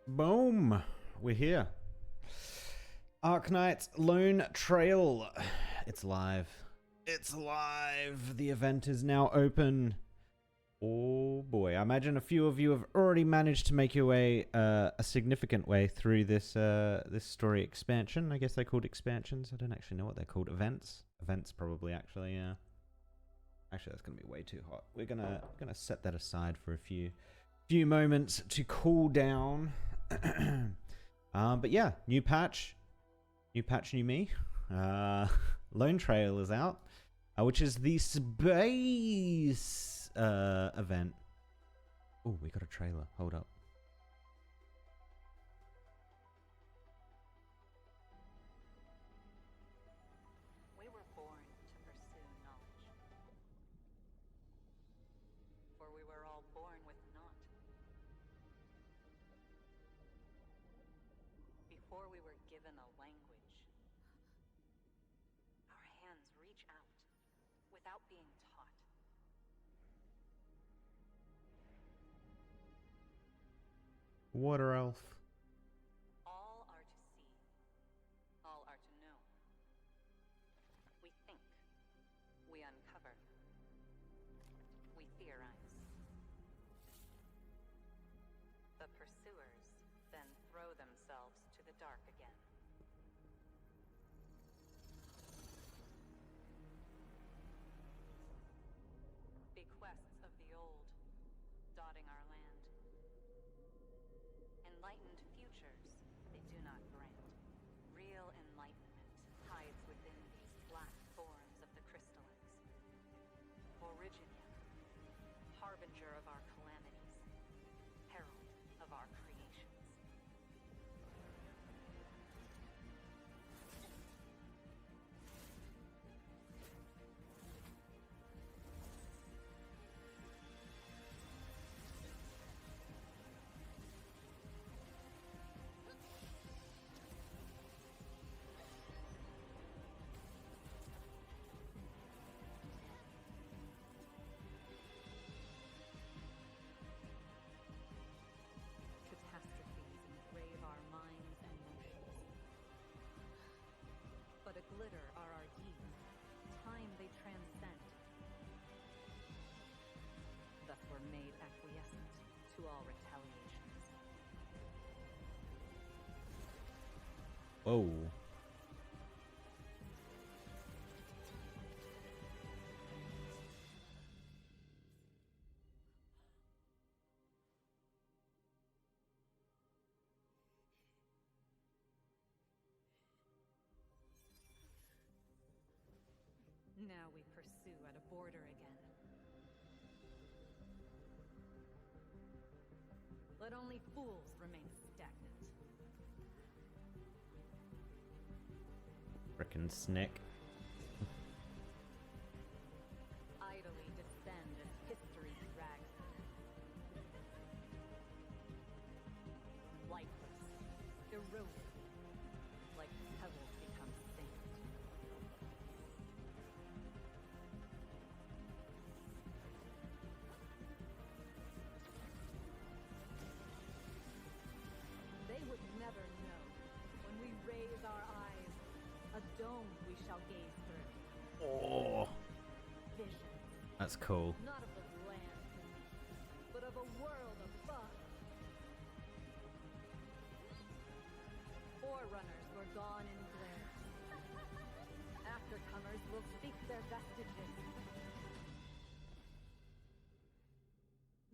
Boom! We're here. Arknights Lonetrail. It's live. It's live. The event is now open. Oh boy! I imagine a few of you have already managed to make your way, a significant way through this this story expansion. I guess they're called expansions. I don't actually know what they're called. Events. Events probably actually. Yeah. Actually, that's gonna be way too hot. We're gonna set that aside for a few moments to cool down. But yeah, new patch, new me. Lonetrail is out, which is the space event. Oh, we got a trailer. Hold up. We were born to pursue knowledge, for we were all born with naught. Before we were given a language, our hands reach out without being taught. Water elf. All are to see, all are to know. We think, we uncover, we theorize. The pursuers then throw themselves to the dark again. Bequests of the old, dotting our land. Enlightened futures they do not grant. Real enlightenment hides within these black forms of the crystallines. Origina, harbinger of our calamities, herald of our creations. Catastrophes engrave our minds and motions. But a glitter are our deeds. Time they transcend. Thus we're made acquiescent to all retaliations. Whoa. Now we pursue at a border again. Let only fools remain stagnant. Frickin' snick. Idly descend as history drags them. Lifeless, eroded, like pebbles become sand. They would never know. When we raise our eyes, a dome we shall gaze through. Oh, Visions, that's cool. not of the land beneath, but of a world above. Forerunners were gone in glare. Aftercomers will seek their vestiges.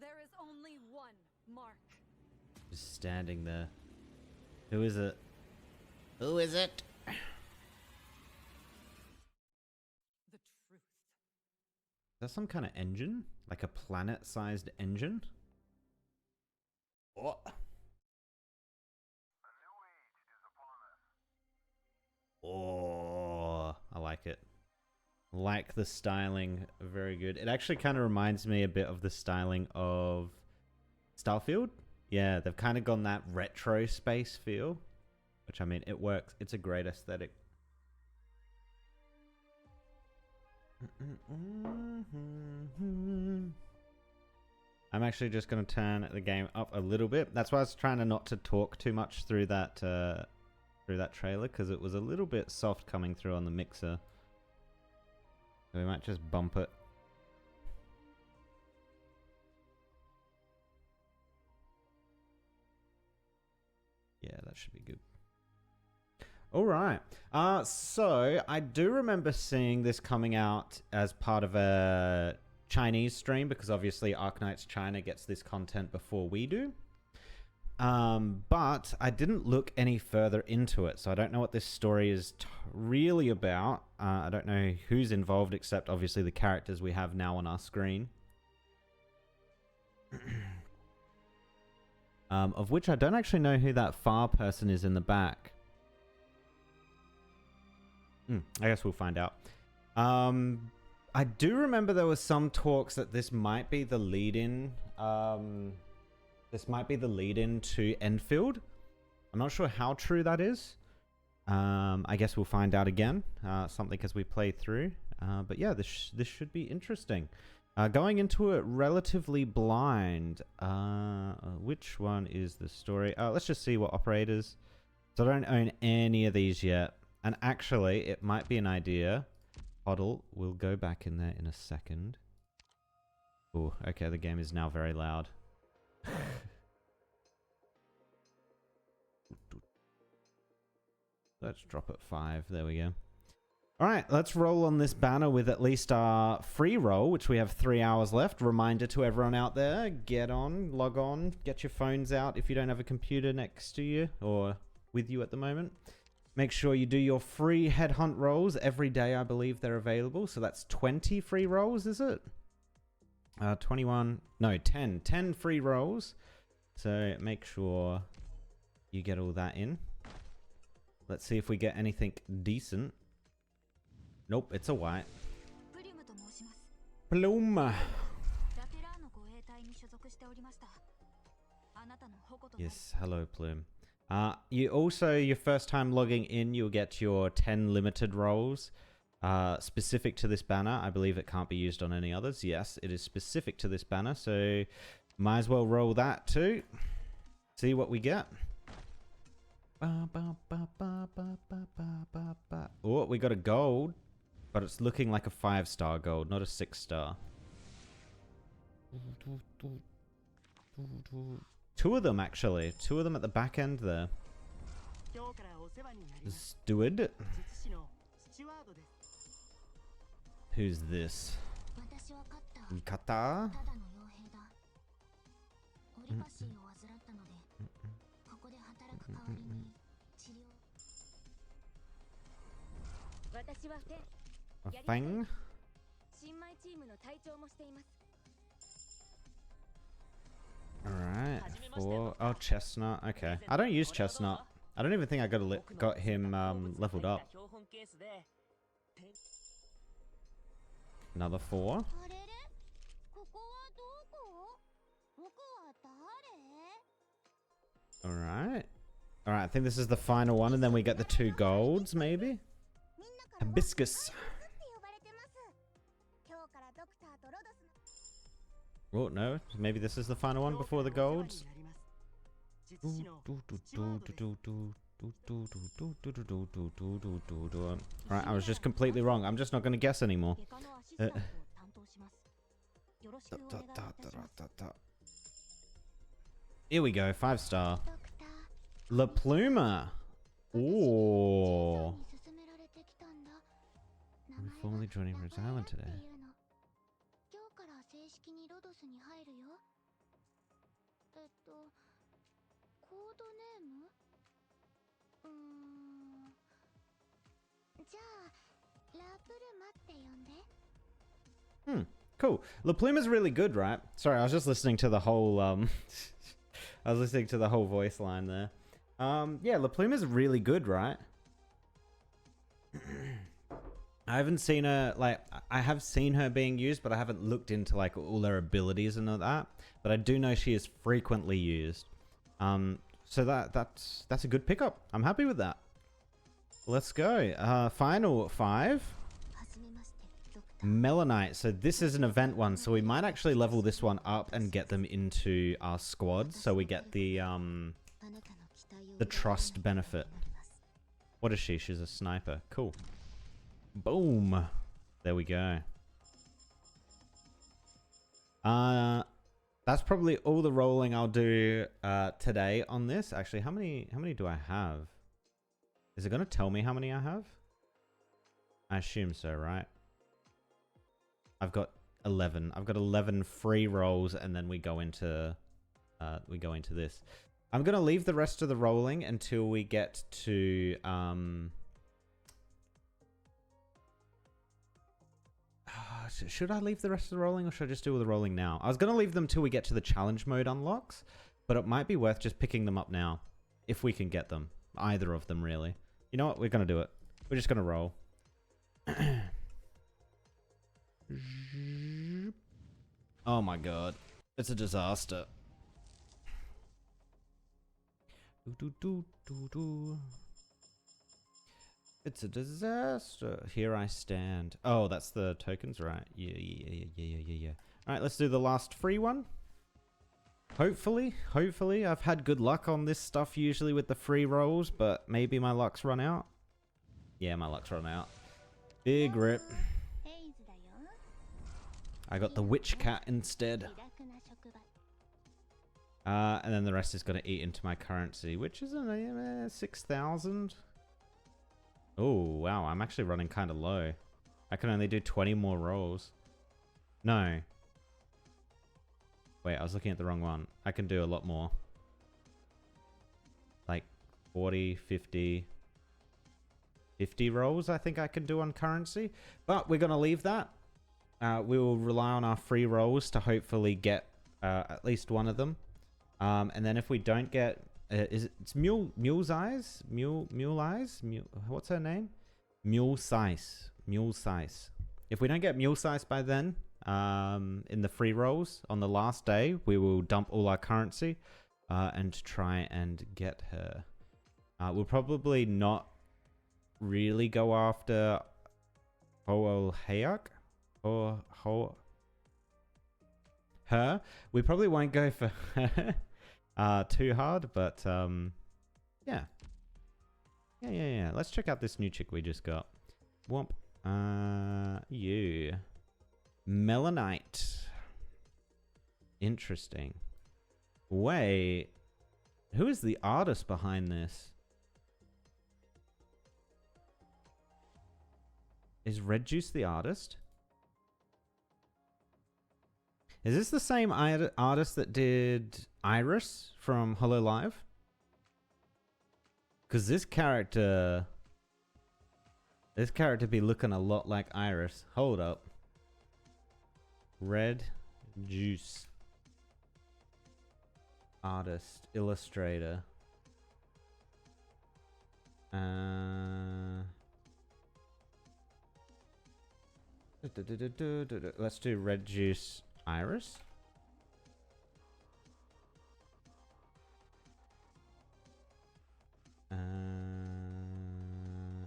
There is only one mark. Just standing there. Who is it? Who is it? The truth. Is that some kind of engine? Like a planet-sized engine? Oh. Oh, I like it. Like the styling, very good. It actually kind of reminds me a bit of the styling of Starfield. Yeah, they've kind of gone that retro space feel, which I mean, it works. It's a great aesthetic. I'm actually just going to turn the game up a little bit. That's why I was trying to not to talk too much through that trailer, because it was a little bit soft coming through on the mixer. So we might just bump it. Yeah, that should be good. All right. So I do remember seeing this coming out as part of a Chinese stream, because obviously Arknights China gets this content before we do. But I didn't look any further into it, so I don't know what this story is really about. I don't know who's involved, except obviously the characters we have now on our screen. Of which I don't actually know who that far person is in the back. I guess we'll find out. I do remember there was some talks that this might be the lead-in. This might be the lead-in to Enfield. I'm not sure how true that is. I guess we'll find out again. Something as we play through. But yeah, this should be interesting. Going into it relatively blind. Which one is the story? Let's just see what operators. So I don't own any of these yet. And actually, it might be an idea. Huddle, we'll go back in there in a second. Oh, okay, the game is now very loud. Let's drop at 5. There we go. Alright, let's roll on this banner with at least our free roll, which we have 3 hours left. Reminder to everyone out there, get on, log on, get your phones out if you don't have a computer next to you or with you at the moment. Make sure you do your free headhunt rolls every day. I believe they're available. So that's 20 free rolls, is it? 21. No, 10. 10 free rolls. So make sure you get all that in. Let's see if we get anything decent. Nope, it's a white. Plume. Yes, hello, Plume. You also, your first time logging in, you'll get your 10 limited rolls specific to this banner. I believe it can't be used on any others. Yes, it is specific to this banner, so might as well roll that too. See what we get. Oh, we got a gold, but it's looking like a 5-star gold, not a 6-star. 2 of them, actually. 2 of them at the back end there. Steward. Who's this? Kata? A Fang? Alright. Oh, Chestnut. Okay. I don't use Chestnut. I don't even think I got him leveled up. Another 4. Alright. Alright, I think this is the final one, and then we get the 2 golds, maybe? Hibiscus. Oh, no. Maybe this is the final one before the golds. Alright, I was just completely wrong. I'm just not going to guess anymore. Here we go. 5-star. La Pluma. Oh. I'm formally joining Rose Island today. Cool. La Pluma's really good, right? Sorry, I was just listening to the whole I was listening to the whole voice line there. Yeah, La Pluma's really good, right? I haven't seen her, like, I have seen her being used, but I haven't looked into, like, all her abilities and all that. But I do know she is frequently used. So that's a good pickup. I'm happy with that. Let's go. Final 5. Melanite. So this is an event one. So we might actually level this one up and get them into our squad. So we get the trust benefit. What is she? She's a sniper. Cool. Boom. There we go. That's probably all the rolling I'll do today on this. Actually, how many do I have? Is it going to tell me how many I have? I assume so, right? I've got 11. I've got 11 free rolls, and then we go into this. I'm going to leave the rest of the rolling until we get to should I leave the rest of the rolling, or should I just do all the rolling now? I was going to leave them till we get to the challenge mode unlocks, but it might be worth just picking them up now if we can get them. Either of them, really. You know what? We're going to do it. We're just going to roll. Oh my god. It's a disaster. It's a disaster. Here I stand. Oh, that's the tokens, right? Yeah. Alright, let's do the last free one. Hopefully. I've had good luck on this stuff usually with the free rolls, but maybe my luck's run out. Yeah, my luck's run out. Big rip. I got the witch cat instead. And then the rest is going to eat into my currency, which is 6,000. Oh, wow. I'm actually running kind of low. I can only do 20 more rolls. No. Wait, I was looking at the wrong one. I can do a lot more. Like 40, 50 rolls I think I can do on currency. But we're going to leave that. We will rely on our free rolls to hopefully get at least one of them. And then if we don't get... it's Mule's Eyes? Mule Eyes? What's her name? Mule Size. If we don't get Mule Size by then, in the free rolls on the last day, we will dump all our currency and try and get her. We'll probably not really go after Ho'olheak or her. We probably won't go for her too hard, but yeah. Let's check out this new chick we just got. Womp. You. Melanite. Interesting. Wait. Who is the artist behind this? Is Red Juice the artist? Is this the same artist that did Iris from HoloLive? Because this character be looking a lot like Iris. Hold up. Red Juice. Artist, illustrator. Let's do Red Juice Iris.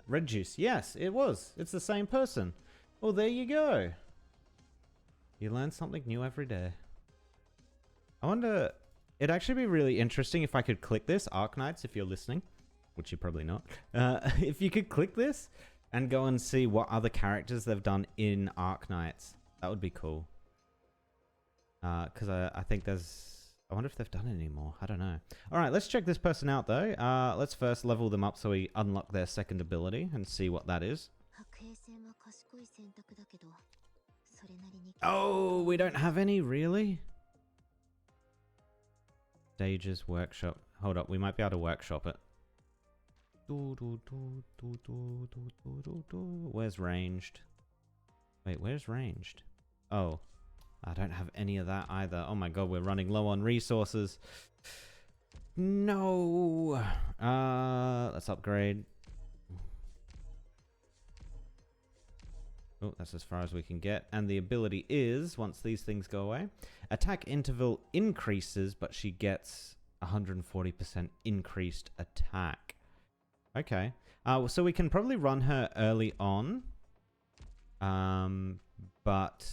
Red Juice. Yes, it was. It's the same person. Well, there you go. You learn something new every day. I wonder... It'd actually be really interesting if I could click this. Arknights, if you're listening. Which you're probably not. If you could click this and go and see what other characters they've done in Arknights. That would be cool. Because I think there's... I wonder if they've done it anymore. I don't know. Alright, let's check this person out though. Let's first level them up so we unlock their second ability and see what that is. Oh, we don't have any, really? Stages, workshop. Hold up, we might be able to workshop it. Where's ranged? Wait, where's ranged? Oh, I don't have any of that either. Oh my god, we're running low on resources. No. Let's upgrade. Oh, that's as far as we can get. And the ability is, once these things go away, attack interval increases, but she gets 140% increased attack. Okay. So we can probably run her early on. but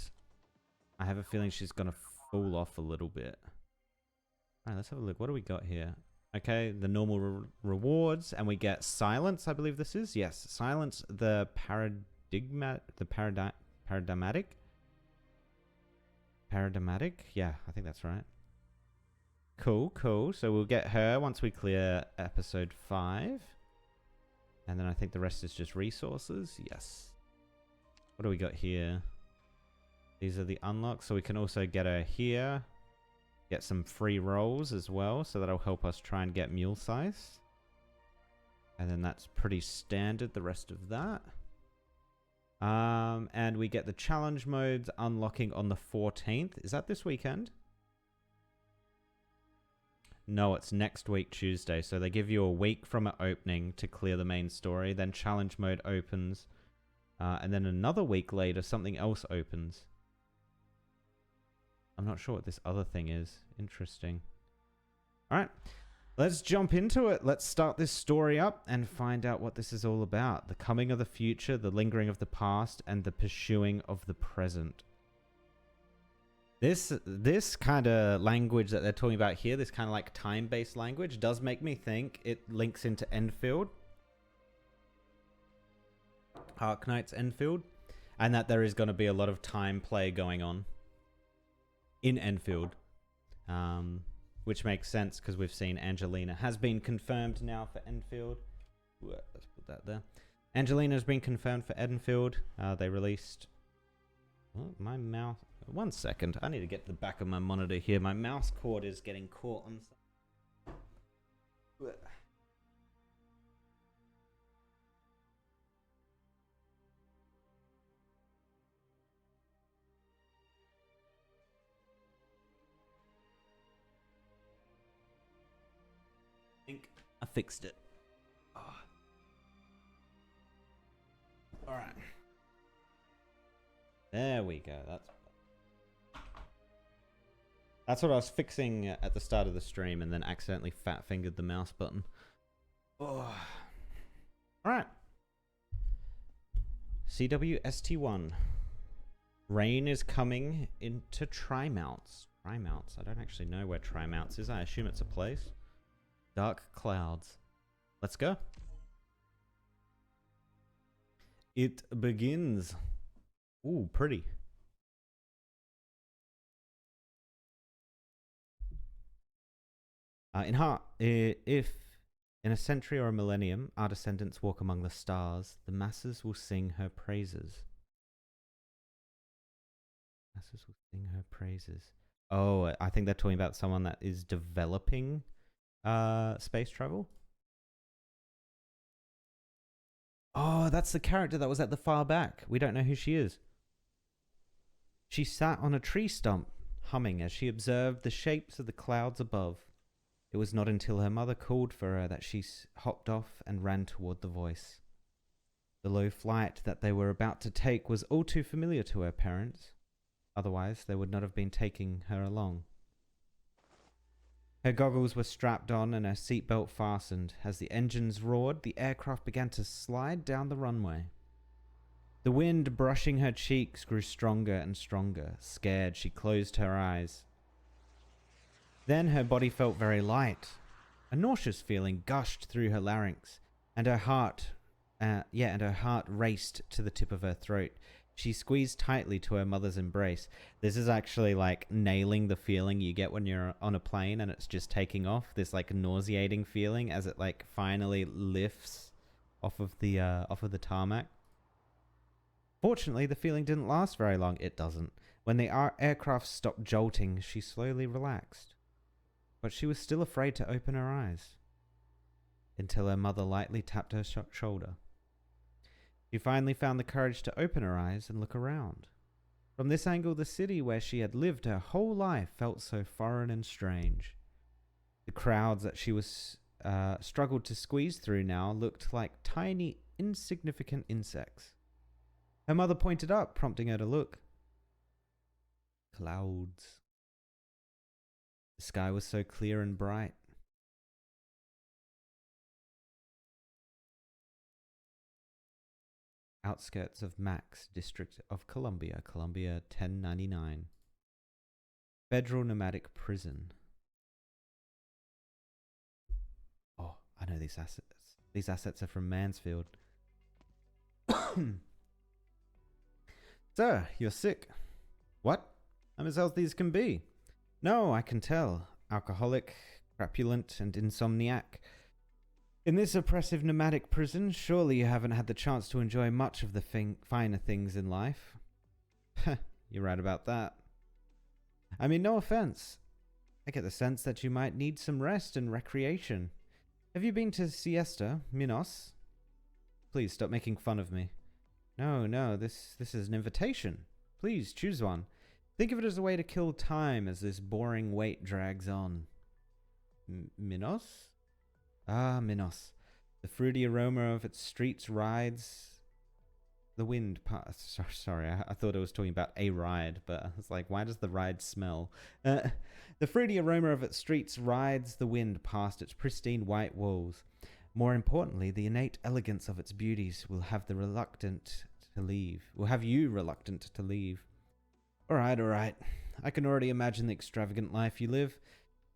I have a feeling she's going to fall off a little bit. All right, let's have a look. What do we got here? Okay, the normal rewards, and we get silence, I believe this is. Yes, silence the paradigmatic. Yeah, I think that's right. Cool, cool. So we'll get her once we clear episode 5. And then I think the rest is just resources. Yes. What do we got here? These are the unlocks. So we can also get her here. Get some free rolls as well. So that'll help us try and get mule size. And then that's pretty standard, the rest of that. And we get the challenge modes unlocking on the 14th. Is that this weekend? No, it's next week, Tuesday. So they give you a week from it opening to clear the main story. Then challenge mode opens. And then another week later, something else opens. I'm not sure what this other thing is. Interesting. All right. Let's jump into it. Let's start this story up and find out what this is all about. The coming of the future, the lingering of the past, and the pursuing of the present. This kind of language that they're talking about here, this kind of like time-based language, does make me think it links into Enfield. Arknights Enfield. And that there is going to be a lot of time play going on in Enfield. Which makes sense because we've seen Angelina has been confirmed now for Enfield. Let's put that there. Angelina's been confirmed for Enfield. They released... Oh, my mouse... 1 second. I need to get to the back of my monitor here. My mouse cord is getting caught on something. I think I fixed it. Oh. All right. There we go. That's what I was fixing at the start of the stream and then accidentally fat-fingered the mouse button. Oh. Alright. CWST1. Rain is coming into Trimounts. Trimounts. I don't actually know where Trimounts is. I assume it's a place. Dark clouds. Let's go. It begins. Ooh, pretty. If in a century or a millennium our descendants walk among the stars, the masses will sing her praises. Masses will sing her praises. Oh, I think they're talking about someone that is developing space travel. Oh, that's the character that was at the far back. We don't know who she is. She sat on a tree stump, humming as she observed the shapes of the clouds above. It was not until her mother called for her that she hopped off and ran toward the voice. The low flight that they were about to take was all too familiar to her parents. Otherwise, they would not have been taking her along. Her goggles were strapped on and her seatbelt fastened. As the engines roared, the aircraft began to slide down the runway. The wind brushing her cheeks grew stronger and stronger. Scared, she closed her eyes. Then her body felt very light. A nauseous feeling gushed through her larynx, and her heart raced to the tip of her throat. She squeezed tightly to her mother's embrace. This is actually like nailing the feeling you get when you're on a plane and it's just taking off. This like nauseating feeling as it like finally lifts off of the tarmac. Fortunately, the feeling didn't last very long. It doesn't. When the aircraft stopped jolting, she slowly relaxed. But she was still afraid to open her eyes. Until her mother lightly tapped her shoulder. She finally found the courage to open her eyes and look around. From this angle, the city where she had lived her whole life felt so foreign and strange. The crowds that she was struggled to squeeze through now looked like tiny, insignificant insects. Her mother pointed up, prompting her to look. Clouds. The sky was so clear and bright. outskirts of Max, District of Columbia, Columbia 1099. Federal Nomadic Prison. Oh, I know these assets. These assets are from Mansfield. Sir, you're sick. What? I'm as healthy as can be. No, I can tell. Alcoholic, crapulent, and insomniac. In this oppressive nomadic prison, surely you haven't had the chance to enjoy much of the finer things in life. You're right about that. I mean, no offense. I get the sense that you might need some rest and recreation. Have you been to Siesta, Minos? Please stop making fun of me. No, this is an invitation. Please, choose one. Think of it as a way to kill time as this boring wait drags on. Minos? Ah, Minos. The fruity aroma of its streets rides. The wind sorry, I thought I was talking about a ride, but I was like, why does the ride smell? The fruity aroma of its streets rides the wind past its pristine white walls. More importantly, the innate elegance of its beauties will have you reluctant to leave. All right. I can already imagine the extravagant life you live.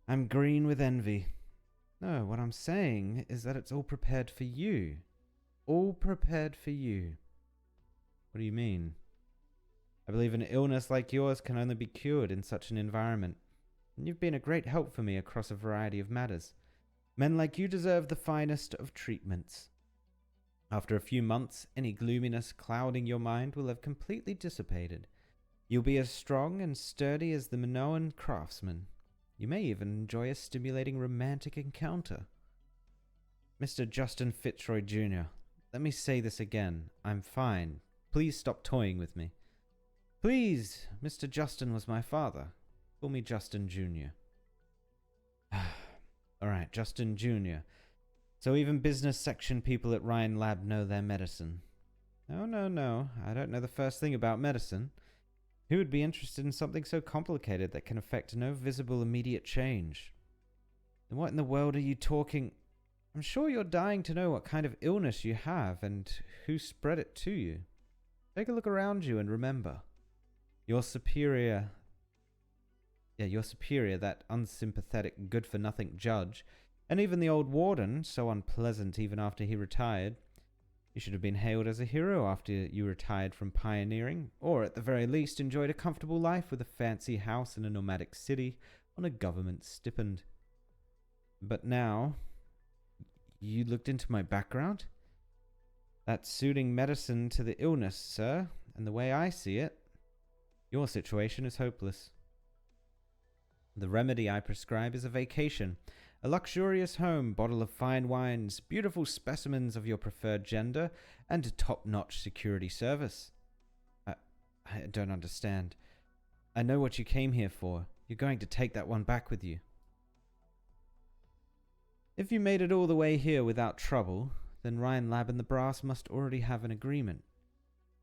I'm green with envy. No, what I'm saying is that it's all prepared for you. All prepared for you. What do you mean? I believe an illness like yours can only be cured in such an environment. And you've been a great help for me across a variety of matters. Men like you deserve the finest of treatments. After a few months, any gloominess clouding your mind will have completely dissipated. You'll be as strong and sturdy as the Minoan craftsman. You may even enjoy a stimulating romantic encounter. Mr. Justin Fitzroy Jr., let me say this again. I'm fine. Please stop toying with me. Please, Mr. Justin was my father. Call me Justin Jr. All right, Justin Jr. So even business section people at Ryan Lab know their medicine. No. I don't know the first thing about medicine. Who would be interested in something so complicated that can affect no visible immediate change? Then what in the world are you talking? I'm sure you're dying to know what kind of illness you have and who spread it to you. Take a look around you and remember. Your superior, that unsympathetic, good-for-nothing judge, and even the old warden, so unpleasant even after he retired. You should have been hailed as a hero after you retired from pioneering, or at the very least enjoyed a comfortable life with a fancy house in a nomadic city on a government stipend. But now, you looked into my background? That's suiting medicine to the illness, sir, and the way I see it, your situation is hopeless. The remedy I prescribe is a vacation, a luxurious home, bottle of fine wines, beautiful specimens of your preferred gender, and a top-notch security service. I don't understand. I know what you came here for. You're going to take that one back with you. If you made it all the way here without trouble, then Ryan Lab and the brass must already have an agreement.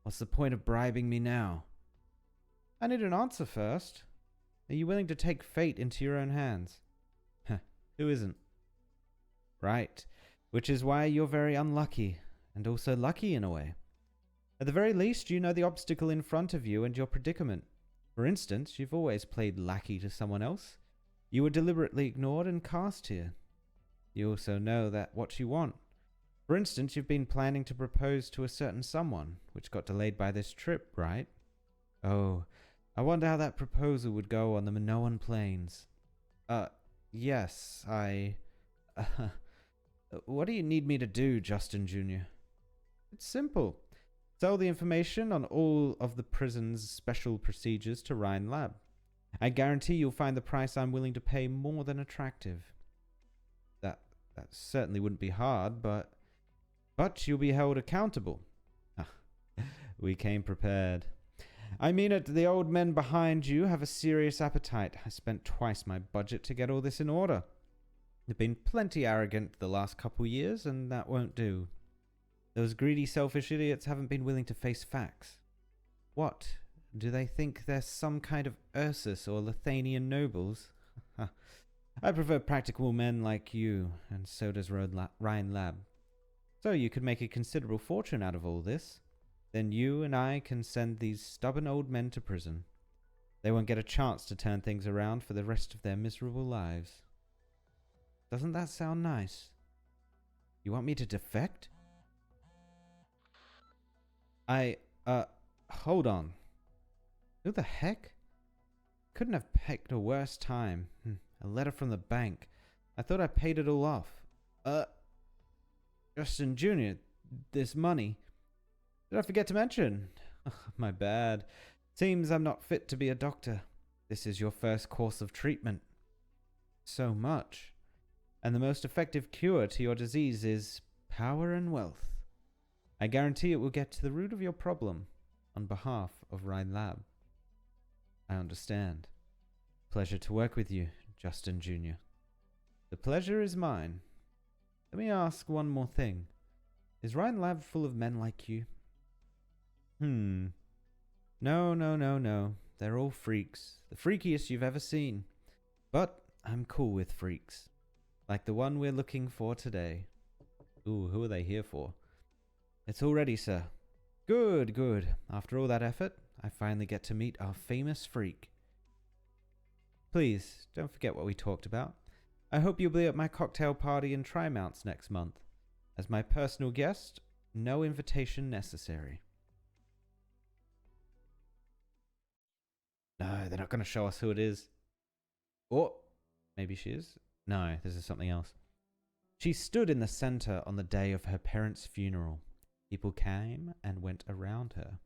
What's the point of bribing me now? I need an answer first. Are you willing to take fate into your own hands? Who isn't? Right. Which is why you're very unlucky, and also lucky in a way. At the very least, you know the obstacle in front of you and your predicament. For instance, you've always played lackey to someone else. You were deliberately ignored and cast here. You also know that what you want. For instance, you've been planning to propose to a certain someone, which got delayed by this trip, right? Oh, I wonder how that proposal would go on the Minoan plains. Yes, what do you need me to do, Justin Jr.? It's simple. Sell the information on all of the prison's special procedures to Ryan Lab. I guarantee you'll find the price I'm willing to pay more than attractive. That certainly wouldn't be hard, but you'll be held accountable. We came prepared. I mean it, the old men behind you have a serious appetite. I spent twice my budget to get all this in order. They've been plenty arrogant the last couple years, and that won't do. Those greedy, selfish idiots haven't been willing to face facts. What? Do they think they're some kind of Ursus or Lithanian nobles? I prefer practical men like you, and so does Ryan Lab. So you could make a considerable fortune out of all this. then you and I can send these stubborn old men to prison. They won't get a chance to turn things around for the rest of their miserable lives. Doesn't that sound nice? You want me to defect? Hold on. Who the heck? Couldn't have picked a worse time. A letter from the bank. I thought I paid it all off. Justin Jr., this money. Did I forget to mention? My bad. Seems I'm not fit to be a doctor. This is your first course of treatment. So much. And the most effective cure to your disease is power and wealth. I guarantee it will get to the root of your problem on behalf of Rhine Lab. I understand. Pleasure to work with you, Justin Jr. The pleasure is mine. Let me ask one more thing. Is Rhine Lab full of men like you? No. They're all freaks. The freakiest you've ever seen. But I'm cool with freaks. Like the one we're looking for today. Ooh, who are they here for? It's all ready, sir. Good. After all that effort, I finally get to meet our famous freak. Please, don't forget what we talked about. I hope you'll be at my cocktail party in Trimounts next month. As my personal guest, no invitation necessary. No, they're not going to show us who it is. Or maybe she is. No, this is something else. She stood in the center on the day of her parents' funeral. People came and went around her.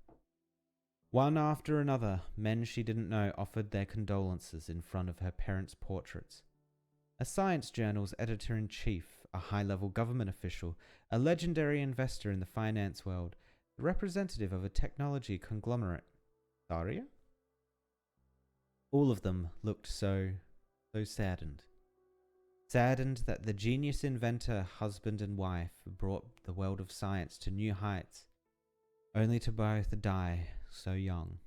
One after another, men she didn't know offered their condolences in front of her parents' portraits. A science journal's editor-in-chief, a high-level government official, a legendary investor in the finance world, the representative of a technology conglomerate. Daria? All of them looked so saddened. Saddened that the genius inventor, husband and wife brought the world of science to new heights, only to both die so young.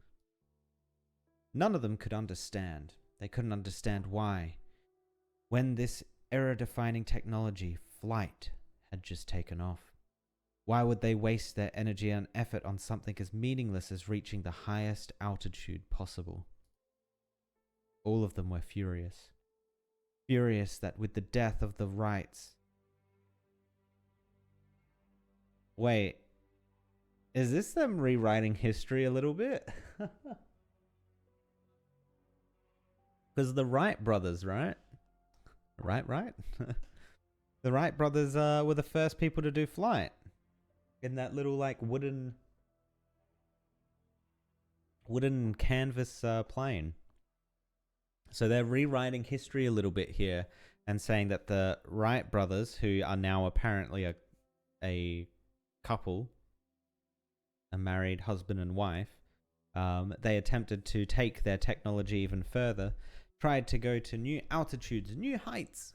None of them could understand. They couldn't understand why. When this era-defining technology, flight, had just taken off. Why would they waste their energy and effort on something as meaningless as reaching the highest altitude possible? All of them were furious. Furious that with the death of the Wrights... Wait, is this them rewriting history a little bit? Because the Wright brothers, right? Right? The Wright brothers were the first people to do flight. In that little, like, wooden canvas plane. So they're rewriting history a little bit here and saying that the Wright brothers, who are now apparently a couple, a married husband and wife, they attempted to take their technology even further, tried to go to new altitudes, new heights.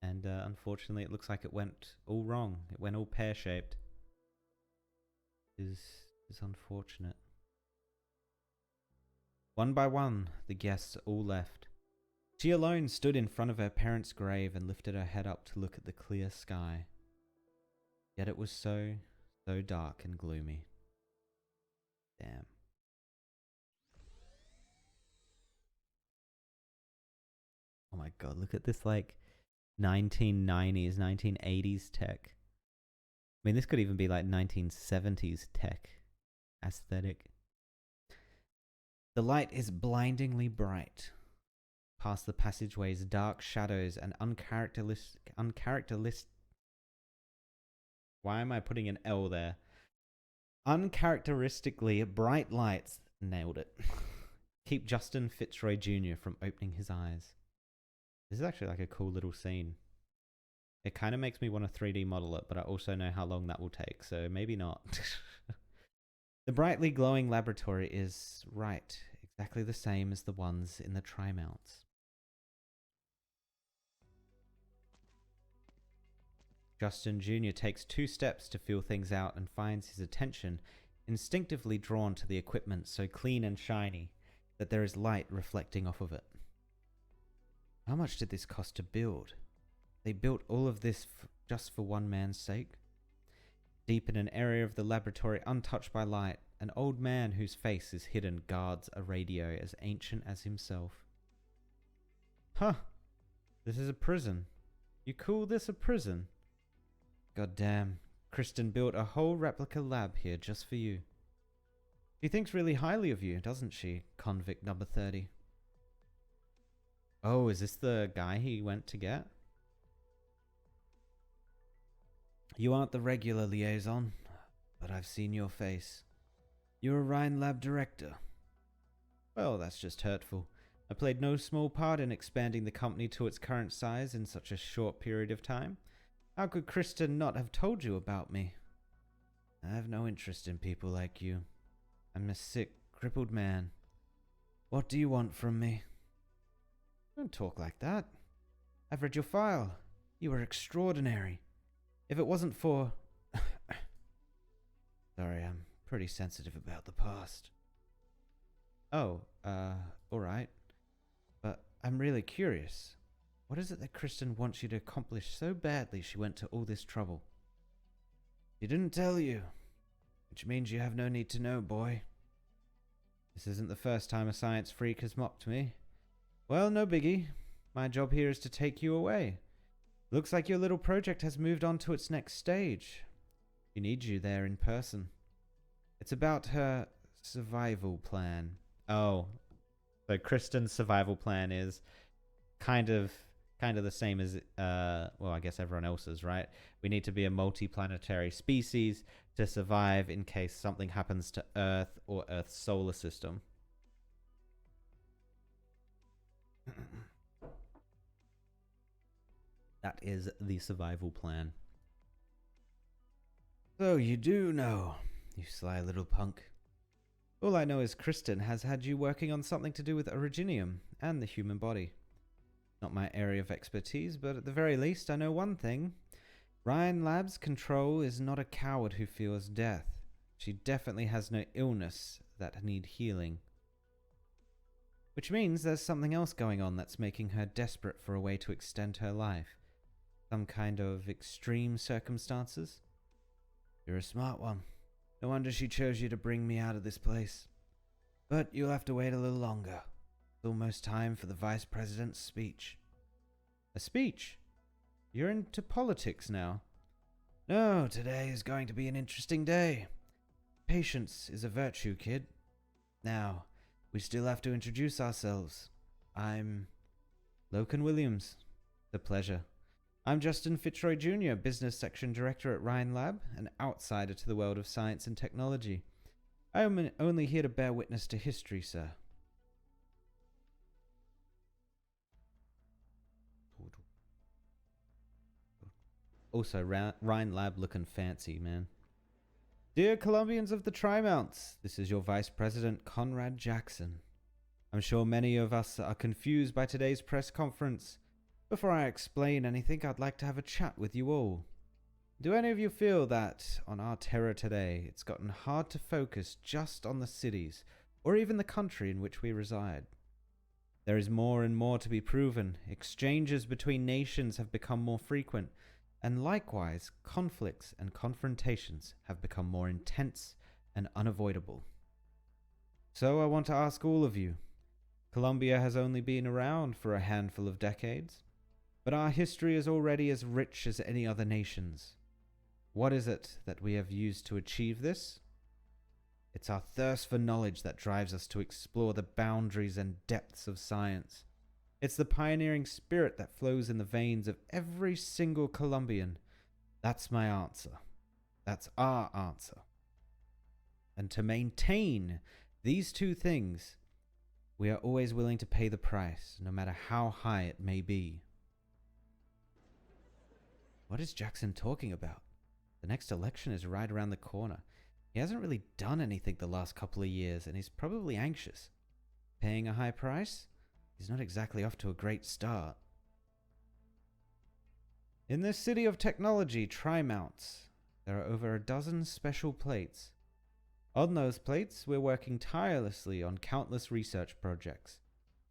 And unfortunately, it looks like it went all wrong. It went all pear-shaped. Is unfortunate. One by one, the guests all left. She alone stood in front of her parents' grave and lifted her head up to look at the clear sky. Yet it was so dark and gloomy. Damn. Oh my god, look at this, like, 1990s, 1980s tech. I mean, this could even be like 1970s tech aesthetic. The light is blindingly bright. Past the passageways, dark shadows and uncharacteristic... Why am I putting an L there? Uncharacteristically bright lights. Nailed it. Keep Justin Fitzroy Jr. from opening his eyes. This is actually like a cool little scene. It kind of makes me want to 3D model it, but I also know how long that will take, so maybe not. The brightly glowing laboratory is right, exactly the same as the ones in the Trimounts. Justin Jr. takes 2 steps to feel things out and finds his attention instinctively drawn to the equipment so clean and shiny that there is light reflecting off of it. How much did this cost to build? They built all of this just for one man's sake? Deep in an area of the laboratory untouched by light, an old man whose face is hidden guards a radio as ancient as himself. Huh. This is a prison. You call this a prison? God damn. Kristen built a whole replica lab here just for you. She thinks really highly of you, doesn't she, convict number 30? Oh, is this the guy he went to get? You aren't the regular liaison, but I've seen your face. You're a Rhine Lab director. Well, that's just hurtful. I played no small part in expanding the company to its current size in such a short period of time. How could Kristen not have told you about me? I have no interest in people like you. I'm a sick, crippled man. What do you want from me? Don't talk like that. I've read your file. You were extraordinary. If it wasn't for... Sorry, I'm pretty sensitive about the past. Oh, alright. But I'm really curious. What is it that Kristen wants you to accomplish so badly she went to all this trouble? She didn't tell you. Which means you have no need to know, boy. This isn't the first time a science freak has mocked me. Well, no biggie. My job here is to take you away. Looks like your little project has moved on to its next stage. She needs you there in person. It's about her survival plan. Oh, so Kristen's survival plan is kind of the same as, well, I guess everyone else's, right? We need to be a multi-planetary species to survive in case something happens to Earth or Earth's solar system. That is the survival plan. So you do know, you sly little punk. All I know is Kristen has had you working on something to do with Originium and the human body. Not my area of expertise, but at the very least I know one thing. Ryan Lab's control is not a coward who fears death. She definitely has no illness that need healing. Which means there's something else going on that's making her desperate for a way to extend her life. Some kind of extreme circumstances? You're a smart one. No wonder she chose you to bring me out of this place. But you'll have to wait a little longer. It's almost time for the Vice President's speech. A speech? You're into politics now. No, today is going to be an interesting day. Patience is a virtue, kid. Now, we still have to introduce ourselves. I'm Logan Williams. It's a pleasure. I'm Justin Fitzroy Jr., Business Section Director at Rhine Lab, an outsider to the world of science and technology. I am only here to bear witness to history, sir. Also, Rhine Lab looking fancy, man. Dear Colombians of the Tri-Mounts, this is your Vice President, Conrad Jackson. I'm sure many of us are confused by today's press conference. Before I explain anything, I'd like to have a chat with you all. Do any of you feel that, on our terror today, it's gotten hard to focus just on the cities, or even the country in which we reside? There is more and more to be proven. Exchanges between nations have become more frequent, and likewise, conflicts and confrontations have become more intense and unavoidable. So I want to ask all of you, Colombia has only been around for a handful of decades, but our history is already as rich as any other nation's. What is it that we have used to achieve this? It's our thirst for knowledge that drives us to explore the boundaries and depths of science. It's the pioneering spirit that flows in the veins of every single Colombian. That's my answer. That's our answer. And to maintain these two things, we are always willing to pay the price, no matter how high it may be. What is Jackson talking about? The next election is right around the corner. He hasn't really done anything the last couple of years, and he's probably anxious. Paying a high price? He's not exactly off to a great start. In this city of technology, Tri-Mounts, there are over a dozen special plates. On those plates, we're working tirelessly on countless research projects.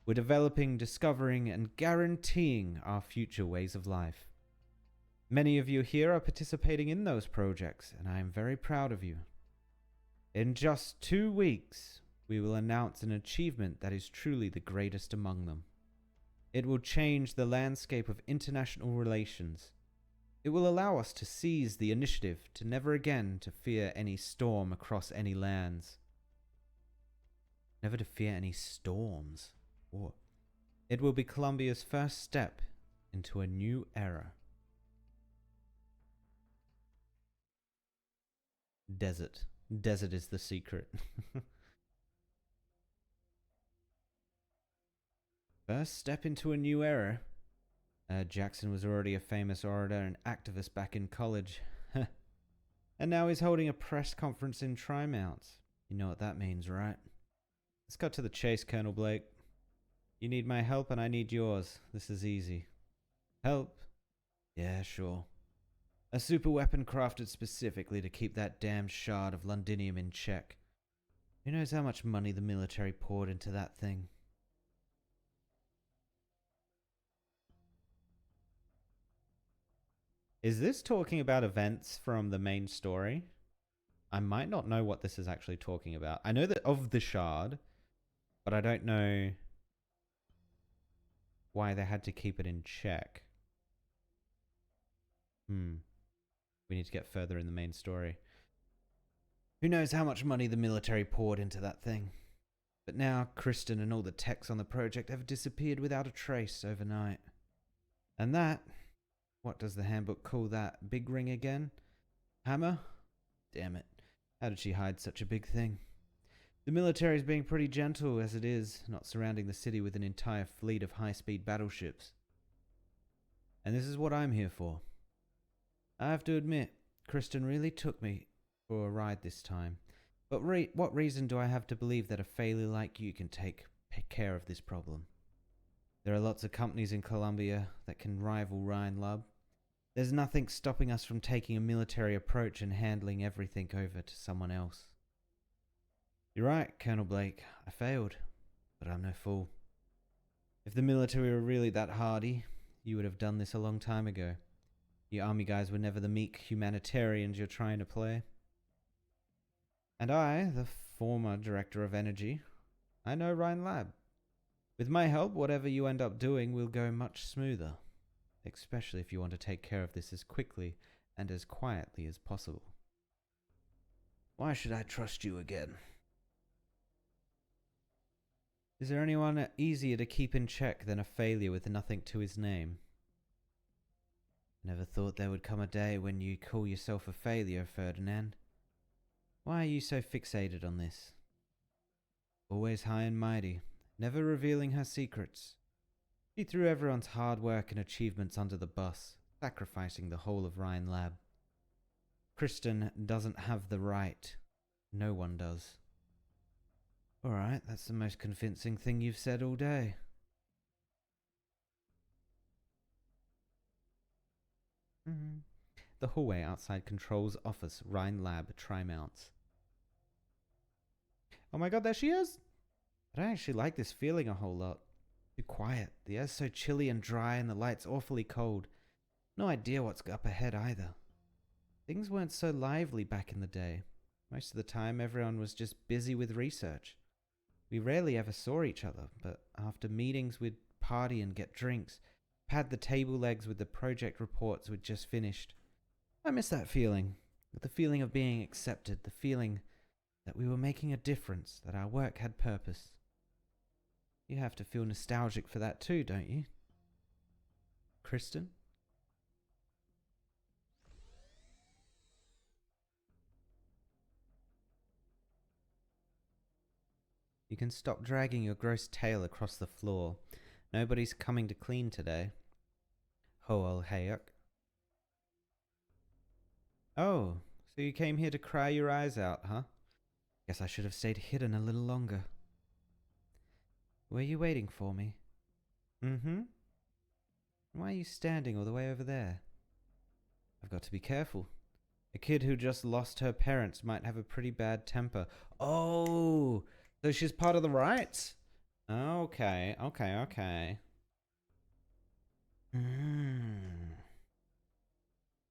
We're developing, discovering, and guaranteeing our future ways of life. Many of you here are participating in those projects, and I am very proud of you. In just 2 weeks, we will announce an achievement that is truly the greatest among them. It will change the landscape of international relations. It will allow us to seize the initiative to never again to fear any storm across any lands. Never to fear any storms. Or it will be Columbia's first step into a new era. Desert. Desert is the secret. First step into a new era. Jackson was already a famous orator and activist back in college. And now he's holding a press conference in Trimounts. You know what that means, right? Let's cut to the chase, Colonel Blake. You need my help and I need yours. This is easy. Help? Yeah, sure. A super weapon crafted specifically to keep that damned shard of Londinium in check. Who knows how much money the military poured into that thing? Is this talking about events from the main story? I might not know what this is actually talking about. I know that of the shard, but I don't know why they had to keep it in check. We need to get further in the main story. Who knows how much money the military poured into that thing? But now, Kristen and all the techs on the project have disappeared without a trace overnight. And that, what does the handbook call that big ring again? Hammer? Damn it. How did she hide such a big thing? The military is being pretty gentle as it is, not surrounding the city with an entire fleet of high-speed battleships. And this is what I'm here for. I have to admit, Kristen really took me for a ride this time. But what reason do I have to believe that a failure like you can take care of this problem? There are lots of companies in Columbia that can rival Ryan Lab. There's nothing stopping us from taking a military approach and handling everything over to someone else. You're right, Colonel Blake. I failed, but I'm no fool. If the military were really that hardy, you would have done this a long time ago. You army guys were never the meek humanitarians you're trying to play. And I, the former director of energy, I know Ryan Lab. With my help, whatever you end up doing will go much smoother. Especially if you want to take care of this as quickly and as quietly as possible. Why should I trust you again? Is there anyone easier to keep in check than a failure with nothing to his name? Never thought there would come a day when you call yourself a failure, Ferdinand. Why are you so fixated on this? Always high and mighty, never revealing her secrets. She threw everyone's hard work and achievements under the bus, sacrificing the whole of Ryan Lab. Kristen doesn't have the right. No one does. Alright, that's the most convincing thing you've said all day. The hallway outside Control's office, Ryan Lab, Tri-Mounts. Oh my god, there she is! I don't actually like this feeling a whole lot. Too quiet. The air's so chilly and dry and the light's awfully cold. No idea what's up ahead either. Things weren't so lively back in the day. Most of the time everyone was just busy with research. We rarely ever saw each other, but after meetings we'd party and get drinks, pad the table legs with the project reports we'd just finished. I miss that feeling. The feeling of being accepted, the feeling that we were making a difference, that our work had purpose. You have to feel nostalgic for that too, don't you? Kristen? You can stop dragging your gross tail across the floor. Nobody's coming to clean today. Hoel Hayek. Oh, so you came here to cry your eyes out, huh? Guess I should have stayed hidden a little longer. Were you waiting for me? Mm-hmm. Why are you standing all the way over there? I've got to be careful. A kid who just lost her parents might have a pretty bad temper. Oh, so she's part of the rights? Okay.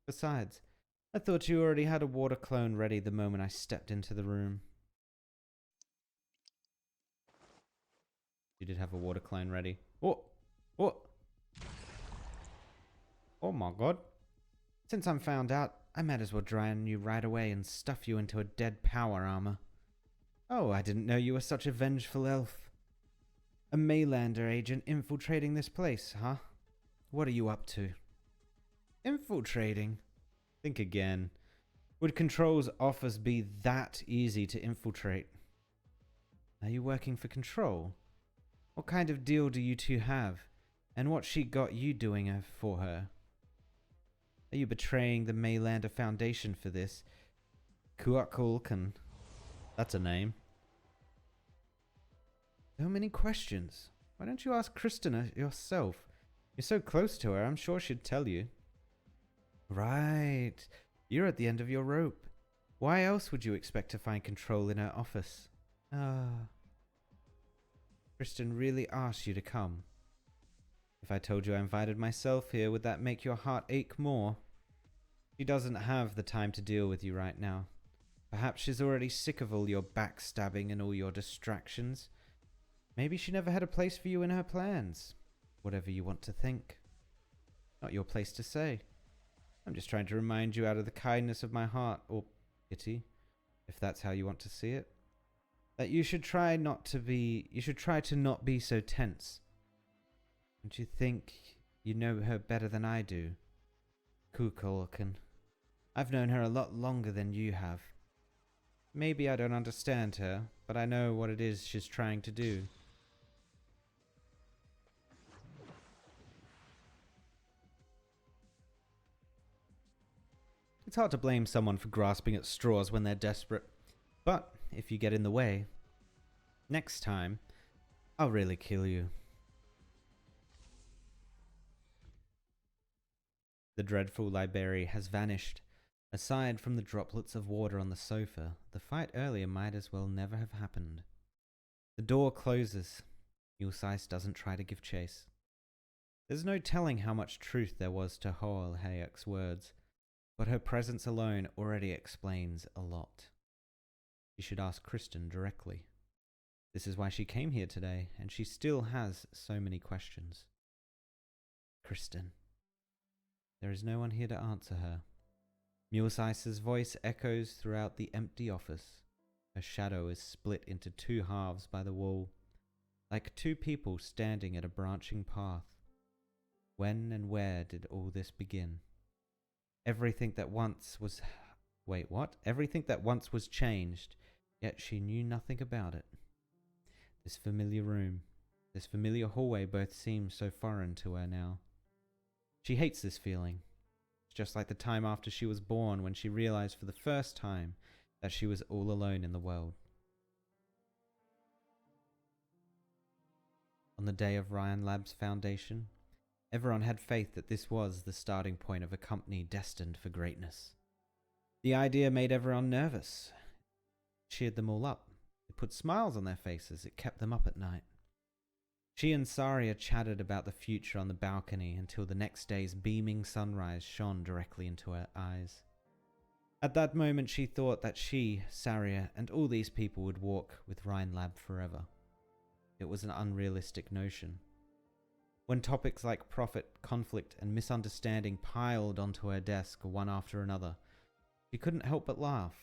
Besides, I thought you already had a water clone ready the moment I stepped into the room. You did have a water clone ready. Oh! Oh! Oh my god. Since I'm found out, I might as well drown you right away and stuff you into a dead power armor. Oh, I didn't know you were such a vengeful elf. A Maylander agent infiltrating this place, huh? What are you up to? Infiltrating? Think again. Would Control's office be that easy to infiltrate? Are you working for Control? What kind of deal do you two have? And what she got you doing for her? Are you betraying the Maylander Foundation for this? Kuakulkan. That's a name. So many questions. Why don't you ask Kristina yourself? You're so close to her, I'm sure she'd tell you. Right. You're at the end of your rope. Why else would you expect to find Control in her office? Ah. Kristen really asked you to come. If I told you I invited myself here, would that make your heart ache more? She doesn't have the time to deal with you right now. Perhaps she's already sick of all your backstabbing and all your distractions. Maybe she never had a place for you in her plans. Whatever you want to think. Not your place to say. I'm just trying to remind you out of the kindness of my heart, or pity, if that's how you want to see it, that you should try to not be so tense. Don't you think you know her better than I do? Kukulkan. I've known her a lot longer than you have. Maybe I don't understand her, but I know what it is she's trying to do. It's hard to blame someone for grasping at straws when they're desperate. But if you get in the way, next time, I'll really kill you. The dreadful library has vanished. Aside from the droplets of water on the sofa, the fight earlier might as well never have happened. The door closes. Ulysses doesn't try to give chase. There's no telling how much truth there was to Hoel Hayek's words, but her presence alone already explains a lot. You should ask Kristen directly. This is why she came here today, and she still has so many questions. Kristen. There is no one here to answer her. Mulesice's voice echoes throughout the empty office. Her shadow is split into two halves by the wall, like two people standing at a branching path. When and where did all this begin? Everything that once was... Wait, what? Everything that once was changed, yet she knew nothing about it. This familiar room, this familiar hallway both seem so foreign to her now. She hates this feeling. It's just like the time after she was born when she realized for the first time that she was all alone in the world. On the day of Ryan Lab's foundation, everyone had faith that this was the starting point of a company destined for greatness. The idea made everyone nervous. It cheered them all up. It put smiles on their faces. It kept them up at night. She and Saria chatted about the future on the balcony until the next day's beaming sunrise shone directly into her eyes. At that moment she thought that she, Saria, and all these people would walk with Ryan Lab forever. It was an unrealistic notion. When topics like profit, conflict, and misunderstanding piled onto her desk one after another, she couldn't help but laugh.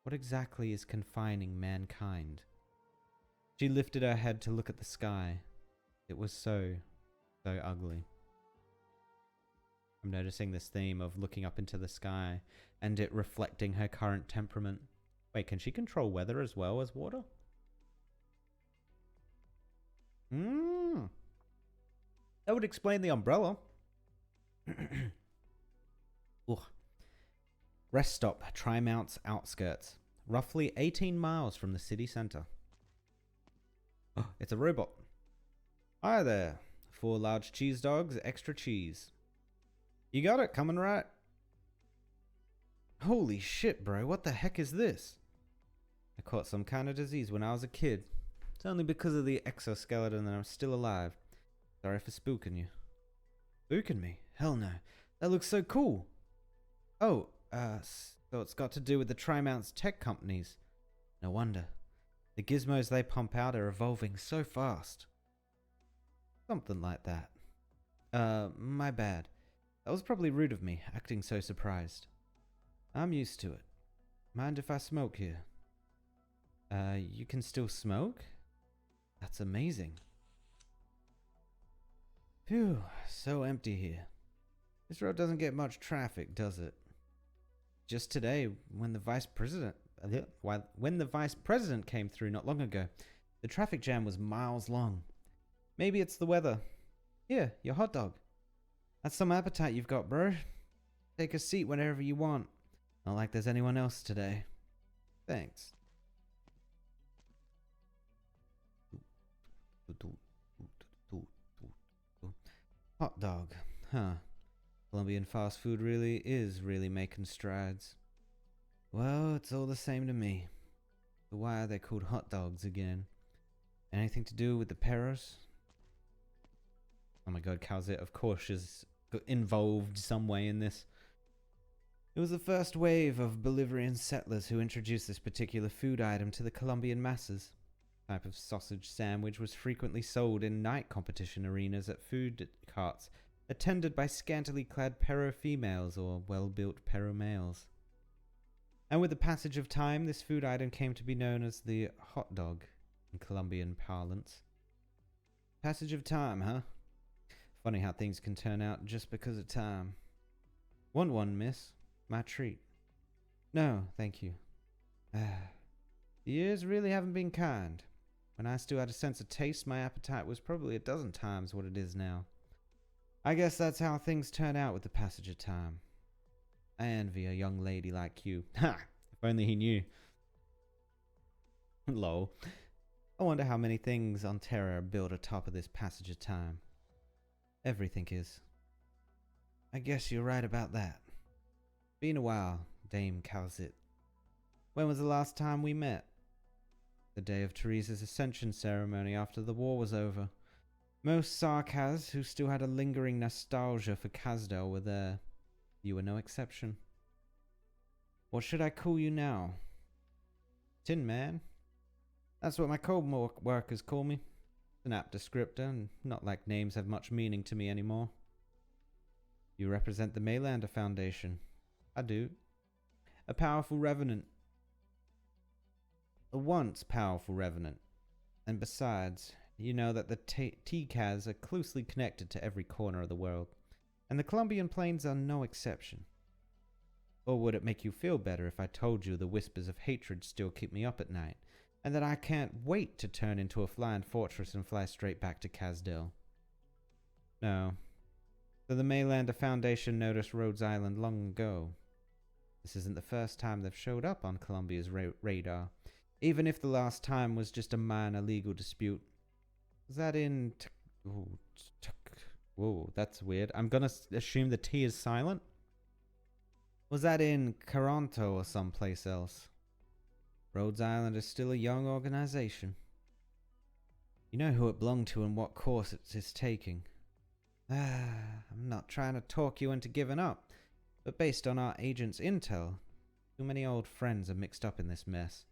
What exactly is confining mankind? She lifted her head to look at the sky. It was so ugly. I'm noticing this theme of looking up into the sky and it reflecting her current temperament. Wait, can she control weather as well as water? That would explain the umbrella. Rest stop, Trimount's outskirts. Roughly 18 miles from the city center. Oh, it's a robot. Hi there. 4 large cheese dogs, extra cheese. You got it, coming right. Holy shit, bro. What the heck is this? I caught some kind of disease when I was a kid. It's only because of the exoskeleton that I'm still alive. Sorry for spooking you. Spooking me? Hell no. That looks so cool. Oh, so it's got to do with the Trimount's tech companies. No wonder. The gizmos they pump out are evolving so fast. Something like that. My bad. That was probably rude of me, acting so surprised. I'm used to it. Mind if I smoke here? You can still smoke? That's amazing. Phew, so empty here. This road doesn't get much traffic, does it? Just today, when the vice president came through not long ago, the traffic jam was miles long. Maybe it's the weather. Here, your hot dog. That's some appetite you've got, bro. Take a seat whenever you want. Not like there's anyone else today. Thanks. Hot dog. Huh. Colombian fast food really making strides. Well, it's all the same to me. But why are they called hot dogs again? Anything to do with the Perros? Oh my god, Calzit, of course, is involved some way in this. It was the first wave of Bolivian settlers who introduced this particular food item to the Colombian masses. The type of sausage sandwich was frequently sold in night competition arenas at food carts, attended by scantily clad Pero females or well-built Pero males. And with the passage of time, this food item came to be known as the hot dog in Colombian parlance. Passage of time, huh? Funny how things can turn out just because of time. Want one, miss? My treat. No, thank you. The years really haven't been kind. When I still had a sense of taste, my appetite was probably a dozen times what it is now. I guess that's how things turn out with the passage of time. I envy a young lady like you. Ha! If only he knew. Lol. I wonder how many things on Terra are built atop of this passage of time. Everything is. I guess you're right about that. Been a while, Dame Calzit. When was the last time we met? The day of Teresa's ascension ceremony after the war was over. Most Sarkaz who still had a lingering nostalgia for Kazdel were there. You were no exception. What should I call you now? Tin Man? That's what my co-workers call me. It's an apt descriptor, and not like names have much meaning to me anymore. You represent the Maylander Foundation. I do. A powerful revenant. A once powerful revenant. And besides, you know that the T-Kaz are closely connected to every corner of the world, and the Colombian plains are no exception. Or would it make you feel better if I told you the whispers of hatred still keep me up at night, and that I can't wait to turn into a flying fortress and fly straight back to Kazdel? No. So the Maylander Foundation noticed Rhodes Island long ago. This isn't the first time they've showed up on Colombia's radar, even if the last time was just a minor legal dispute. Was that in... Whoa, that's weird. I'm gonna assume the T is silent. Was that in Caronto or someplace else? Rhodes Island is still a young organization. You know who it belonged to and what course it is taking. I'm not trying to talk you into giving up, but based on our agent's intel, too many old friends are mixed up in this mess.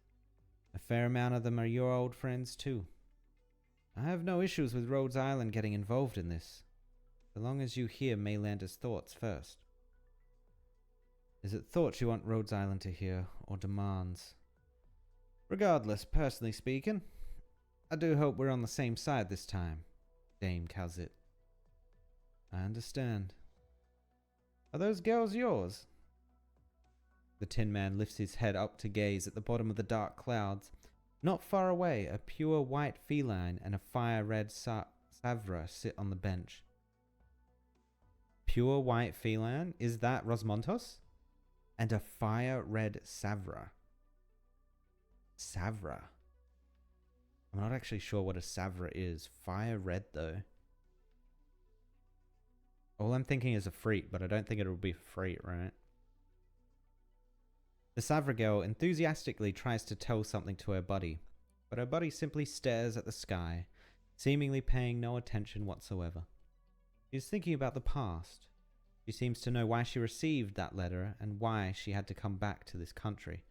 A fair amount of them are your old friends too. I have no issues with Rhodes Island getting involved in this, so long as you hear Maylander's thoughts first. Is it thoughts you want Rhodes Island to hear, or demands? Regardless, personally speaking, I do hope we're on the same side this time, Dame Calzit. I understand. Are those girls yours? The Tin Man lifts his head up to gaze at the bottom of the dark clouds. Not far away, a pure white feline and a fire-red Savra sit on the bench. Pure white feline? Is that Rosmontos? And a fire-red Savra. Savra. I'm not actually sure what a Savra is. Fire-red, though. All I'm thinking is a freak, but I don't think it will be freak, right? The Savra girl enthusiastically tries to tell something to her buddy, but her buddy simply stares at the sky, seemingly paying no attention whatsoever. She's thinking about the past, She seems to know why she received that letter and why she had to come back to this country,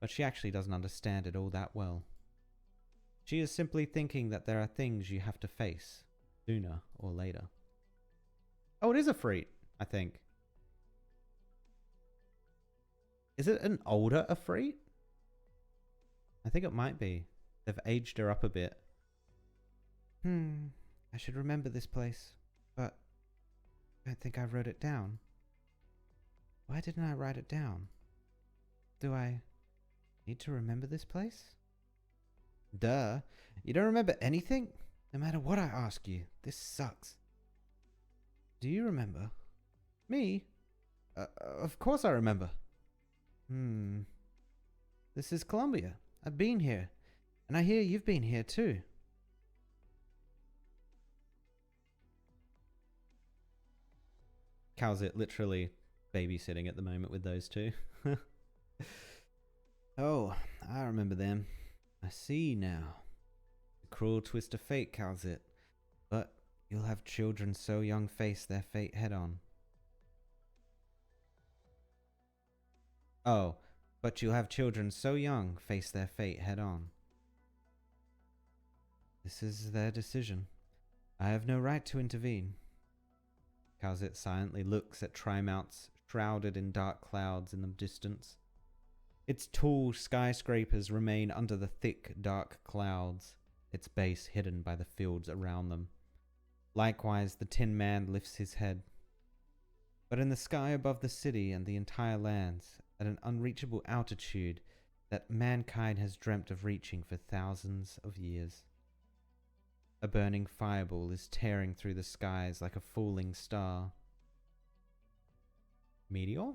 but she actually doesn't understand it all that well. She is simply thinking that there are things you have to face, sooner or later. Oh, it is a Efreet, I think. Is it an older Efreet? I think it might be. They've aged her up a bit. I should remember this place, but I don't think I wrote it down. Why didn't I write it down? Do I need to remember this place? Duh. You don't remember anything? No matter what I ask you, this sucks. Do you remember? Me? Of course I remember. This is Columbia. I've been here. And I hear you've been here too. Calzit literally babysitting at the moment with those two. Oh, I remember them. I see now. A cruel twist of fate, Calzit. But you'll have children so young face their fate head on. Oh, but you'll have children so young face their fate head on. This is their decision. I have no right to intervene. Calzit silently looks at Trimount's shrouded in dark clouds in the distance. Its tall skyscrapers remain under the thick, dark clouds, its base hidden by the fields around them. Likewise, the Tin Man lifts his head. But in the sky above the city and the entire lands, at an unreachable altitude that mankind has dreamt of reaching for thousands of years, a burning fireball is tearing through the skies like a falling star. Meteor?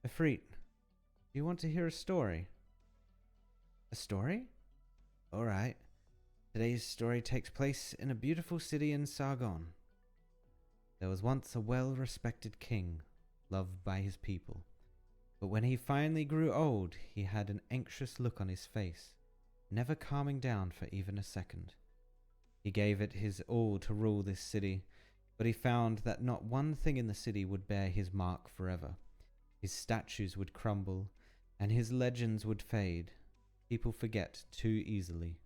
Efreet, do you want to hear a story? A story? Alright. Today's story takes place in a beautiful city in Sargon. There was once a well-respected king, loved by his people. But when he finally grew old, he had an anxious look on his face, never calming down for even a second. He gave it his all to rule this city, but he found that not one thing in the city would bear his mark forever. His statues would crumble, and his legends would fade. People forget too easily.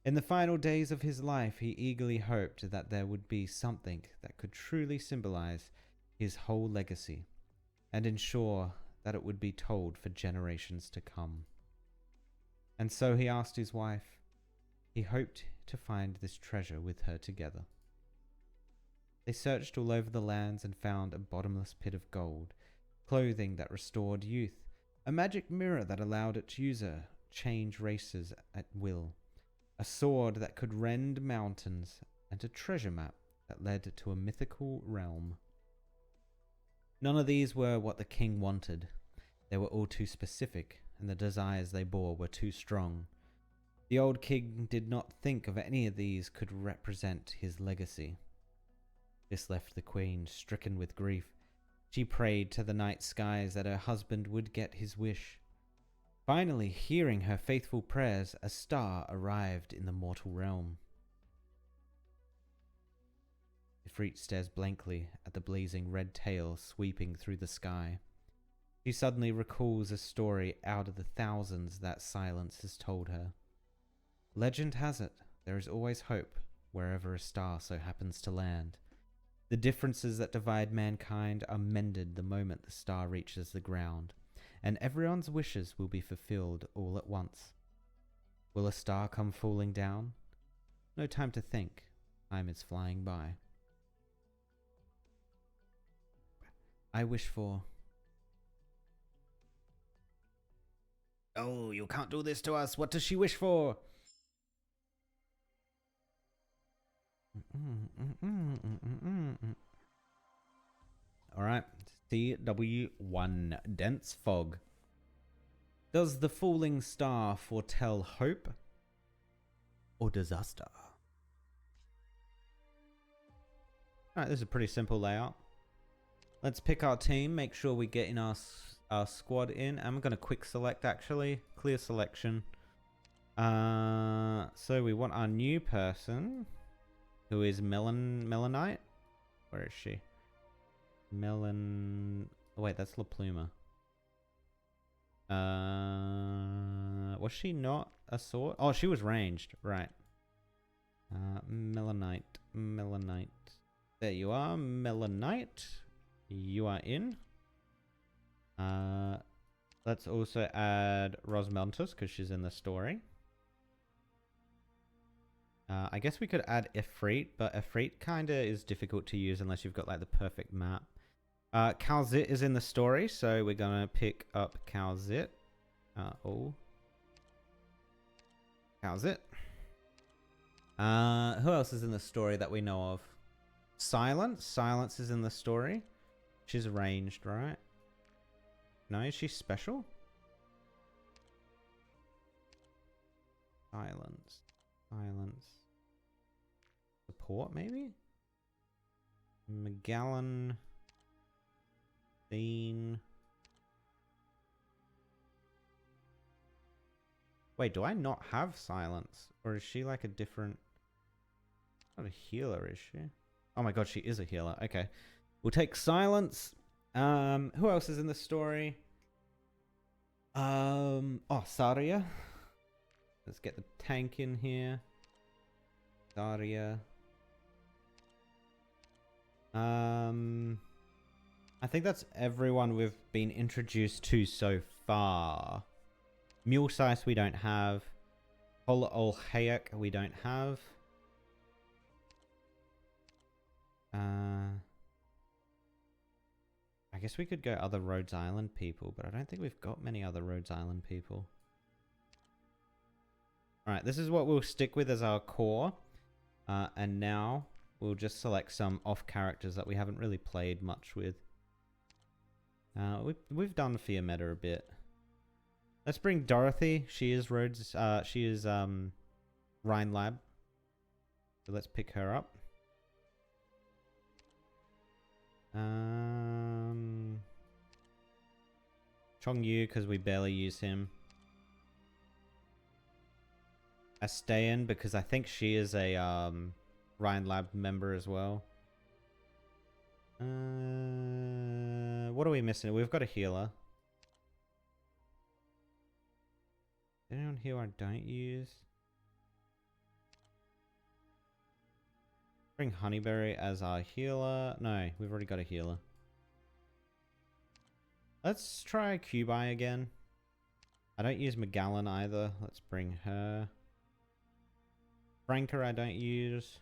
In the final days of his life, he eagerly hoped that there would be something that could truly symbolize his whole legacy, and ensure that it would be told for generations to come. And so he asked his wife. He hoped to find this treasure with her together. They searched all over the lands and found a bottomless pit of gold, clothing that restored youth, a magic mirror that allowed its user change races at will, a sword that could rend mountains, and a treasure map that led to a mythical realm. None of these were what the king wanted. They were all too specific, and the desires they bore were too strong. The old king did not think of any of these could represent his legacy. This left the queen stricken with grief. She prayed to the night skies that her husband would get his wish. Finally, hearing her faithful prayers, a star arrived in the mortal realm. Efreet stares blankly at the blazing red tail sweeping through the sky. She suddenly recalls a story out of the thousands that silence has told her. Legend has it, there is always hope wherever a star so happens to land. The differences that divide mankind are mended the moment the star reaches the ground, and everyone's wishes will be fulfilled all at once. Will a star come falling down? No time to think. Time is flying by. I wish for... Oh, you can't do this to us. What does she wish for? Alright, CW1, Dense Fog. Does the falling star foretell hope or disaster? Alright, this is a pretty simple layout. Let's pick our team, make sure we get in our squad in. I'm going to quick select actually, clear selection. So we want our new person, who is Melanite. Where is she? Melon... Oh, wait, that's La Pluma. Was she not a sword? Oh, she was ranged. Right. Melanite. Melanite. There you are, Melanite. You are in. Let's also add Rosmeltus because she's in the story. I guess we could add Ifrit, but Ifrit kinda is difficult to use unless you've got like the perfect map. Calzit is in the story, so we're gonna pick up Calzit. Calzit. Who else is in the story that we know of? Silence. Silence is in the story. She's ranged, right? No, is she special? Silence. Silence. Support, maybe? Magellan. Dean. Wait, do I not have silence? Or is she like a different... Not a healer, is she? Oh my god, she is a healer. Okay. We'll take silence. Who else is in the story? Oh, Saria. Let's get the tank in here. Saria. I think that's everyone we've been introduced to so far. Mule Size we don't have. Hol Ol Hayek we don't have. I guess we could go other Rhodes Island people, but I don't think we've got many other Rhodes Island people. Alright, this is what we'll stick with as our core. And now we'll just select some off characters that we haven't really played much with. We've done Fear Meta a bit. Let's bring Dorothy. She is Rhodes. She is Rhine Lab. So let's pick her up. Chong Yu because we barely use him. Astayan because I think she is a Rhine Lab member as well. What are we missing? We've got a healer. Anyone here I don't use? Bring Honeyberry as our healer. No, we've already got a healer. Let's try Cubai again. I don't use Magellan either. Let's bring her. Franker I don't use.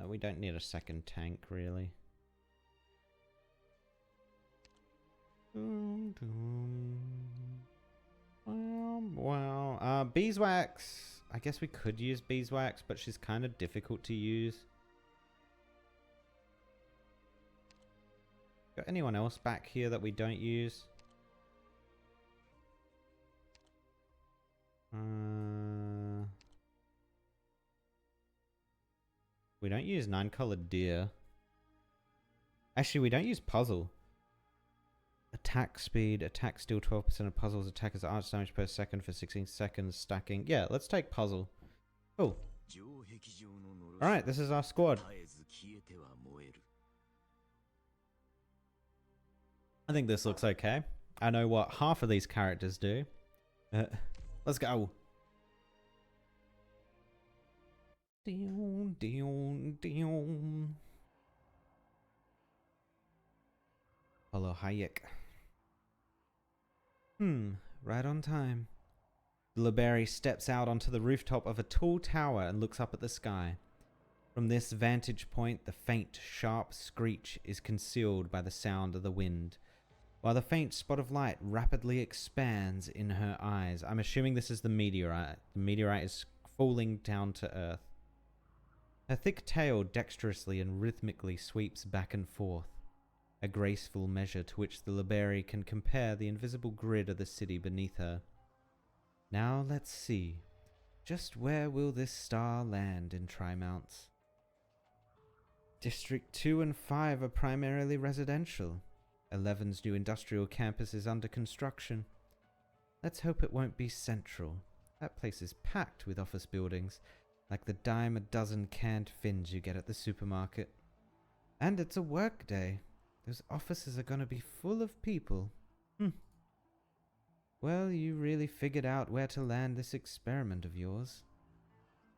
We don't need a second tank, really. Wow. Beeswax. I guess we could use Beeswax, but she's kind of difficult to use. Got anyone else back here that we don't use? We don't use 9-colored deer. Actually, we don't use puzzle. Attack speed, attack steal 12% of puzzles, attackers arch damage per second for 16 seconds, stacking. Yeah, let's take puzzle. Cool. Alright, this is our squad. I think this looks okay. I know what half of these characters do. Let's go. Hello, Hayek. Right on time. Liberry steps out onto the rooftop of a tall tower and looks up at the sky. From this vantage point, the faint, sharp screech is concealed by the sound of the wind, while the faint spot of light rapidly expands in her eyes. I'm assuming this is the meteorite. The meteorite is falling down to Earth. Her thick tail dexterously and rhythmically sweeps back and forth, a graceful measure to which the Liberry can compare the invisible grid of the city beneath her. Now let's see. Just where will this star land in Trimounts? District 2 and 5 are primarily residential. 11's new industrial campus is under construction. Let's hope it won't be central. That place is packed with office buildings, like the dime a dozen canned fins you get at the supermarket. And it's a work day. Those offices are gonna be full of people. Well, you really figured out where to land this experiment of yours.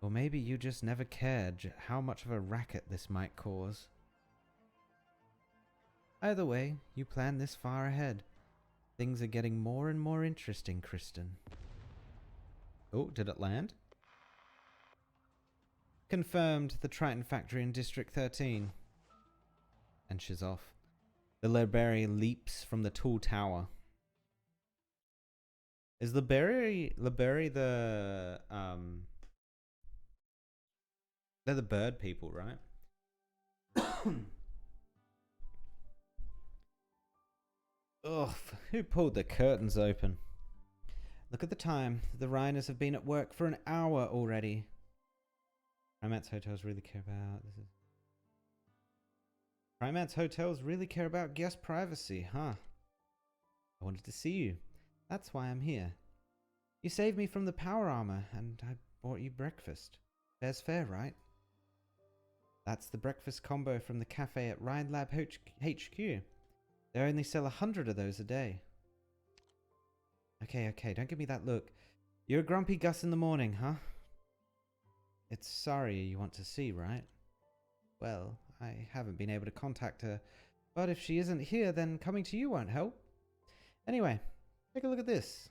Or maybe you just never cared how much of a racket this might cause. Either way, you planned this far ahead. Things are getting more and more interesting, Kristen. Oh, did it land? Confirmed, the Triton factory in District 13. And she's off. The Liberia leaps from the tall tower. Is Liberia the they're the bird people, right? Ugh, who pulled the curtains open? Look at the time. The Rhiners have been at work for an hour already. Primance hotels really care about Primance hotels really care about guest privacy, huh? I wanted to see you. That's why I'm here. You saved me from the power armor, and I bought you breakfast. Fair's fair, right? That's the breakfast combo from the cafe at Rhine Lab HQ. They only sell 100 of those a day. Okay, don't give me that look. You're a grumpy Gus in the morning, huh? It's Saria you want to see, right? Well, I haven't been able to contact her, but if she isn't here, then coming to you won't help. Anyway, take a look at this.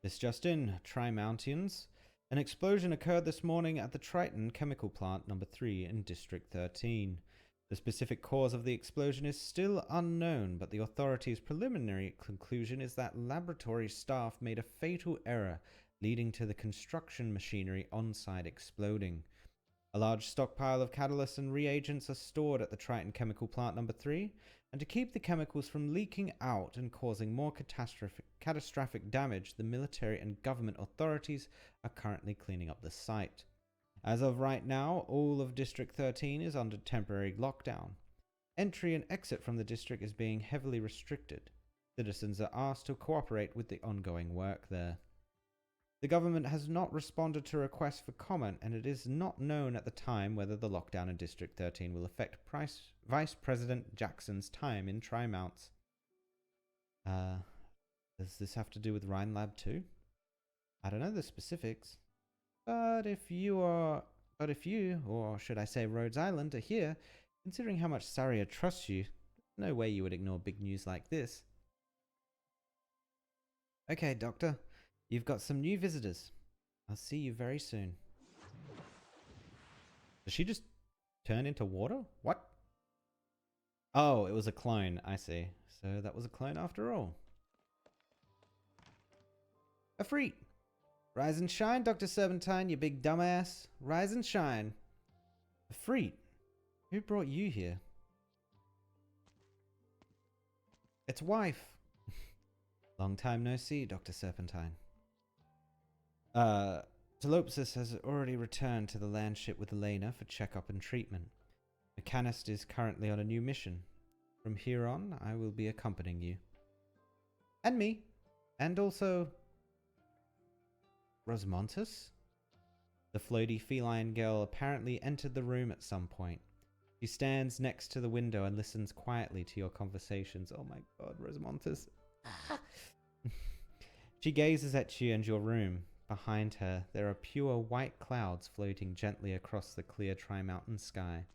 This just in, Tri-Mountains. An explosion occurred this morning at the Triton Chemical Plant number 3 in District 13. The specific cause of the explosion is still unknown, but the authorities' preliminary conclusion is that laboratory staff made a fatal error, leading to the construction machinery on-site exploding. A large stockpile of catalysts and reagents are stored at the Triton Chemical Plant number 3, and to keep the chemicals from leaking out and causing more catastrophic damage, the military and government authorities are currently cleaning up the site. As of right now, all of District 13 is under temporary lockdown. Entry and exit from the district is being heavily restricted. Citizens are asked to cooperate with the ongoing work there. The government has not responded to requests for comment, and it is not known at the time whether the lockdown in District 13 will affect Vice President Jackson's time in Tri-Mounts. Does this have to do with Rhine Lab too? I don't know the specifics. But if you, or should I say Rhodes Island, are here, considering how much Saria trusts you, no way you would ignore big news like this. Okay, Doctor. You've got some new visitors. I'll see you very soon. Did she just turn into water? What? Oh, it was a clone. I see. So that was a clone after all. A freak. Rise and shine, Dr. Serpentine, you big dumbass. Rise and shine. A freak? Who brought you here? It's wife. Long time no see, Dr. Serpentine. Telopsis has already returned to the landship with Elena for checkup and treatment. Mechanist is currently on a new mission. From here on, I will be accompanying you. And me. And also... Rosmontus? The floaty feline girl apparently entered the room at some point. She stands next to the window and listens quietly to your conversations. Oh my god, Rosmontus. She gazes at you and your room. Behind her, there are pure white clouds floating gently across the clear Tri-Mountain sky.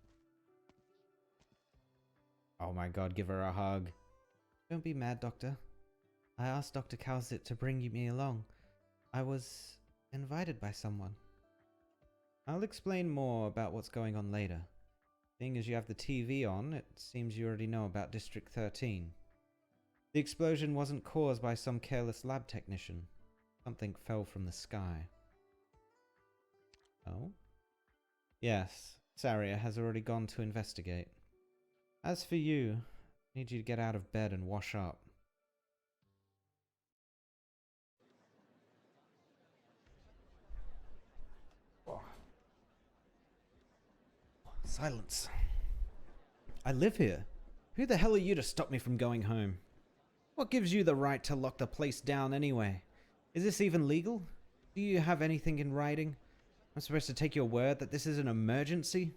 Oh my god, give her a hug. Don't be mad, Doctor. I asked Dr. Calzit to bring me along. I was invited by someone. I'll explain more about what's going on later. Seeing as you have the TV on, it seems you already know about District 13. The explosion wasn't caused by some careless lab technician. Something fell from the sky. Oh? Yes, Saria has already gone to investigate. As for you, I need you to get out of bed and wash up. Oh. Silence. I live here. Who the hell are you to stop me from going home? What gives you the right to lock the place down anyway? Is this even legal? Do you have anything in writing? I'm supposed to take your word that this is an emergency?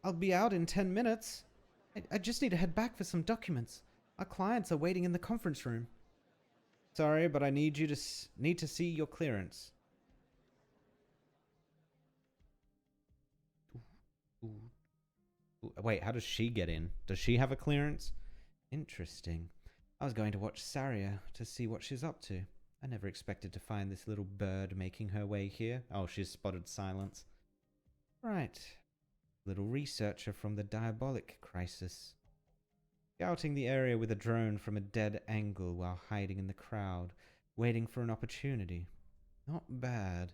I'll be out in 10 minutes. I just need to head back for some documents. Our clients are waiting in the conference room. Sorry, but I need you to need to see your clearance. Wait, how does she get in? Does she have a clearance? Interesting. I was going to watch Saria to see what she's up to. I never expected to find this little bird making her way here. Oh, she's spotted Silence. Right. Little researcher from the Diabolic Crisis. Scouting the area with a drone from a dead angle while hiding in the crowd, waiting for an opportunity. Not bad.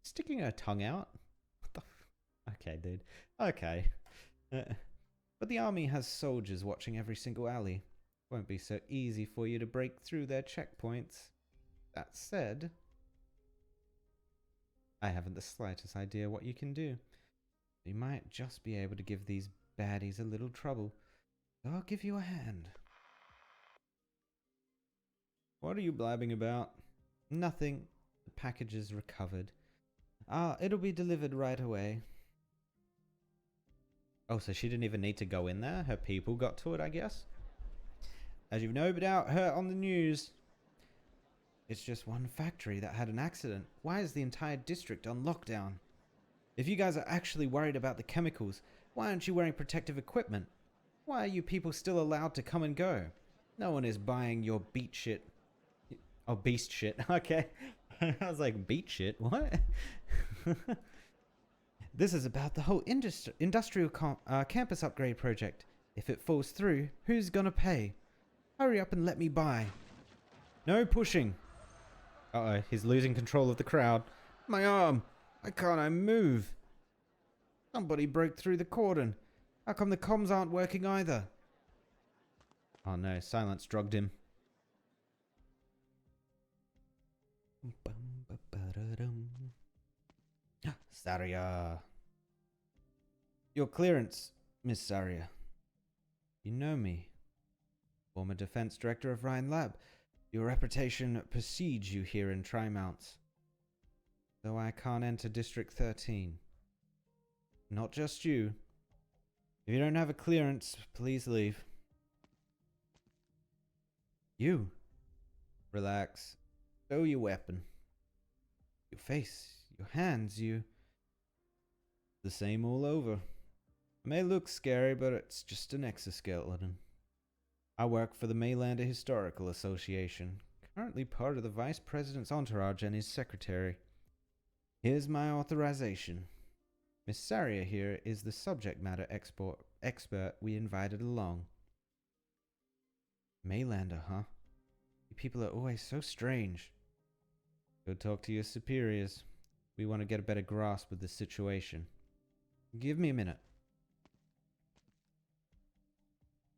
Sticking her tongue out? What the okay, dude. Okay. But the army has soldiers watching every single alley. Won't be so easy for you to break through their checkpoints. That said, I haven't the slightest idea what you can do. You might just be able to give these baddies a little trouble. So I'll give you a hand. What are you blabbing about? Nothing. The package is recovered. It'll be delivered right away. Oh, so she didn't even need to go in there? Her people got to it, I guess? As you've no doubt heard on the news, it's just one factory that had an accident. Why is the entire district on lockdown? If you guys are actually worried about the chemicals, why aren't you wearing protective equipment? Why are you people still allowed to come and go? No one is buying your beat shit. Oh, beast shit. Okay. I was like, beat shit? What? This is about the whole industrial campus upgrade project. If it falls through, who's gonna pay? Hurry up and let me by. No pushing. Uh-oh, he's losing control of the crowd. My arm! Why can't I move? Somebody broke through the cordon. How come the comms aren't working either? Oh no, Silence drugged him. Saria. Your clearance, Miss Saria. You know me. Former defense director of Ryan Lab. Your reputation precedes you here in Trimounts. Though I can't enter District 13. Not just you. If you don't have a clearance, please leave. You. Relax. Show your weapon. Your face, your hands, you... The same all over. It may look scary, but it's just an exoskeleton. I work for the Maylander Historical Association, currently part of the Vice President's entourage and his secretary. Here's my authorization. Miss Saria here is the subject matter expert we invited along. Maylander, huh? You people are always so strange. Go talk to your superiors. We want to get a better grasp of the situation. Give me a minute.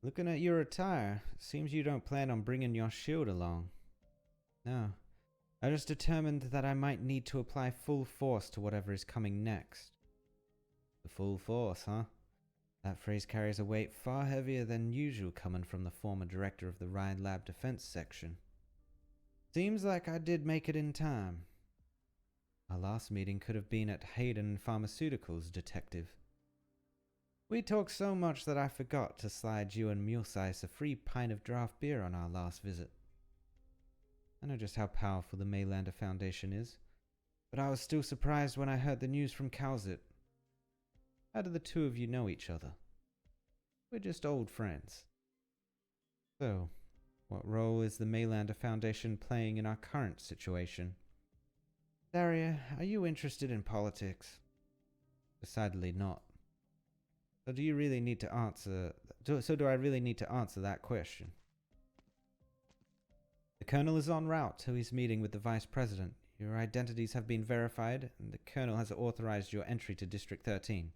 Looking at your attire, seems you don't plan on bringing your shield along. No. I just determined that I might need to apply full force to whatever is coming next. The full force, huh? That phrase carries a weight far heavier than usual coming from the former director of the Ryan Lab Defense Section. Seems like I did make it in time. Our last meeting could have been at Hayden Pharmaceuticals, Detective. We talked so much that I forgot to slide you and Mulesize a free pint of draft beer on our last visit. I know just how powerful the Maylander Foundation is, but I was still surprised when I heard the news from Calzit. How do the two of you know each other? We're just old friends. So, what role is the Maylander Foundation playing in our current situation? Daria, are you interested in politics? Decidedly not. So do I really need to answer that question? The Colonel is en route to his meeting with the Vice President. Your identities have been verified, and the Colonel has authorized your entry to District 13.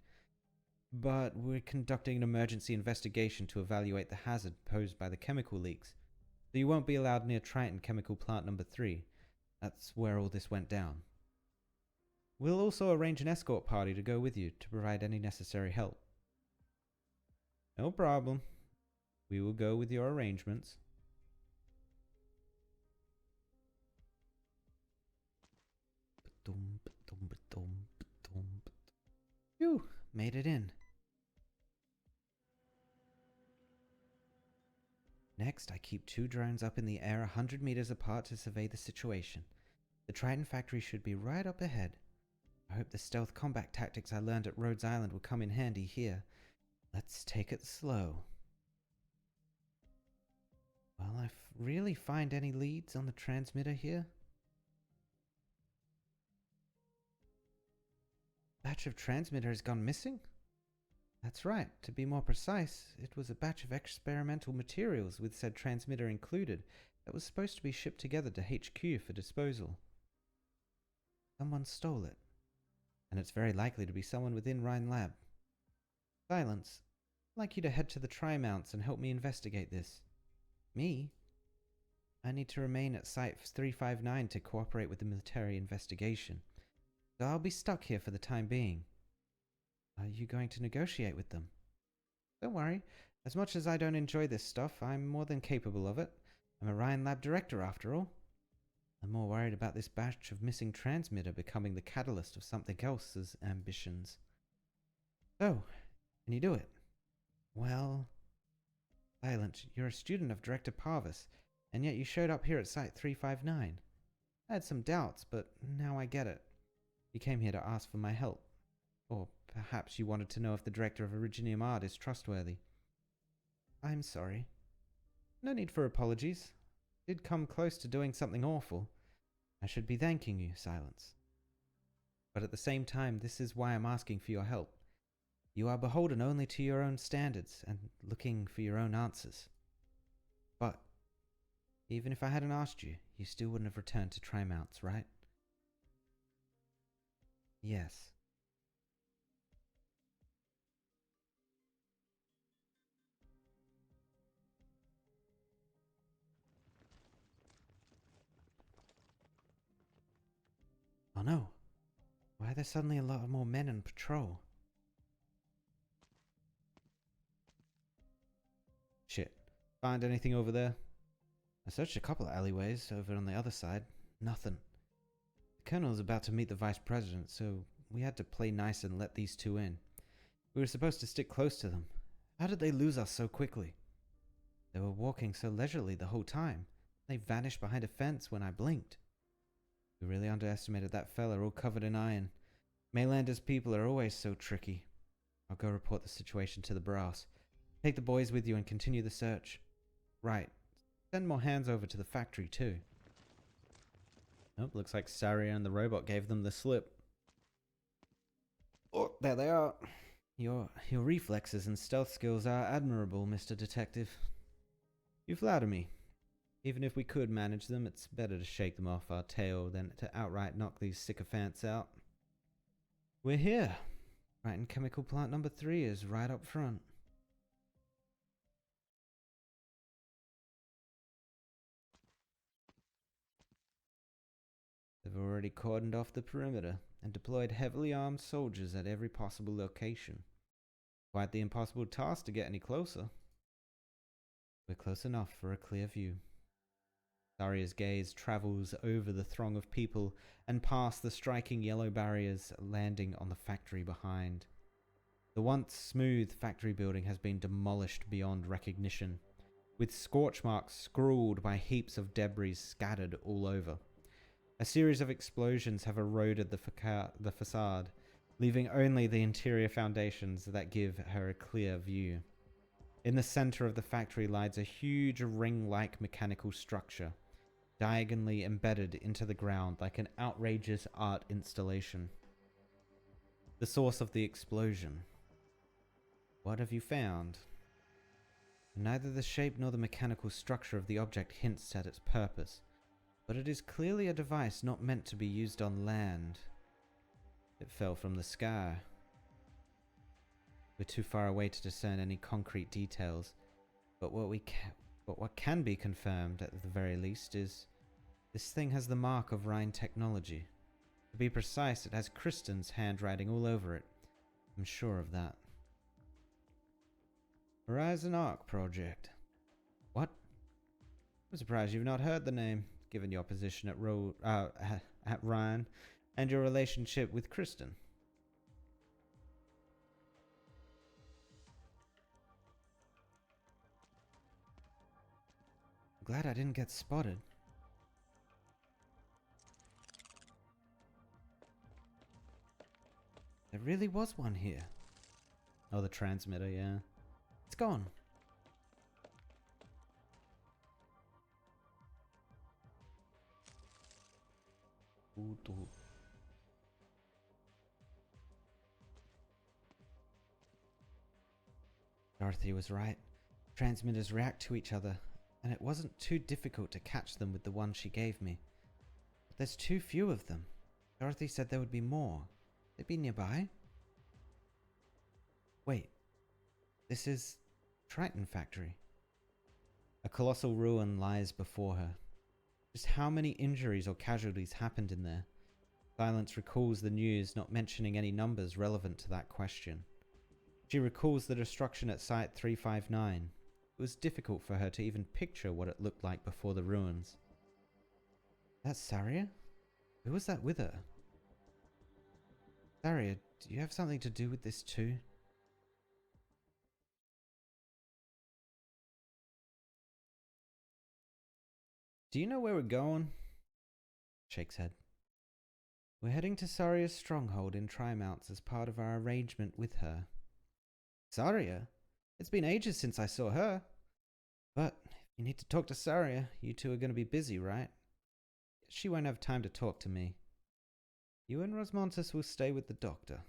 But we're conducting an emergency investigation to evaluate the hazard posed by the chemical leaks. So you won't be allowed near Triton Chemical Plant Number 3. That's where all this went down. We'll also arrange an escort party to go with you to provide any necessary help. No problem. We will go with your arrangements. Phew, made it in. Next, I keep 2 drones up in the air 100 meters apart to survey the situation. The Triton factory should be right up ahead. I hope the stealth combat tactics I learned at Rhodes Island will come in handy here. Let's take it slow. Will I really find any leads on the transmitter here? Batch of transmitter has gone missing? That's right. To be more precise, it was a batch of experimental materials with said transmitter included that was supposed to be shipped together to HQ for disposal. Someone stole it. And it's very likely to be someone within Rhine Lab. Silence. I'd like you to head to the Tri-Mounts and help me investigate this. Me? I need to remain at Site 359 to cooperate with the military investigation. So I'll be stuck here for the time being. Are you going to negotiate with them? Don't worry. As much as I don't enjoy this stuff, I'm more than capable of it. I'm a Rhine Lab director after all. I'm more worried about this batch of missing transmitter becoming the catalyst of something else's ambitions. So, can you do it? Well... Silent, you're a student of Director Parvis, and yet you showed up here at Site 359. I had some doubts, but now I get it. You came here to ask for my help. Or perhaps you wanted to know if the director of Originium Art is trustworthy. I'm sorry. No need for apologies. Did come close to doing something awful. I should be thanking you, Silence. But at the same time, this is why I'm asking for your help. You are beholden only to your own standards and looking for your own answers. But even if I hadn't asked you, you still wouldn't have returned to Tri-Mounts, right? Yes. Oh no. Why are there suddenly a lot more men on patrol? Shit. Find anything over there? I searched a couple of alleyways over on the other side. Nothing. The colonel is about to meet the vice president, so we had to play nice and let these 2 in. We were supposed to stick close to them. How did they lose us so quickly? They were walking so leisurely the whole time. They vanished behind a fence when I blinked. We really underestimated that fella, all covered in iron. Maylander's people are always so tricky. I'll go report the situation to the brass. Take the boys with you and continue the search. Right. Send more hands over to the factory too. Oh, looks like Saria and the robot gave them the slip. Oh, there they are. Your reflexes and stealth skills are admirable, Mr. Detective. You flatter me. Even if we could manage them, it's better to shake them off our tail than to outright knock these sycophants out. We're here. Triton Chemical Plant number 3 is right up front. They've already cordoned off the perimeter and deployed heavily armed soldiers at every possible location. Quite the impossible task to get any closer. We're close enough for a clear view. Saria's gaze travels over the throng of people and past the striking yellow barriers, landing on the factory behind. The once smooth factory building has been demolished beyond recognition, with scorch marks scrawled by heaps of debris scattered all over. A series of explosions have eroded the facade, leaving only the interior foundations that give her a clear view. In the center of the factory lies a huge ring-like mechanical structure, diagonally embedded into the ground like an outrageous art installation. The source of the explosion. What have you found? Neither the shape nor the mechanical structure of the object hints at its purpose, but it is clearly a device not meant to be used on land. It fell from the sky. We're too far away to discern any concrete details, but what can be confirmed at the very least is this thing has the mark of Rhine technology. To be precise, it has Kristen's handwriting all over it. I'm sure of that. Horizon Arc Project. What? I'm surprised you've not heard the name, given your position at Rhine. And your relationship with Kristen. I'm glad I didn't get spotted. There really was one here. Oh, the transmitter, yeah. It's gone. Dorothy was right. Transmitters react to each other, and it wasn't too difficult to catch them with the one she gave me. But there's too few of them. Dorothy said there would be more. They'd be nearby. Wait. This is Triton Factory. A colossal ruin lies before her. Just how many injuries or casualties happened in there? Silence recalls the news not mentioning any numbers relevant to that question. She recalls the destruction at Site 359. It was difficult for her to even picture what it looked like before the ruins. That's Saria? Who was that with her? Saria, do you have something to do with this too? Do you know where we're going? Shakes head. We're heading to Saria's stronghold in Trimounts as part of our arrangement with her. Saria? It's been ages since I saw her. But if you need to talk to Saria, you two are going to be busy, right? She won't have time to talk to me. You and Rosmontis will stay with the doctor.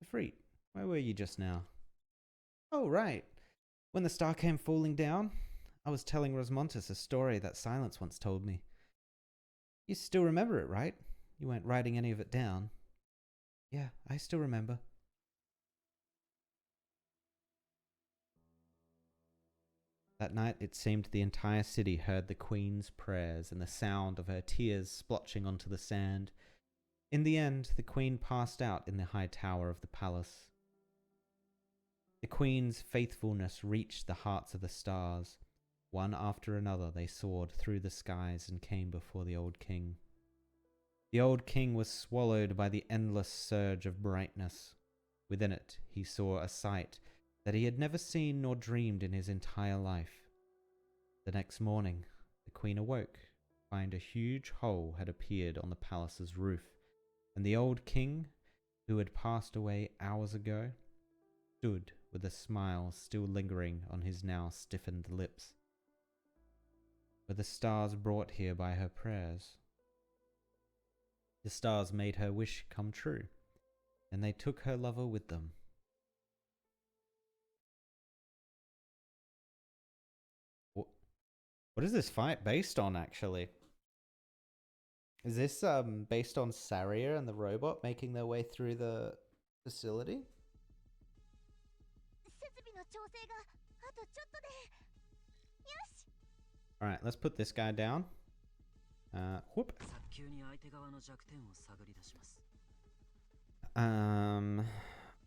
Ifrit, where were you just now? Oh, right. When the star came falling down, I was telling Rosmontis a story that Silence once told me. You still remember it, right? You weren't writing any of it down. Yeah, I still remember. That night, it seemed the entire city heard the Queen's prayers and the sound of her tears splotching onto the sand. In the end, the Queen passed out in the high tower of the palace. The Queen's faithfulness reached the hearts of the stars. One after another, they soared through the skies and came before the old king. The old king was swallowed by the endless surge of brightness. Within it, he saw a sight that he had never seen nor dreamed in his entire life. The next morning, the Queen awoke to find a huge hole had appeared on the palace's roof, and the old king, who had passed away hours ago, stood with a smile still lingering on his now stiffened lips. Were the stars brought here by her prayers? The stars made her wish come true, and they took her lover with them. What is this fight based on, actually? Is this based on Saria and the robot making their way through the facility? Alright, let's put this guy down. Whoop.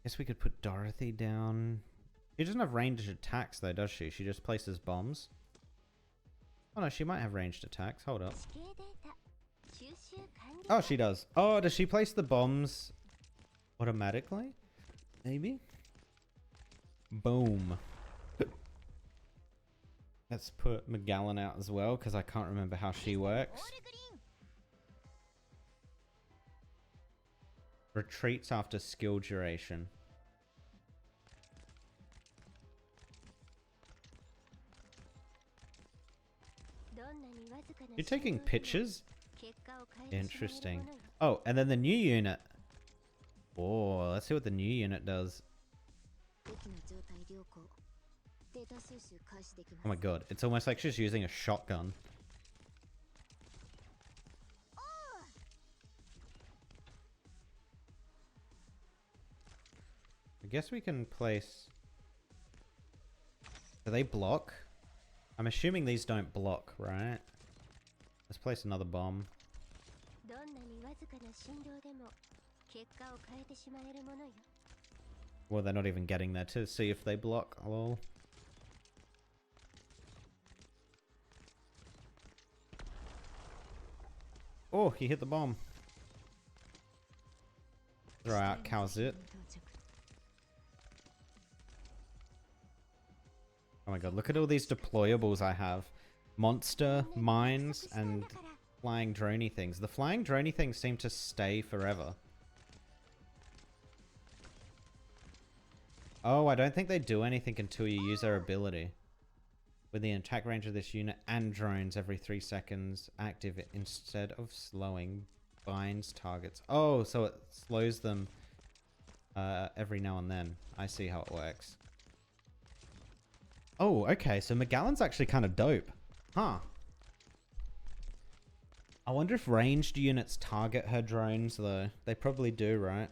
Guess we could put Dorothy down. She doesn't have ranged attacks though, does she? She just places bombs. Oh no, she might have ranged attacks. Hold up. Oh, she does. Oh, does she place the bombs automatically? Maybe? Boom. Let's put McGallan out as well, because I can't remember how she works. Retreats after skill duration. You're taking pictures? Interesting. Oh, and then the new unit. Oh, let's see what the new unit does. Oh my god, it's almost like she's using a shotgun. I guess we can place... Do they block? I'm assuming these don't block, right? Let's place another bomb. Well, they're not even getting there to see if they block. Lol. Oh, he hit the bomb. Throw out Calzit. Oh my god, look at all these deployables I have. Monster, mines, and flying droney things. The flying droney things seem to stay forever. Oh, I don't think they do anything until you use their ability. With the attack range of this unit and drones every 3 seconds, active instead of slowing, binds targets. Oh, so it slows them every now and then. I see how it works. Oh, okay, so Magellan's actually kind of dope. Huh. I wonder if ranged units target her drones, though. They probably do, right?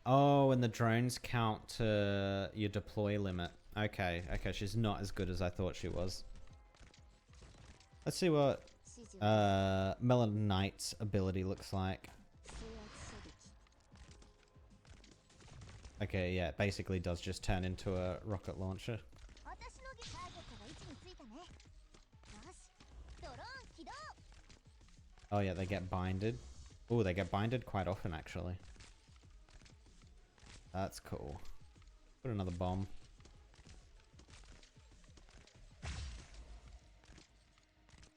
Oh, and the drones count to your deploy limit. Okay, okay, she's not as good as I thought she was. Let's see what Knight's ability looks like. Okay, yeah, it basically does just turn into a rocket launcher. Oh yeah, they get binded. Oh, they get binded quite often, actually. That's cool. Put another bomb.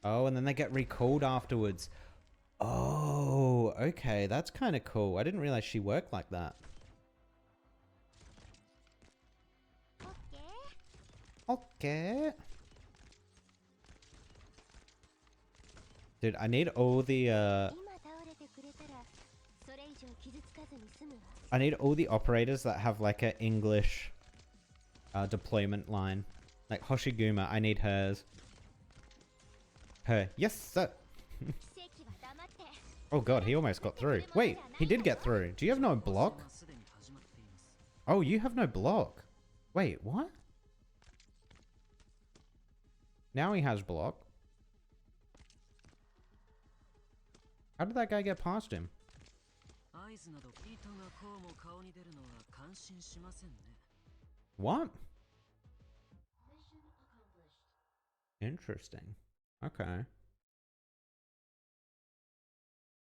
Oh, and then they get recalled afterwards. Oh, okay, that's kind of cool. I didn't realize she worked like that. Okay. Dude, I need all the I need all the operators that have like an English deployment line. Like Hoshiguma, I need hers. Her. Yes, sir. Oh god, he almost got through. Wait, he did get through. Do you have no block? Oh, you have no block. Wait, what? Now he has block. How did that guy get past him? What? Interesting. Okay.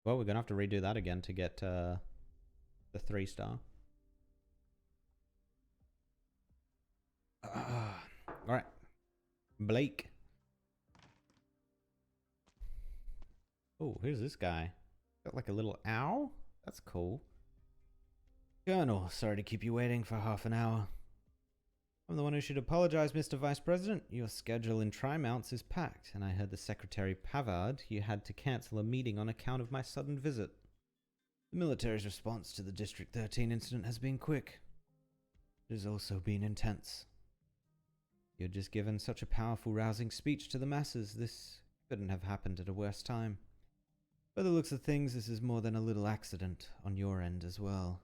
Well, we're gonna have to redo that again to get the 3-star. Alright. Blake. Oh, who's this guy? Got like a little owl? That's cool. Colonel, sorry to keep you waiting for half an hour. I'm the one who should apologize, Mr. Vice President. Your schedule in Tri-Mounts is packed, and I heard the Secretary Pavard you had to cancel a meeting on account of my sudden visit. The military's response to the District 13 incident has been quick. It has also been intense. You had just given such a powerful, rousing speech to the masses. This couldn't have happened at a worse time. By the looks of things, this is more than a little accident on your end as well.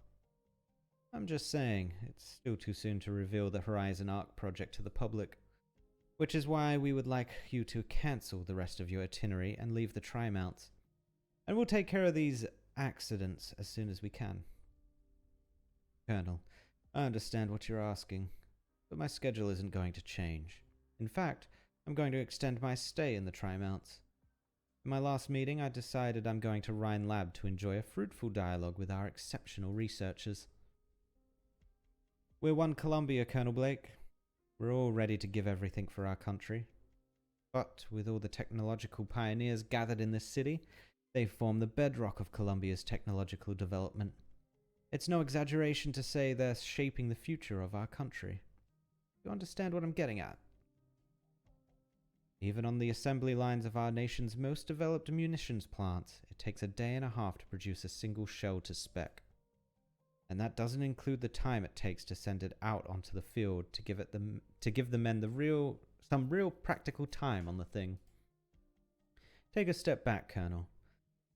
I'm just saying, it's still too soon to reveal the Horizon Arc project to the public, which is why we would like you to cancel the rest of your itinerary and leave the Tri-Mounts. And we'll take care of these accidents as soon as we can. Colonel, I understand what you're asking, but my schedule isn't going to change. In fact, I'm going to extend my stay in the Tri-Mounts. In my last meeting, I decided I'm going to Rhine Lab to enjoy a fruitful dialogue with our exceptional researchers. We're one Columbia, Colonel Blake. We're all ready to give everything for our country. But with all the technological pioneers gathered in this city, they form the bedrock of Columbia's technological development. It's no exaggeration to say they're shaping the future of our country. You understand what I'm getting at? Even on the assembly lines of our nation's most developed munitions plants, it takes a day and a half to produce a single shell to spec. And that doesn't include the time it takes to send it out onto the field to give the men some real practical time on the thing. Take a step back, Colonel.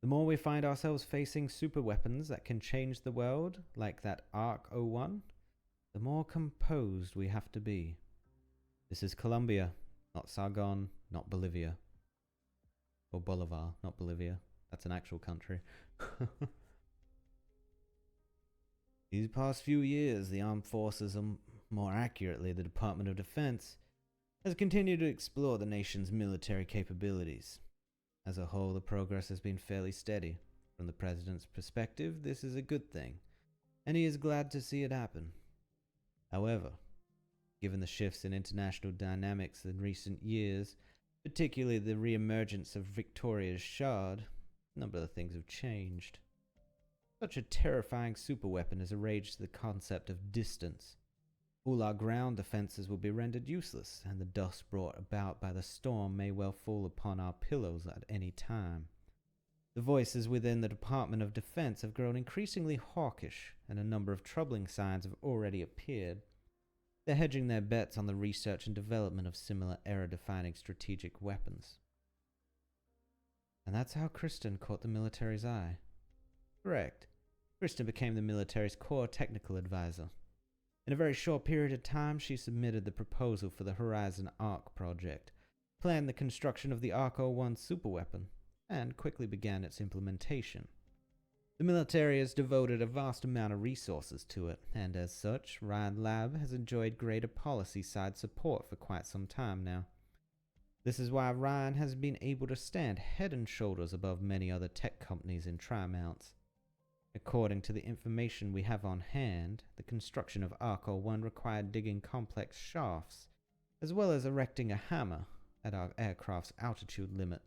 The more we find ourselves facing super weapons that can change the world, like that Arc-01, the more composed we have to be. This is Colombia, not Sargon, not Bolivia. Or Bolivar, not Bolivia. That's an actual country. These past few years, the armed forces, more accurately the Department of Defense, has continued to explore the nation's military capabilities. As a whole, the progress has been fairly steady. From the President's perspective, this is a good thing, and he is glad to see it happen. However, given the shifts in international dynamics in recent years, particularly the re-emergence of Victoria's Shard, a number of things have changed. Such a terrifying superweapon has erased the concept of distance. All our ground defenses will be rendered useless, and the dust brought about by the storm may well fall upon our pillows at any time. The voices within the Department of Defense have grown increasingly hawkish, and a number of troubling signs have already appeared. They're hedging their bets on the research and development of similar era-defining strategic weapons. And that's how Kristen caught the military's eye. Correct. Kristen became the military's core technical advisor. In a very short period of time, she submitted the proposal for the Horizon Arc project, planned the construction of the Arc-01 superweapon, and quickly began its implementation. The military has devoted a vast amount of resources to it, and as such, Ryan Lab has enjoyed greater policy-side support for quite some time now. This is why Ryan has been able to stand head and shoulders above many other tech companies in Tri-Mounts. According to the information we have on hand, the construction of Arc-01 required digging complex shafts, as well as erecting a hammer at our aircraft's altitude limit.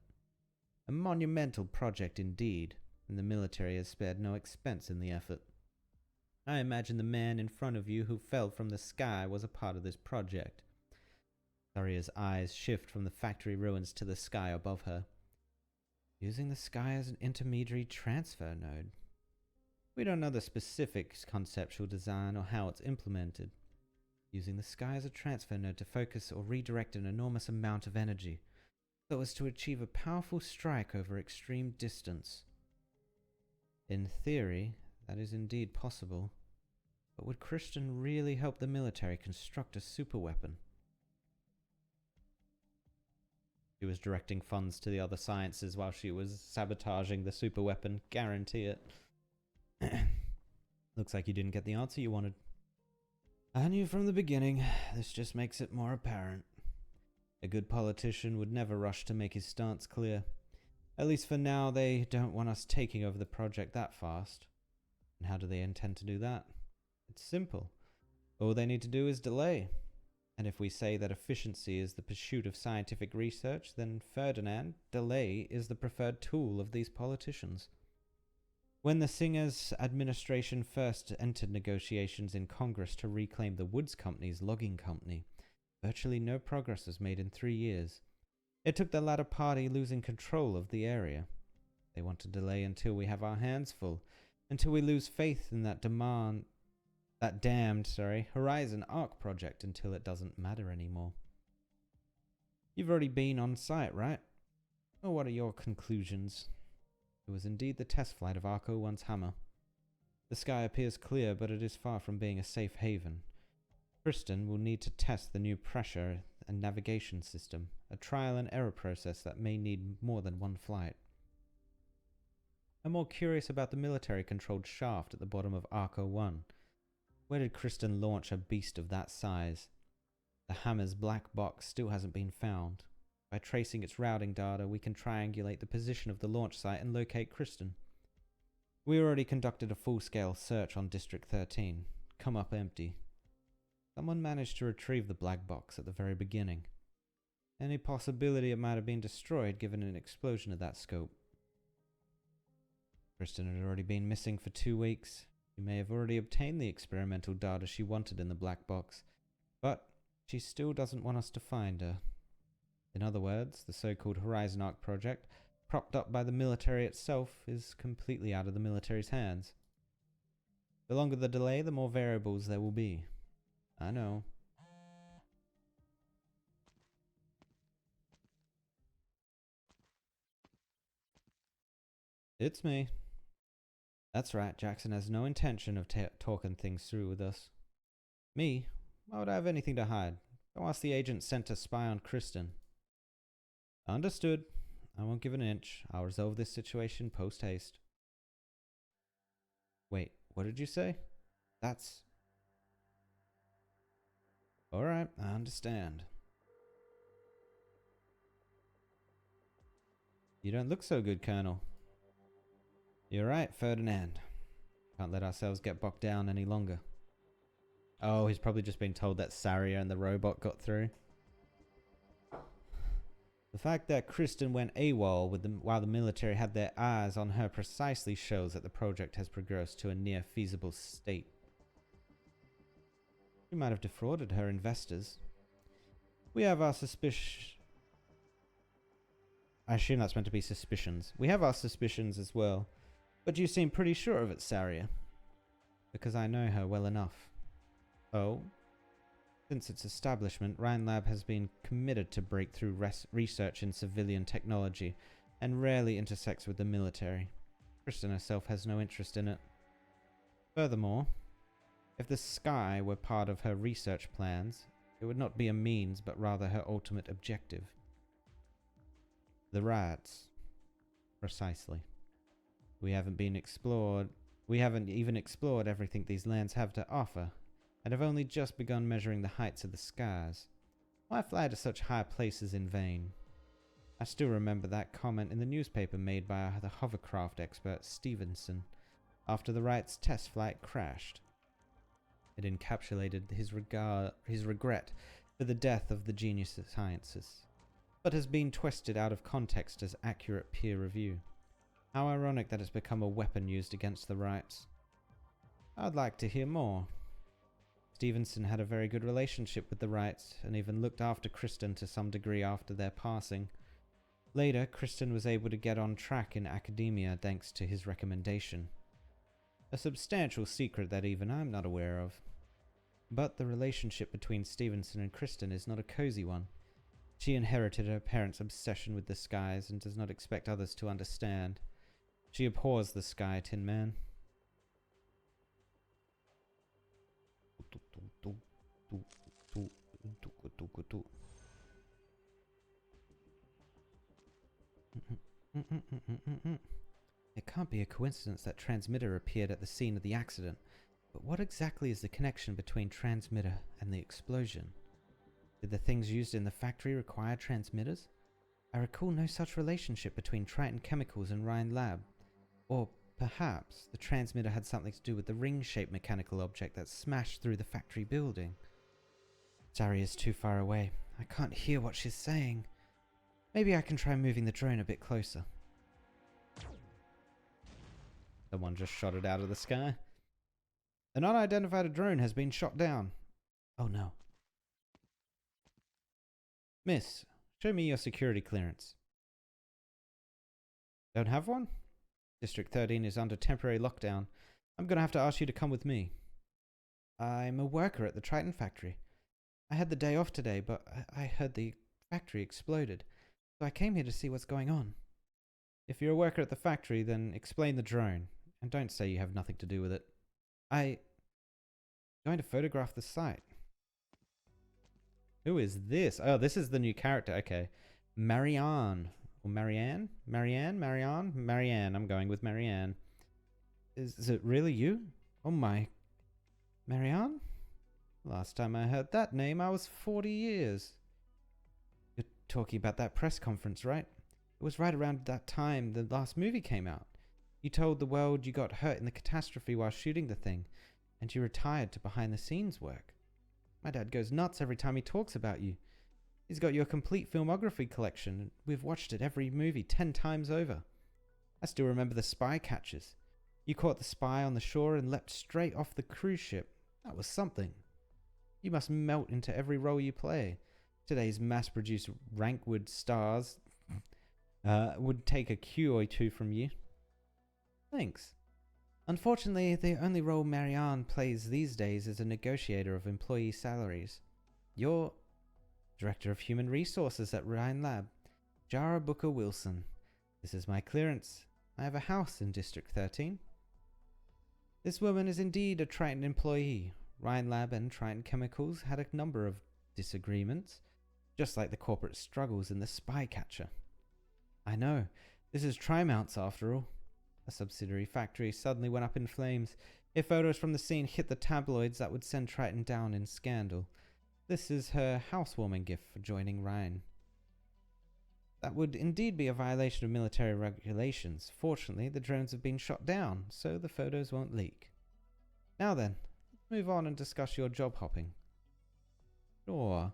A monumental project indeed, and the military has spared no expense in the effort. I imagine the man in front of you who fell from the sky was a part of this project. Tharia's eyes shift from the factory ruins to the sky above her. Using the sky as an intermediary transfer node. We don't know the specific conceptual design or how it's implemented. Using the sky as a transfer node to focus or redirect an enormous amount of energy, so as to achieve a powerful strike over extreme distance. In theory, that is indeed possible. But would Christian really help the military construct a superweapon? She was directing funds to the other sciences while she was sabotaging the superweapon. Guarantee it. Looks like you didn't get the answer you wanted. I knew from the beginning. This just makes it more apparent. A good politician would never rush to make his stance clear. At least for now, they don't want us taking over the project that fast. And how do they intend to do that? It's simple. All they need to do is delay. And if we say that efficiency is the pursuit of scientific research, then Ferdinand, delay is the preferred tool of these politicians. When the Singer's administration first entered negotiations in Congress to reclaim the Woods Company's logging company, virtually no progress was made in 3 years. It took the latter party losing control of the area. They want to delay until we have our hands full, until we lose faith in that damned Horizon Arc project until it doesn't matter anymore. You've already been on site, right? Well, what are your conclusions? It was indeed the test flight of Arc-01's hammer. The sky appears clear, but it is far from being a safe haven. Kristen will need to test the new pressure and navigation system, a trial and error process that may need more than one flight. I'm more curious about the military-controlled shaft at the bottom of Arc-01. Where did Kristen launch a beast of that size? The hammer's black box still hasn't been found. By tracing its routing data, we can triangulate the position of the launch site and locate Kristen. We already conducted a full-scale search on District 13. Come up empty. Someone managed to retrieve the black box at the very beginning. Any possibility it might have been destroyed given an explosion of that scope. Kristen had already been missing for 2 weeks. She may have already obtained the experimental data she wanted in the black box, but she still doesn't want us to find her. In other words, the so-called Horizon Arc project, propped up by the military itself, is completely out of the military's hands. The longer the delay, the more variables there will be. I know. It's me. That's right, Jackson has no intention of talking things through with us. Me? Why would I have anything to hide? Go ask the agent sent to spy on Kristen. Understood. I won't give an inch. I'll resolve this situation post-haste. Wait, what did you say? That's... Alright, I understand. You don't look so good, Colonel. You're right, Ferdinand. Can't let ourselves get bogged down any longer. Oh, he's probably just been told that Saria and the robot got through. The fact that Kristen went AWOL while the military had their eyes on her precisely shows that the project has progressed to a near feasible state. She might have defrauded her investors. We have our suspicions. I assume that's meant to be suspicions. We have our suspicions as well. But you seem pretty sure of it, Saria. Because I know her well enough. Oh? Since its establishment, Rhine Lab has been committed to breakthrough research in civilian technology and rarely intersects with the military. Kristen herself has no interest in it. Furthermore, if the sky were part of her research plans, it would not be a means but rather her ultimate objective. The rats. Precisely. We haven't even explored everything these lands have to offer, and have only just begun measuring the heights of the skies. Why fly to such high places in vain? I still remember that comment in the newspaper made by the hovercraft expert Stevenson after the Wright's test flight crashed. It encapsulated his regret for the death of the genius of sciences, but has been twisted out of context as accurate peer review. How ironic that it's become a weapon used against the Wrights. I'd like to hear more. Stevenson had a very good relationship with the Wrights and even looked after Kristen to some degree after their passing. Later, Kristen was able to get on track in academia thanks to his recommendation. A substantial secret that even I'm not aware of. But the relationship between Stevenson and Kristen is not a cozy one. She inherited her parents' obsession with the skies and does not expect others to understand. She abhors the sky, Tin Man. It can't be a coincidence that Transmitter appeared at the scene of the accident, but what exactly is the connection between Transmitter and the explosion? Did the things used in the factory require transmitters? I recall no such relationship between Triton Chemicals and Rhine Lab. Or perhaps the transmitter had something to do with the ring-shaped mechanical object that smashed through the factory building. Sari is too far away. I can't hear what she's saying. Maybe I can try moving the drone a bit closer. Someone just shot it out of the sky. An unidentified drone has been shot down. Oh no. Miss, show me your security clearance. Don't have one? District 13 is under temporary lockdown. I'm gonna have to ask you to come with me. I'm a worker at the Triton factory. I had the day off today, but I heard the factory exploded, so I came here to see what's going on. If you're a worker at the factory, then explain the drone, and don't say you have nothing to do with it. I'm going to photograph the site. Who is this? Oh, this is the new character. Okay. Marianne. Or Marianne? Marianne. I'm going with Marianne. Is it really you? Oh my. Marianne? Last time I heard that name, I was 40 years. You're talking about that press conference, right? It was right around that time the last movie came out. You told the world you got hurt in the catastrophe while shooting the thing, and you retired to behind-the-scenes work. My dad goes nuts every time he talks about you. He's got your complete filmography collection, and we've watched it every movie 10 times over. I still remember the spy catches. You caught the spy on the shore and leapt straight off the cruise ship. That was something. You must melt into every role you play. Today's mass-produced Rankwood stars would take a cue or two from you. Thanks. Unfortunately, the only role Marianne plays these days is a negotiator of employee salaries. You're Director of Human Resources at Rhine Lab, Jara Booker Wilson. This is my clearance. I have a house in District 13. This woman is indeed a Triton employee. Rhine Lab and Triton Chemicals had a number of disagreements, just like the corporate struggles in the Spy Catcher. I know. This is Trimounts after all. A subsidiary factory suddenly went up in flames. If photos from the scene hit the tabloids, that would send Triton down in scandal. This is her housewarming gift for joining Rhine. That would indeed be a violation of military regulations. Fortunately, the drones have been shot down, so the photos won't leak. Now then, let's move on and discuss your job hopping. Sure.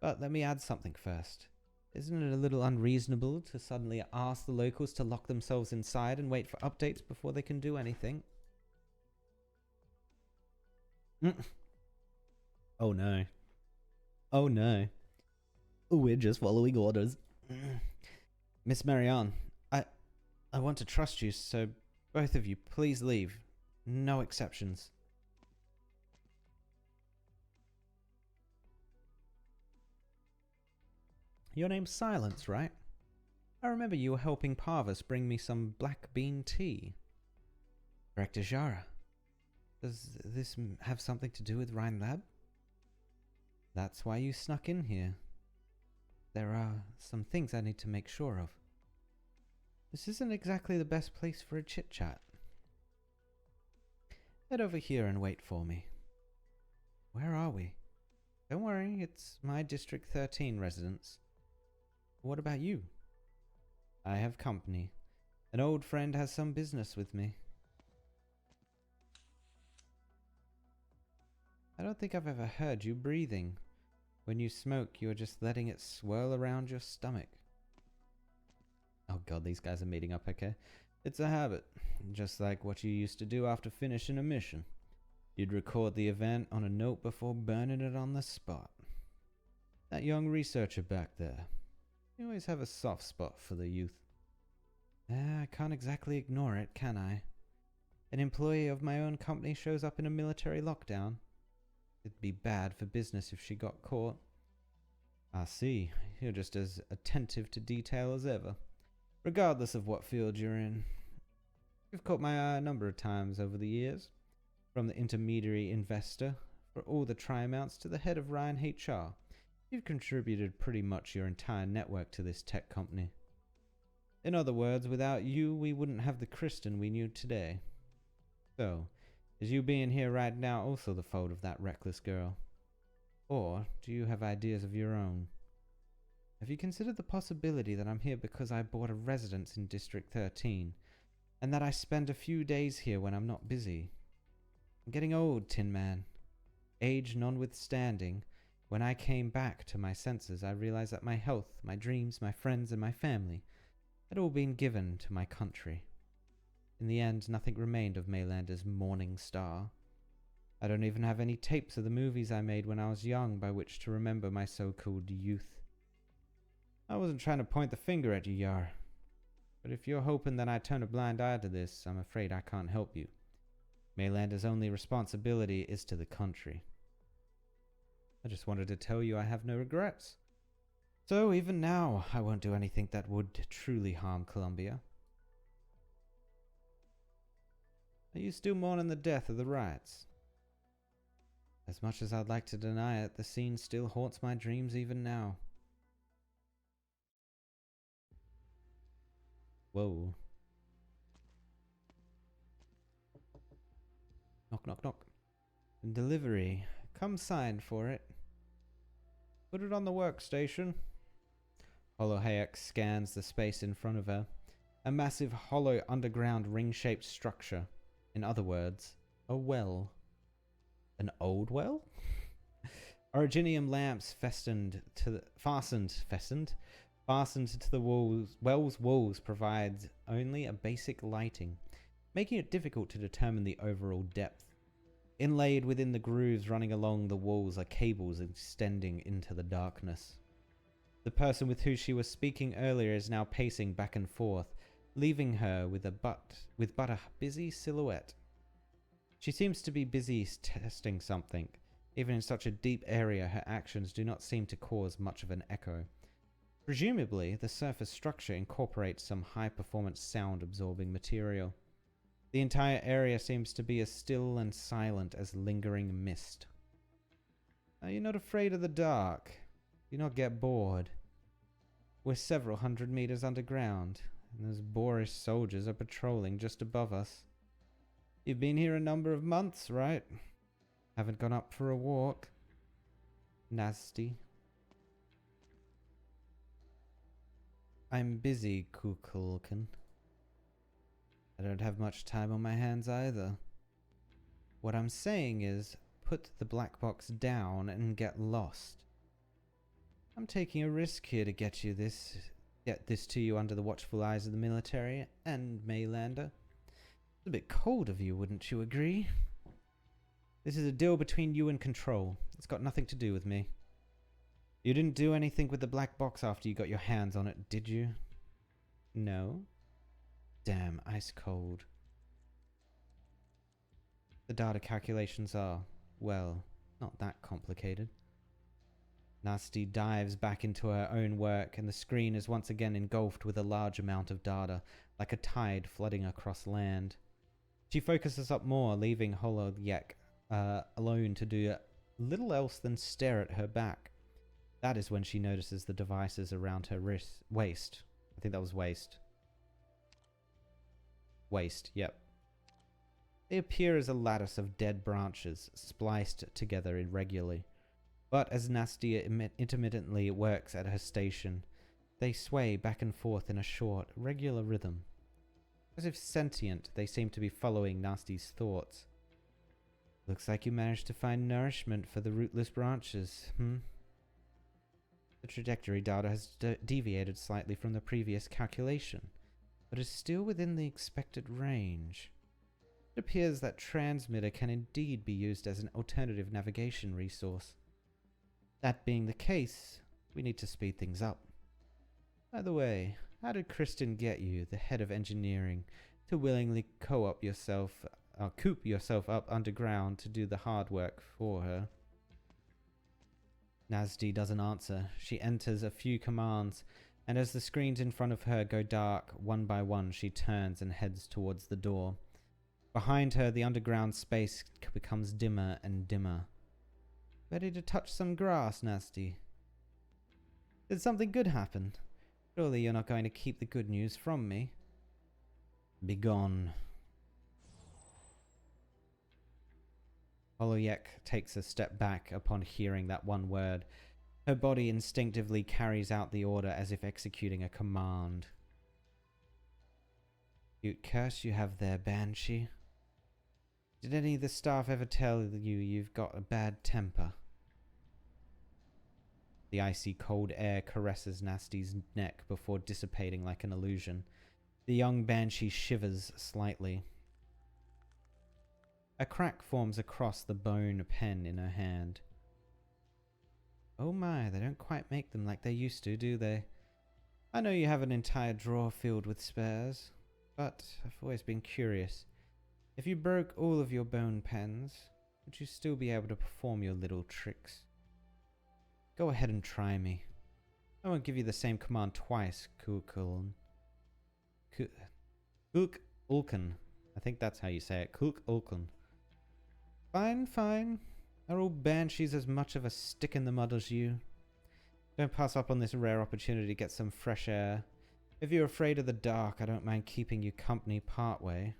But let me add something first. Isn't it a little unreasonable to suddenly ask the locals to lock themselves inside and wait for updates before they can do anything? Oh no. Oh no. We're just following orders. Miss Marianne, I want to trust you, so both of you, please leave. No exceptions. Your name's Silence, right? I remember you were helping Parvis bring me some black bean tea. Director Jara, does this have something to do with Rhine Lab? That's why you snuck in here. There are some things I need to make sure of. This isn't exactly the best place for a chit-chat. Head over here and wait for me. Where are we? Don't worry, it's my District 13 residence. What about you? I have company. An old friend has some business with me. I don't think I've ever heard you breathing. When you smoke, you're just letting it swirl around your stomach. Oh god, these guys are meeting up, okay? It's a habit. Just like what you used to do after finishing a mission. You'd record the event on a note before burning it on the spot. That young researcher back there. You always have a soft spot for the youth. I can't exactly ignore it, can I? An employee of my own company shows up in a military lockdown. It'd be bad for business if she got caught. I see. You're just as attentive to detail as ever, regardless of what field you're in. You've caught my eye a number of times over the years, from the intermediary investor for all the Triamounts to the head of Ryan HR. You've contributed pretty much your entire network to this tech company. In other words, without you, we wouldn't have the Kristen we knew today. So, is you being here right now also the fault of that reckless girl? Or do you have ideas of your own? Have you considered the possibility that I'm here because I bought a residence in District 13, and that I spend a few days here when I'm not busy? I'm getting old, Tin Man. Age notwithstanding, when I came back to my senses, I realized that my health, my dreams, my friends, and my family had all been given to my country. In the end, nothing remained of Maylander's Morning Star. I don't even have any tapes of the movies I made when I was young by which to remember my so-called youth. I wasn't trying to point the finger at you, Yar. But if you're hoping that I turn a blind eye to this, I'm afraid I can't help you. Maylander's only responsibility is to the country. I just wanted to tell you I have no regrets. So even now, I won't do anything that would truly harm Columbia. Are you still mourning the death of the riots? As much as I'd like to deny it, the scene still haunts my dreams even now. Whoa. Knock, knock, knock. Delivery. Come sign for it. Put it on the workstation. Holohayek scans the space in front of her. A massive hollow underground ring-shaped structure. In other words, a well. An old well? Originium lamps fastened to the walls. Well's walls provide only a basic lighting, making it difficult to determine the overall depth. Inlaid within the grooves running along the walls are cables extending into the darkness. The person with whom she was speaking earlier is now pacing back and forth, leaving her with but a busy silhouette. She seems to be busy testing something. Even in such a deep area, her actions do not seem to cause much of an echo. Presumably, the surface structure incorporates some high-performance sound-absorbing material. The entire area seems to be as still and silent as lingering mist. Are you not afraid of the dark? Do you not get bored? We're several hundred meters underground, and those boorish soldiers are patrolling just above us. You've been here a number of months, right? Haven't gone up for a walk. Nasty. I'm busy, Kukulkan. I don't have much time on my hands either. What I'm saying is, put the black box down and get lost. I'm taking a risk here to get this to you under the watchful eyes of the military and Maylander. It's a bit cold of you, wouldn't you agree? This is a deal between you and Control. It's got nothing to do with me. You didn't do anything with the black box after you got your hands on it, did you? No? Damn, ice cold. The data calculations are, well, not that complicated. Nasty dives back into her own work, and the screen is once again engulfed with a large amount of data, like a tide flooding across land. She focuses up more, leaving Holoyek alone to do little else than stare at her back. That is when she notices the devices around her waist. I think that was waist. Waist, yep. They appear as a lattice of dead branches, spliced together irregularly. But as Nastia intermittently works at her station, they sway back and forth in a short, regular rhythm. As if sentient, they seem to be following Nasty's thoughts. Looks like you managed to find nourishment for the rootless branches, The trajectory data has deviated slightly from the previous calculation, but is still within the expected range. It appears that transmitter can indeed be used as an alternative navigation resource. That being the case, we need to speed things up. By the way, how did Kristen get you, the head of engineering, to willingly coop yourself up underground to do the hard work for her? Nasty doesn't answer. She enters a few commands, and as the screens in front of her go dark, one by one she turns and heads towards the door. Behind her, the underground space becomes dimmer and dimmer. Ready to touch some grass, Nasty? Did something good happen? Surely you're not going to keep the good news from me. Begone. Holoyek takes a step back upon hearing that one word. Her body instinctively carries out the order as if executing a command. Cute curse you have there, Banshee. Did any of the staff ever tell you you've got a bad temper? The icy cold air caresses Nasty's neck before dissipating like an illusion. The young Banshee shivers slightly. A crack forms across the bone pen in her hand. Oh my, they don't quite make them like they used to, do they? I know you have an entire drawer filled with spares, but I've always been curious. If you broke all of your bone pens, would you still be able to perform your little tricks? Go ahead and try me. I won't give you the same command twice, Kukulkan. Kukulkan. I think that's how you say it. Kukulkan. Fine, fine. Are all banshees as much of a stick in the mud as you? Don't pass up on this rare opportunity to get some fresh air. If you're afraid of the dark, I don't mind keeping you company partway.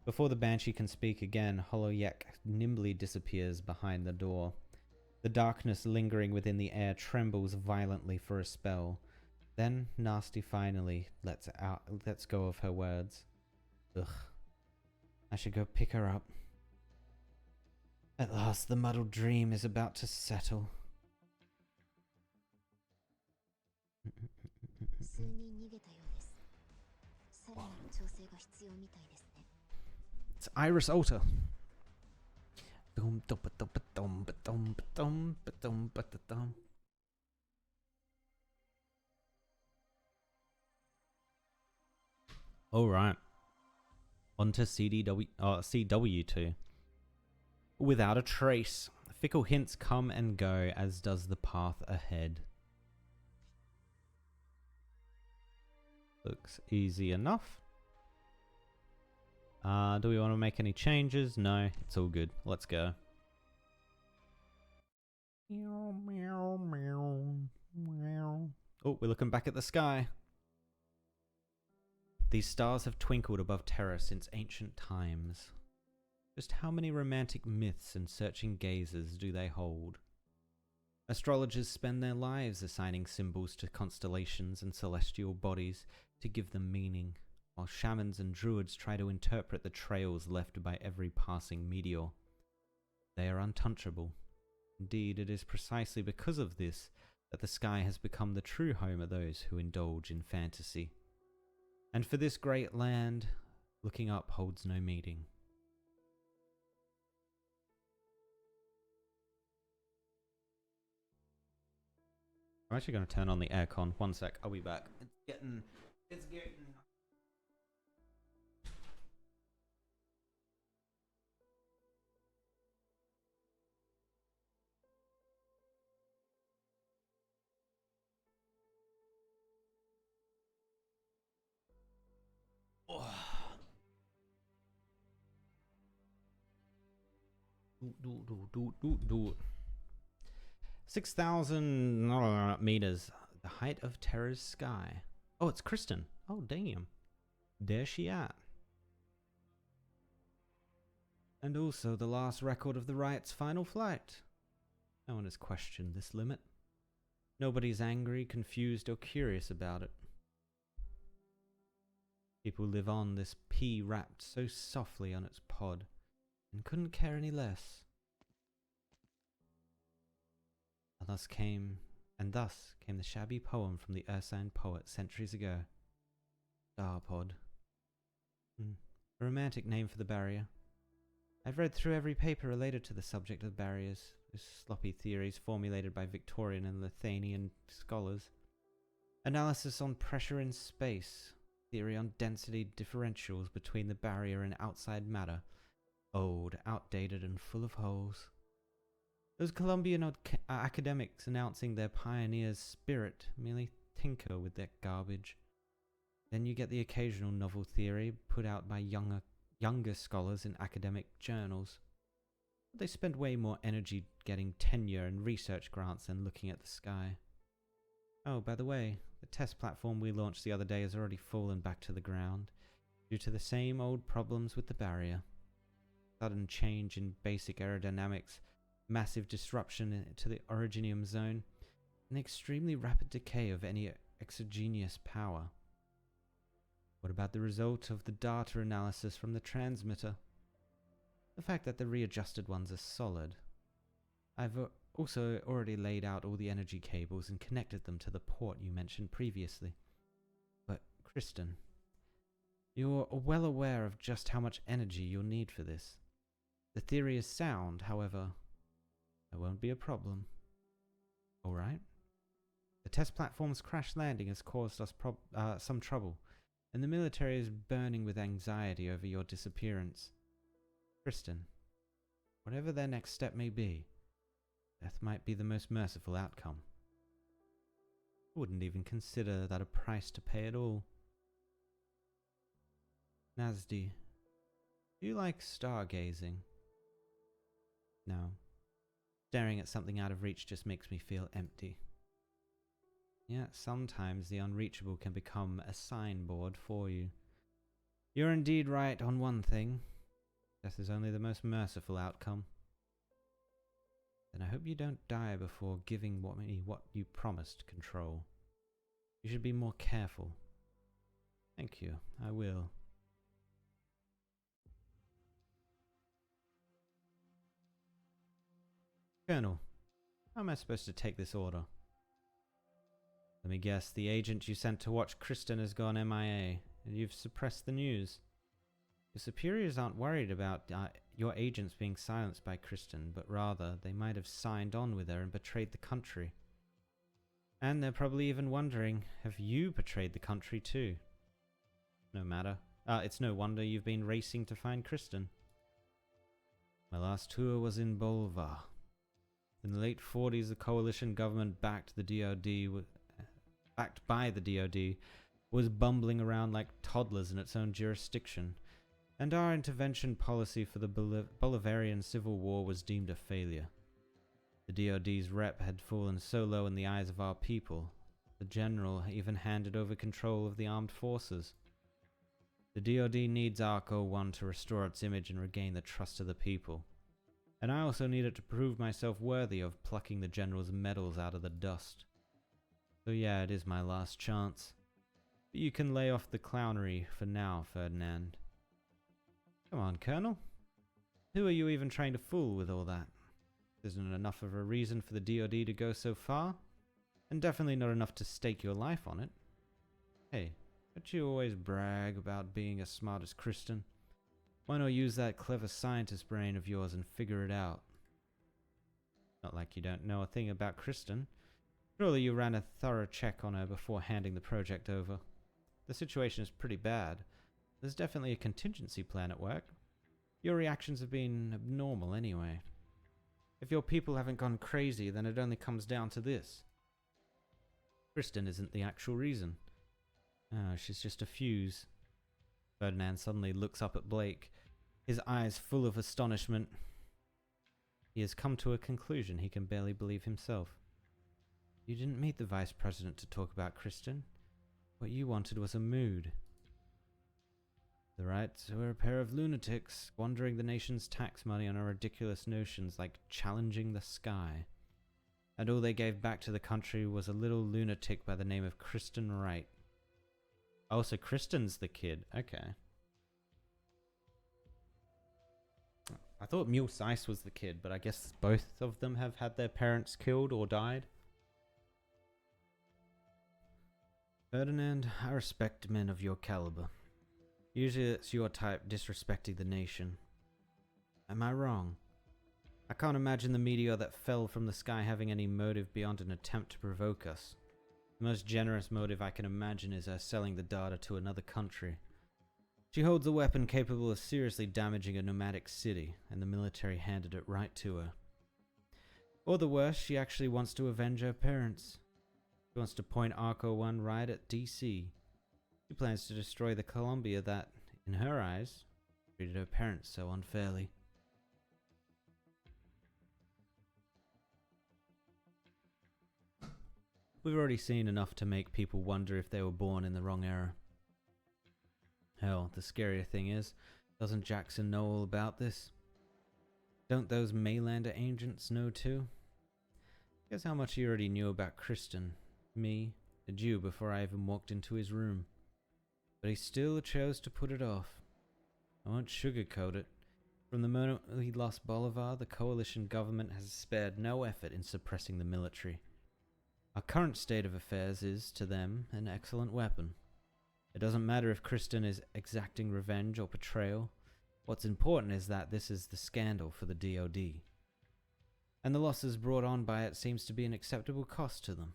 Before the banshee can speak again, Holoyek nimbly disappears behind the door. The darkness lingering within the air trembles violently for a spell. Then Nasty finally lets go of her words. Ugh. I should go pick her up. At last the muddled dream is about to settle. It's Iris Alter. All right. On to CW2. Without a trace. Fickle hints come and go, as does the path ahead. Looks easy enough. Do we want to make any changes? No, it's all good. Let's go. Meow, meow, meow, meow. Oh, we're looking back at the sky. These stars have twinkled above Terra since ancient times. Just how many romantic myths and searching gazes do they hold? Astrologers spend their lives assigning symbols to constellations and celestial bodies to give them meaning, while shamans and druids try to interpret the trails left by every passing meteor. They are untouchable. Indeed, it is precisely because of this that the sky has become the true home of those who indulge in fantasy. And for this great land, looking up holds no meaning. I'm actually going to turn on the aircon. One sec, I'll be back. It's getting... Do. 6,000 meters. The height of Terra's sky. Oh, it's Kristen. Oh, damn. There she at. And also the last record of the Riot's final flight. No one has questioned this limit. Nobody's angry, confused, or curious about it. People live on this pea wrapped so softly on its pod, and couldn't care any less. And thus came the shabby poem from the Ursine poet centuries ago. Starpod. A romantic name for the barrier. I've read through every paper related to the subject of barriers, those sloppy theories formulated by Victorian and Lithuanian scholars. Analysis on pressure in space, theory on density differentials between the barrier and outside matter. Old, outdated, and full of holes. Those Colombian academics announcing their pioneer's spirit merely tinker with that garbage. Then you get the occasional novel theory put out by younger scholars in academic journals. They spend way more energy getting tenure and research grants than looking at the sky. Oh, by the way, the test platform we launched the other day has already fallen back to the ground, due to the same old problems with the barrier. Sudden change in basic aerodynamics, massive disruption to the originium zone, and extremely rapid decay of any exogenous power. What about the result of the data analysis from the transmitter? The fact that the readjusted ones are solid. I've also already laid out all the energy cables and connected them to the port you mentioned previously. But, Kristen, you're well aware of just how much energy you'll need for this. The theory is sound, however, there won't be a problem. Alright? The test platform's crash landing has caused us some trouble, and the military is burning with anxiety over your disappearance. Kristen, whatever their next step may be, death might be the most merciful outcome. I wouldn't even consider that a price to pay at all. Nazdi, do you like stargazing? No. Staring at something out of reach just makes me feel empty. Yet sometimes the unreachable can become a signboard for you. You're indeed right on one thing. Death is only the most merciful outcome. Then I hope you don't die before giving what you promised control. You should be more careful. Thank you, I will. Colonel, how am I supposed to take this order? Let me guess, the agent you sent to watch Kristen has gone MIA, and you've suppressed the news. Your superiors aren't worried about your agents being silenced by Kristen, but rather they might have signed on with her and betrayed the country. And they're probably even wondering, have you betrayed the country too? No matter. It's no wonder you've been racing to find Kristen. My last tour was in Bolvar. In the late 40s, the coalition government backed by the DoD, was bumbling around like toddlers in its own jurisdiction, and our intervention policy for the Bolivarian Civil War was deemed a failure. The DoD's rep had fallen so low in the eyes of our people, the general even handed over control of the armed forces. The DoD needs ARC-01 to restore its image and regain the trust of the people. And I also needed to prove myself worthy of plucking the General's medals out of the dust. So yeah, it is my last chance. But you can lay off the clownery for now, Ferdinand. Come on, Colonel. Who are you even trying to fool with all that? Isn't enough of a reason for the DoD to go so far? And definitely not enough to stake your life on it. Hey, don't you always brag about being as smart as Kristen? Why not use that clever scientist brain of yours and figure it out? Not like you don't know a thing about Kristen. Surely you ran a thorough check on her before handing the project over. The situation is pretty bad. There's definitely a contingency plan at work. Your reactions have been abnormal anyway. If your people haven't gone crazy, then it only comes down to this. Kristen isn't the actual reason. Oh, she's just a fuse. Ferdinand suddenly looks up at Blake, his eyes full of astonishment. He has come to a conclusion he can barely believe himself. You didn't meet the Vice President to talk about Kristen. What you wanted was a mood. The Wrights were a pair of lunatics, squandering the nation's tax money on ridiculous notions like challenging the sky. And all they gave back to the country was a little lunatic by the name of Kristen Wright. Oh, so Kristen's the kid. Okay. I thought Mule Sice was the kid, but I guess both of them have had their parents killed or died. Ferdinand, I respect men of your caliber. Usually it's your type disrespecting the nation. Am I wrong? I can't imagine the meteor that fell from the sky having any motive beyond an attempt to provoke us. The most generous motive I can imagine is her selling the data to another country. She holds a weapon capable of seriously damaging a nomadic city, and the military handed it right to her. Or the worst, she actually wants to avenge her parents. She wants to point Arco 1 right at DC. She plans to destroy the Columbia that, in her eyes, treated her parents so unfairly. We've already seen enough to make people wonder if they were born in the wrong era. Hell, the scarier thing is, doesn't Jackson know all about this? Don't those Maylander agents know too? Guess how much he already knew about Kristen, me, and you before I even walked into his room. But he still chose to put it off. I won't sugarcoat it. From the moment he lost Bolivar, the coalition government has spared no effort in suppressing the military. Our current state of affairs is, to them, an excellent weapon. It doesn't matter if Kristen is exacting revenge or betrayal. What's important is that this is the scandal for the DoD. And the losses brought on by it seems to be an acceptable cost to them.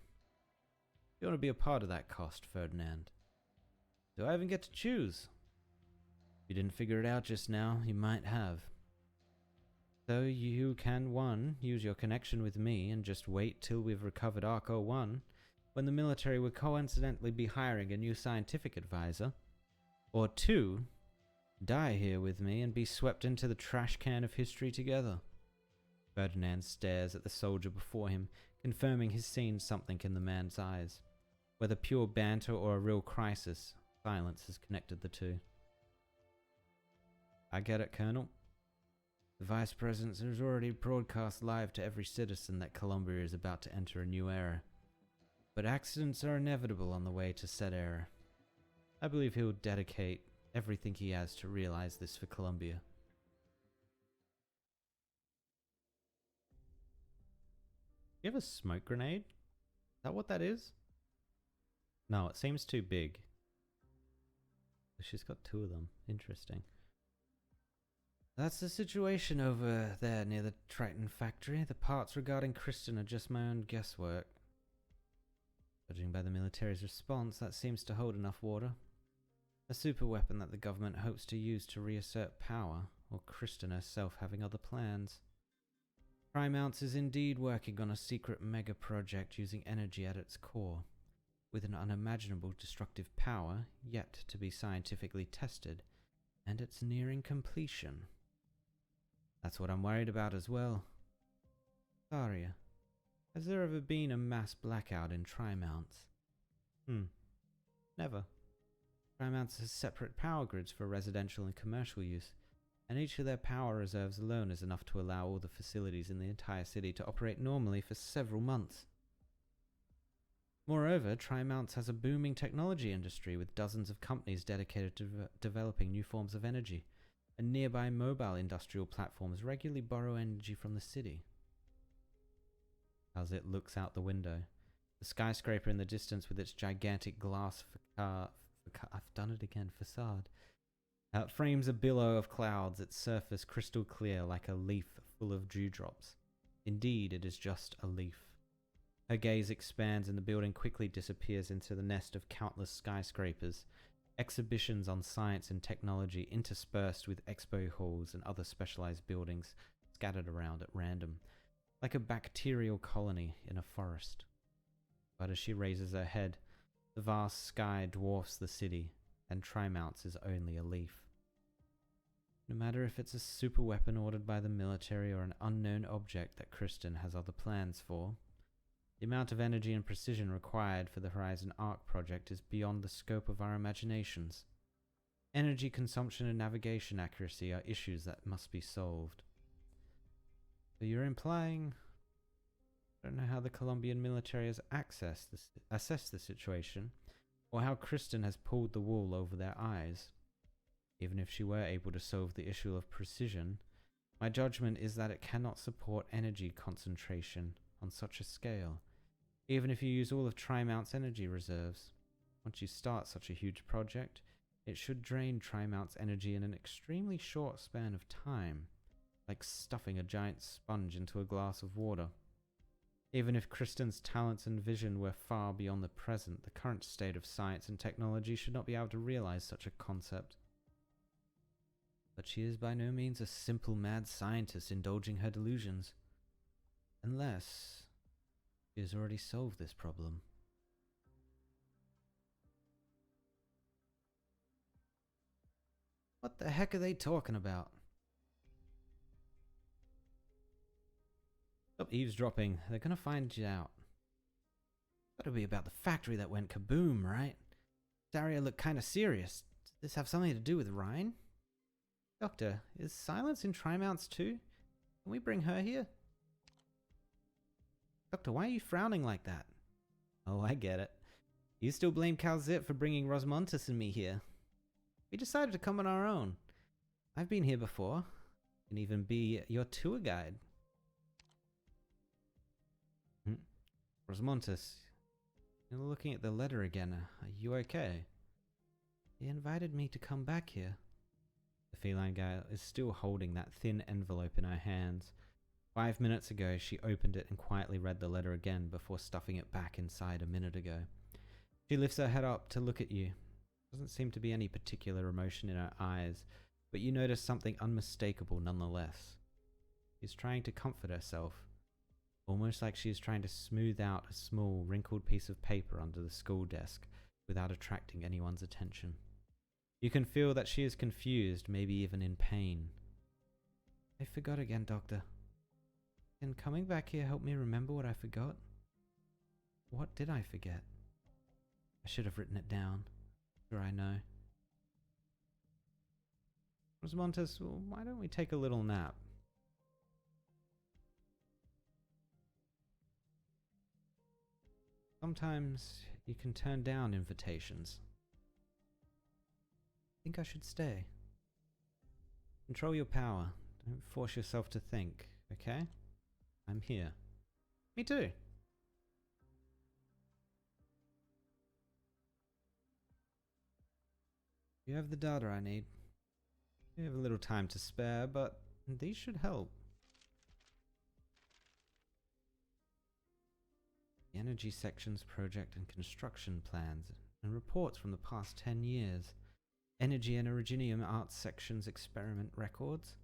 You want to be a part of that cost, Ferdinand. Do I even get to choose? If you didn't figure it out just now, you might have. So you can, 1, use your connection with me and just wait till we've recovered Arco 1, when the military would coincidentally be hiring a new scientific advisor. Or 2, die here with me and be swept into the trash can of history together. Ferdinand stares at the soldier before him, confirming he's seen something in the man's eyes. Whether pure banter or a real crisis, silence has connected the two. I get it, Colonel. The Vice President has already broadcast live to every citizen that Columbia is about to enter a new era. But accidents are inevitable on the way to said era. I believe he'll dedicate everything he has to realize this for Columbia. You have a smoke grenade? Is that what that is? No, it seems too big. She's got 2 of them. Interesting. That's the situation over there near the Triton factory. The parts regarding Kristen are just my own guesswork. Judging by the military's response, that seems to hold enough water. A super weapon that the government hopes to use to reassert power, or Kristen herself having other plans. Trimonts is indeed working on a secret mega project using energy at its core, with an unimaginable destructive power yet to be scientifically tested, and it's nearing completion. That's what I'm worried about as well. Saria, has there ever been a mass blackout in Trimonts? Never. Trimonts has separate power grids for residential and commercial use, and each of their power reserves alone is enough to allow all the facilities in the entire city to operate normally for several months. Moreover, Trimounts has a booming technology industry with dozens of companies dedicated to developing new forms of energy, and nearby mobile industrial platforms regularly borrow energy from the city. As it looks out the window, the skyscraper in the distance with its gigantic glass facade frames a billow of clouds, its surface crystal clear like a leaf full of dewdrops. Indeed, it is just a leaf. Her gaze expands and the building quickly disappears into the nest of countless skyscrapers, exhibitions on science and technology interspersed with expo halls and other specialized buildings scattered around at random, like a bacterial colony in a forest. But as she raises her head, the vast sky dwarfs the city, and Trimounts is only a leaf. No matter if it's a super weapon ordered by the military or an unknown object that Kristen has other plans for, the amount of energy and precision required for the Horizon Arc project is beyond the scope of our imaginations. Energy consumption and navigation accuracy are issues that must be solved. So you're implying... I don't know how the Colombian military has assessed the situation, or how Kristen has pulled the wool over their eyes. Even if she were able to solve the issue of precision, my judgment is that it cannot support energy concentration on such a scale, even if you use all of Trimount's energy reserves. Once you start such a huge project, it should drain Trimount's energy in an extremely short span of time, like stuffing a giant sponge into a glass of water. Even if Kristen's talents and vision were far beyond the present, the current state of science and technology should not be able to realize such a concept. But she is by no means a simple mad scientist indulging her delusions. Unless she has already solved this problem. What the heck are they talking about? Stop eavesdropping. They're gonna find you out. Gotta be about the factory that went kaboom, right? Daria looked kinda serious. Does this have something to do with Rhine? Doctor, is Silence in Trimounts too? Can we bring her here? Doctor, why are you frowning like that? Oh, I get it. You still blame Calzit for bringing Rosmontis and me here. We decided to come on our own. I've been here before. Can even be your tour guide. Rosmontis, you're looking at the letter again. Are you okay? He invited me to come back here. The feline gal is still holding that thin envelope in her hands. 5 minutes ago, she opened it and quietly read the letter again before stuffing it back inside a minute ago. She lifts her head up to look at you. Doesn't seem to be any particular emotion in her eyes, but you notice something unmistakable nonetheless. She's trying to comfort herself, almost like she is trying to smooth out a small, wrinkled piece of paper under the school desk without attracting anyone's attention. You can feel that she is confused, maybe even in pain. I forgot again, Doctor. Can coming back here help me remember what I forgot? What did I forget? I should have written it down. Sure, I know. Rosmontis, well, why don't we take a little nap? Sometimes you can turn down invitations. I think I should stay. Control your power. Don't force yourself to think, okay? I'm here. Me too. You have the data I need. We have a little time to spare, but these should help. The energy sections project and construction plans and reports from the past 10 years. Energy and Originium Arts sections experiment records.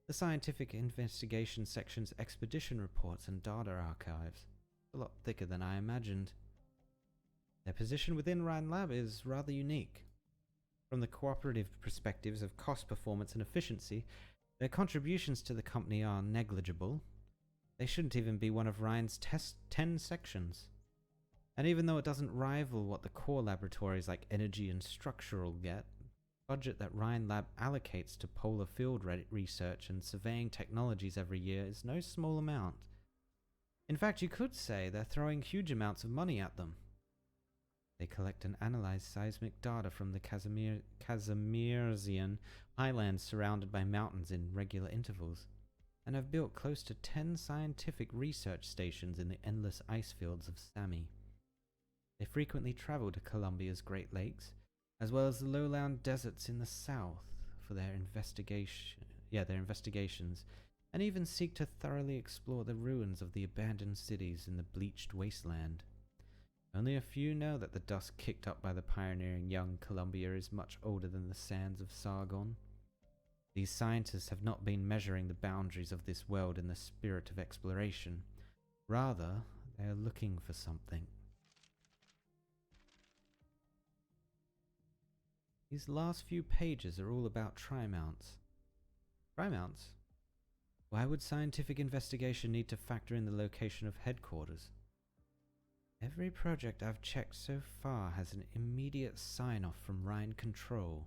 The scientific investigation section's expedition reports and data archives. A lot thicker than I imagined. Their position within Rhine Lab is rather unique. From the cooperative perspectives of cost, performance, and efficiency, their contributions to the company are negligible. They shouldn't even be one of Rhine's 10 sections. And even though it doesn't rival what the core laboratories like energy and structural get, budget that Rhine Lab allocates to polar field research and surveying technologies every year is no small amount. In fact, you could say they're throwing huge amounts of money at them. They collect and analyze seismic data from the Casimirian highlands surrounded by mountains in regular intervals, and have built close to 10 scientific research stations in the endless ice fields of Sami. They frequently travel to Colombia's Great Lakes, as well as the lowland deserts in the south for their investigations, and even seek to thoroughly explore the ruins of the abandoned cities in the bleached wasteland. Only a few know that the dust kicked up by the pioneering young Columbia is much older than the sands of Sargon. These scientists have not been measuring the boundaries of this world in the spirit of exploration. Rather, they are looking for something. These last few pages are all about tri-mounts. Tri-mounts? Why would scientific investigation need to factor in the location of headquarters? Every project I've checked so far has an immediate sign-off from Rhine Control.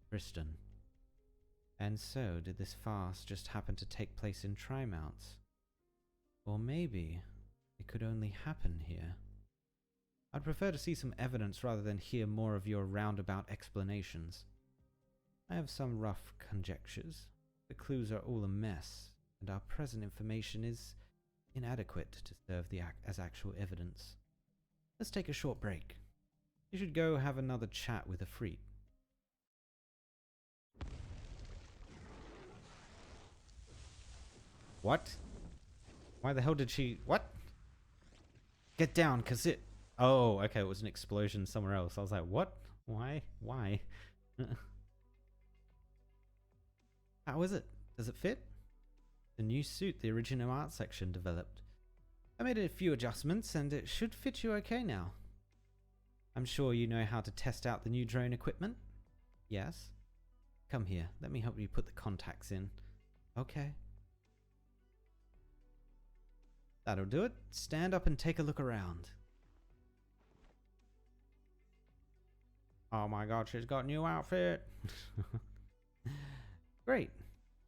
Tristan. And so, did this farce just happen to take place in Tri-mounts? Or maybe it could only happen here. I'd prefer to see some evidence rather than hear more of your roundabout explanations. I have some rough conjectures. The clues are all a mess, and our present information is inadequate to serve as actual evidence. Let's take a short break. You should go have another chat with Afreet. What? Why the hell did she... What? Get down, cause it... Oh, okay, it was an explosion somewhere else. I was like, what? Why? Why? How is it? Does it fit? The new suit the original art section developed. I made a few adjustments and it should fit you okay now. I'm sure you know how to test out the new drone equipment? Yes? Come here, let me help you put the contacts in. Okay. That'll do it. Stand up and take a look around. Oh my god, she's got a new outfit. Great.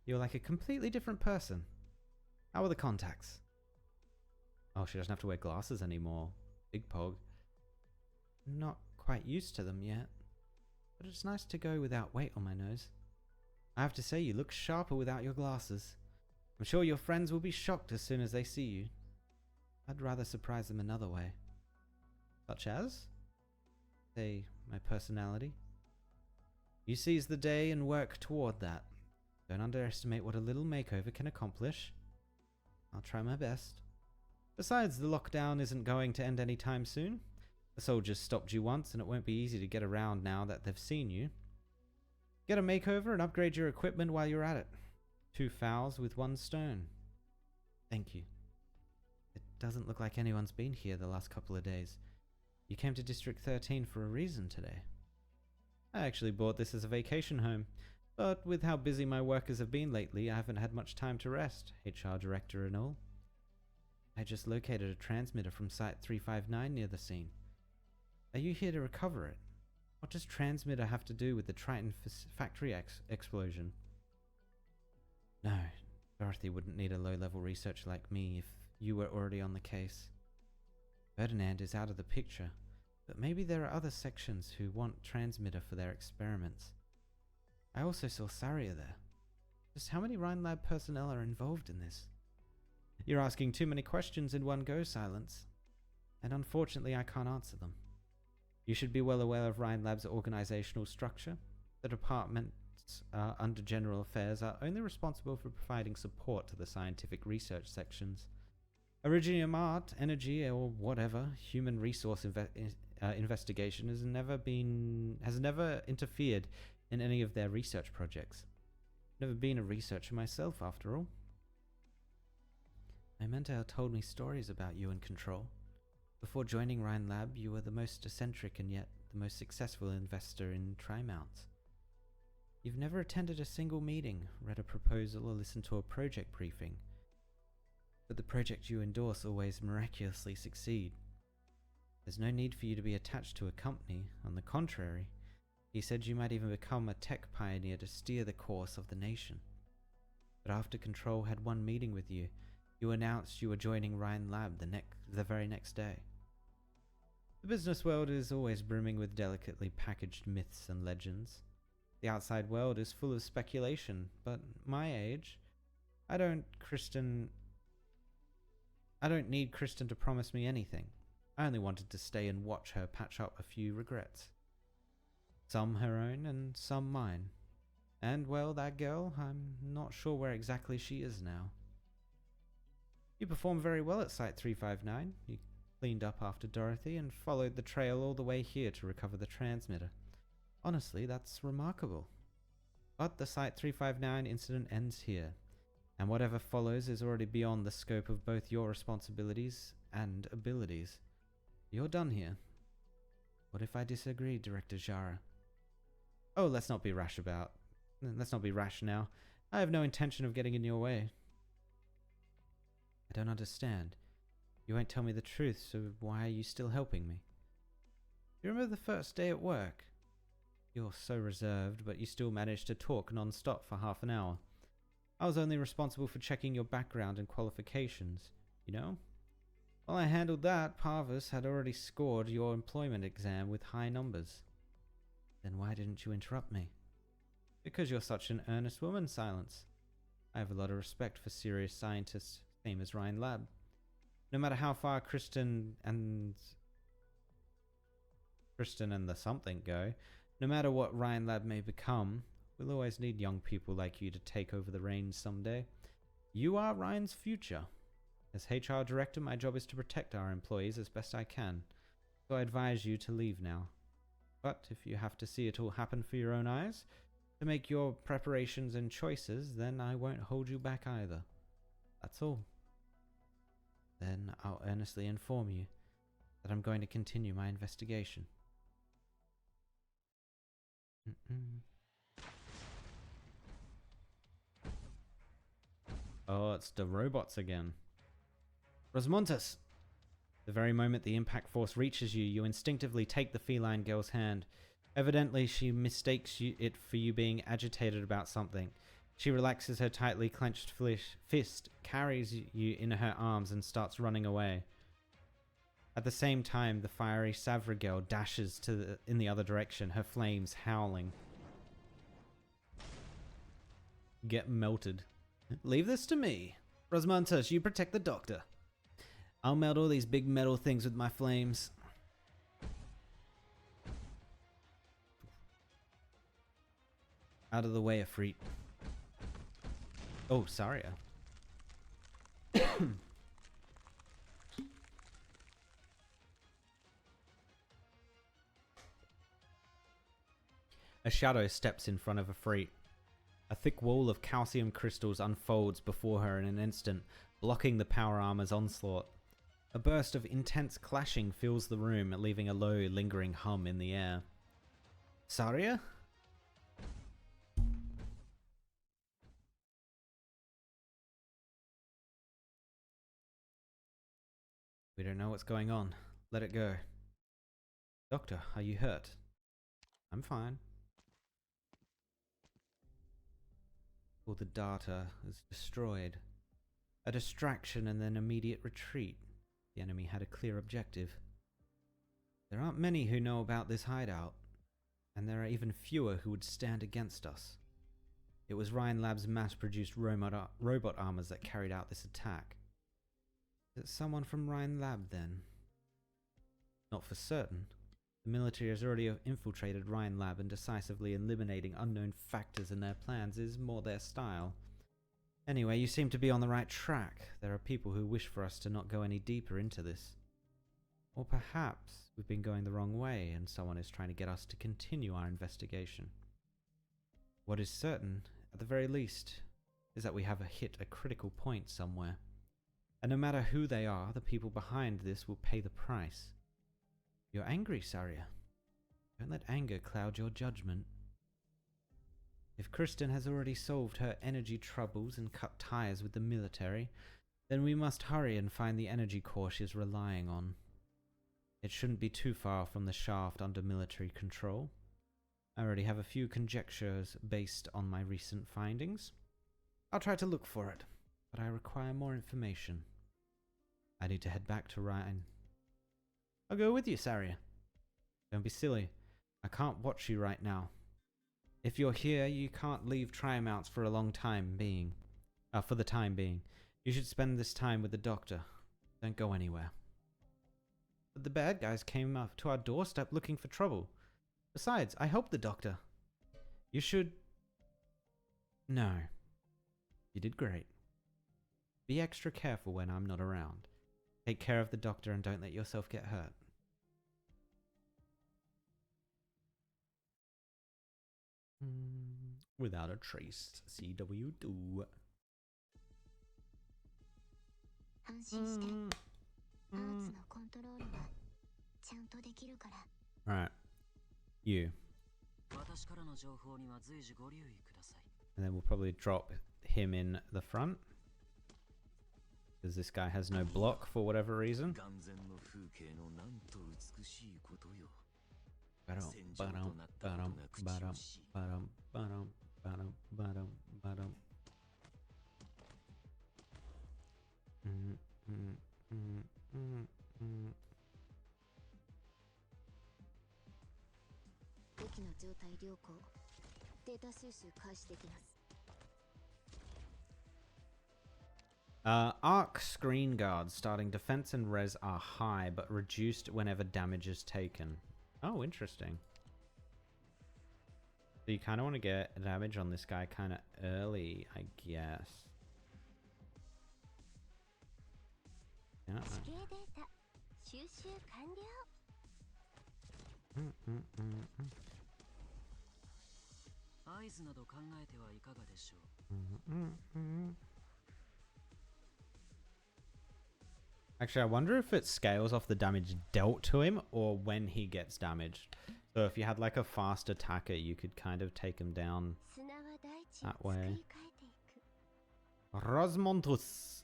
You're like a completely different person. How are the contacts? Oh, she doesn't have to wear glasses anymore. Big pog. Not quite used to them yet. But it's nice to go without weight on my nose. I have to say, you look sharper without your glasses. I'm sure your friends will be shocked as soon as they see you. I'd rather surprise them another way. Such as? Say, my personality. You seize the day and work toward that. Don't underestimate what a little makeover can accomplish. I'll try my best. Besides, the lockdown isn't going to end anytime soon. The soldiers stopped you once and it won't be easy to get around now that they've seen you. Get a makeover and upgrade your equipment while you're at it. 2 fowls with 1 stone. Thank you. It doesn't look like anyone's been here the last couple of days. You came to District 13 for a reason today. I actually bought this as a vacation home, but with how busy my workers have been lately, I haven't had much time to rest, HR Director and all. I just located a transmitter from Site 359 near the scene. Are you here to recover it? What does transmitter have to do with the Triton factory explosion? No, Dorothy wouldn't need a low-level researcher like me if you were already on the case. Ferdinand is out of the picture, but maybe there are other sections who want transmitter for their experiments. I also saw Saria there. Just how many Rhine Lab personnel are involved in this? You're asking too many questions in one go, Silence. And unfortunately, I can't answer them. You should be well aware of Rhine Lab's organizational structure. The departments under General Affairs are only responsible for providing support to the scientific research sections. Originium Art, Energy, or whatever, human resource investigation has never interfered in any of their research projects. Never been a researcher myself, after all. My mentor told me stories about you and Control. Before joining Rhine Lab, you were the most eccentric and yet the most successful investor in Tri-mounts. You've never attended a single meeting, read a proposal, or listened to a project briefing. But the projects you endorse always miraculously succeed. There's no need for you to be attached to a company. On the contrary, He said you might even become a tech pioneer to steer the course of the nation. But after Control had one meeting with you, you announced you were joining Rhine Lab the very next day. The business world is always brimming with delicately packaged myths and legends. The outside world is full of speculation, but my age, I don't need Kristen to promise me anything. I only wanted to stay and watch her patch up a few regrets. Some her own and some mine. And, well, that girl, I'm not sure where exactly she is now. You performed very well at Site 359. You cleaned up after Dorothy and followed the trail all the way here to recover the transmitter. Honestly, that's remarkable. But the Site 359 incident ends here, and whatever follows is already beyond the scope of both your responsibilities and abilities. You're done here. What if I disagree, Director Jara? Oh, let's not be rash now. I have no intention of getting in your way. I don't understand. You won't tell me the truth, so why are you still helping me? You remember the first day at work? You're so reserved, but you still managed to talk non-stop for half an hour. I was only responsible for checking your background and qualifications, you know? While I handled that, Parvis had already scored your employment exam with high numbers. Then why didn't you interrupt me? Because you're such an earnest woman, Silence. I have a lot of respect for serious scientists, same as Rhine Lab. No matter how far Kristen and the something go, no matter what Rhine Lab may become, we'll always need young people like you to take over the reins someday. You are Ryan's future. As HR director, my job is to protect our employees as best I can, so I advise you to leave now. But if you have to see it all happen for your own eyes, to make your preparations and choices, then I won't hold you back either. That's all. Then I'll earnestly inform you that I'm going to continue my investigation. Oh, it's the robots again. Rosmontas! The very moment the impact force reaches you, you instinctively take the feline girl's hand. Evidently, she mistakes it for you being agitated about something. She relaxes her tightly clenched fist, carries you in her arms, and starts running away. At the same time, the fiery Savra girl dashes in the other direction, her flames howling. Get melted. Leave this to me. Rosmontas, you protect the doctor. I'll melt all these big metal things with my flames. Out of the way, Afreet. Oh, Saria. A shadow steps in front of Afreet. A thick wall of calcium crystals unfolds before her in an instant, blocking the power armor's onslaught. A burst of intense clashing fills the room, leaving a low, lingering hum in the air. Saria? We don't know what's going on. Let it go. Doctor, are you hurt? I'm fine. All the data is destroyed. A distraction and then immediate retreat. The enemy had a clear objective. There aren't many who know about this hideout, and there are even fewer who would stand against us. It was Rhine Lab's mass-produced robot armors that carried out this attack. Is it someone from Rhine Lab, then? Not for certain. The military has already infiltrated Rhine Lab, and decisively eliminating unknown factors in their plans is more their style. Anyway, you seem to be on the right track. There are people who wish for us to not go any deeper into this. Or perhaps we've been going the wrong way, and someone is trying to get us to continue our investigation. What is certain, at the very least, is that we have hit a critical point somewhere. And no matter who they are, the people behind this will pay the price. You're angry, Saria. Don't let anger cloud your judgment. If Kristen has already solved her energy troubles and cut ties with the military, then we must hurry and find the energy core she's relying on. It shouldn't be too far from the shaft under military control. I already have a few conjectures based on my recent findings. I'll try to look for it, but I require more information. I need to head back to Ryan. I'll go with you, Saria. Don't be silly. I can't watch you right now. If you're here, you can't leave Triamounts for a long time being. For the time being. You should spend this time with the doctor. Don't go anywhere. But the bad guys came up to our doorstep looking for trouble. Besides, I helped the doctor. You should... No. You did great. Be extra careful when I'm not around. Take care of the doctor and don't let yourself get hurt. Without a trace. CW2. 安心して。アーツのコントロールはちゃんとできるから。Alright. You. 私からの情報には随時ご留意ください。 And then we'll probably drop him in the front. Because this guy has no block for whatever reason. Arc screen guards starting defense and res are high but reduced whenever damage is taken. Oh, interesting. So you kind of want to get damage on this guy kind of early, I guess. Yeah. Actually, I wonder if it scales off the damage dealt to him or when he gets damaged. So if you had like a fast attacker, you could kind of take him down that way. Rosmontus.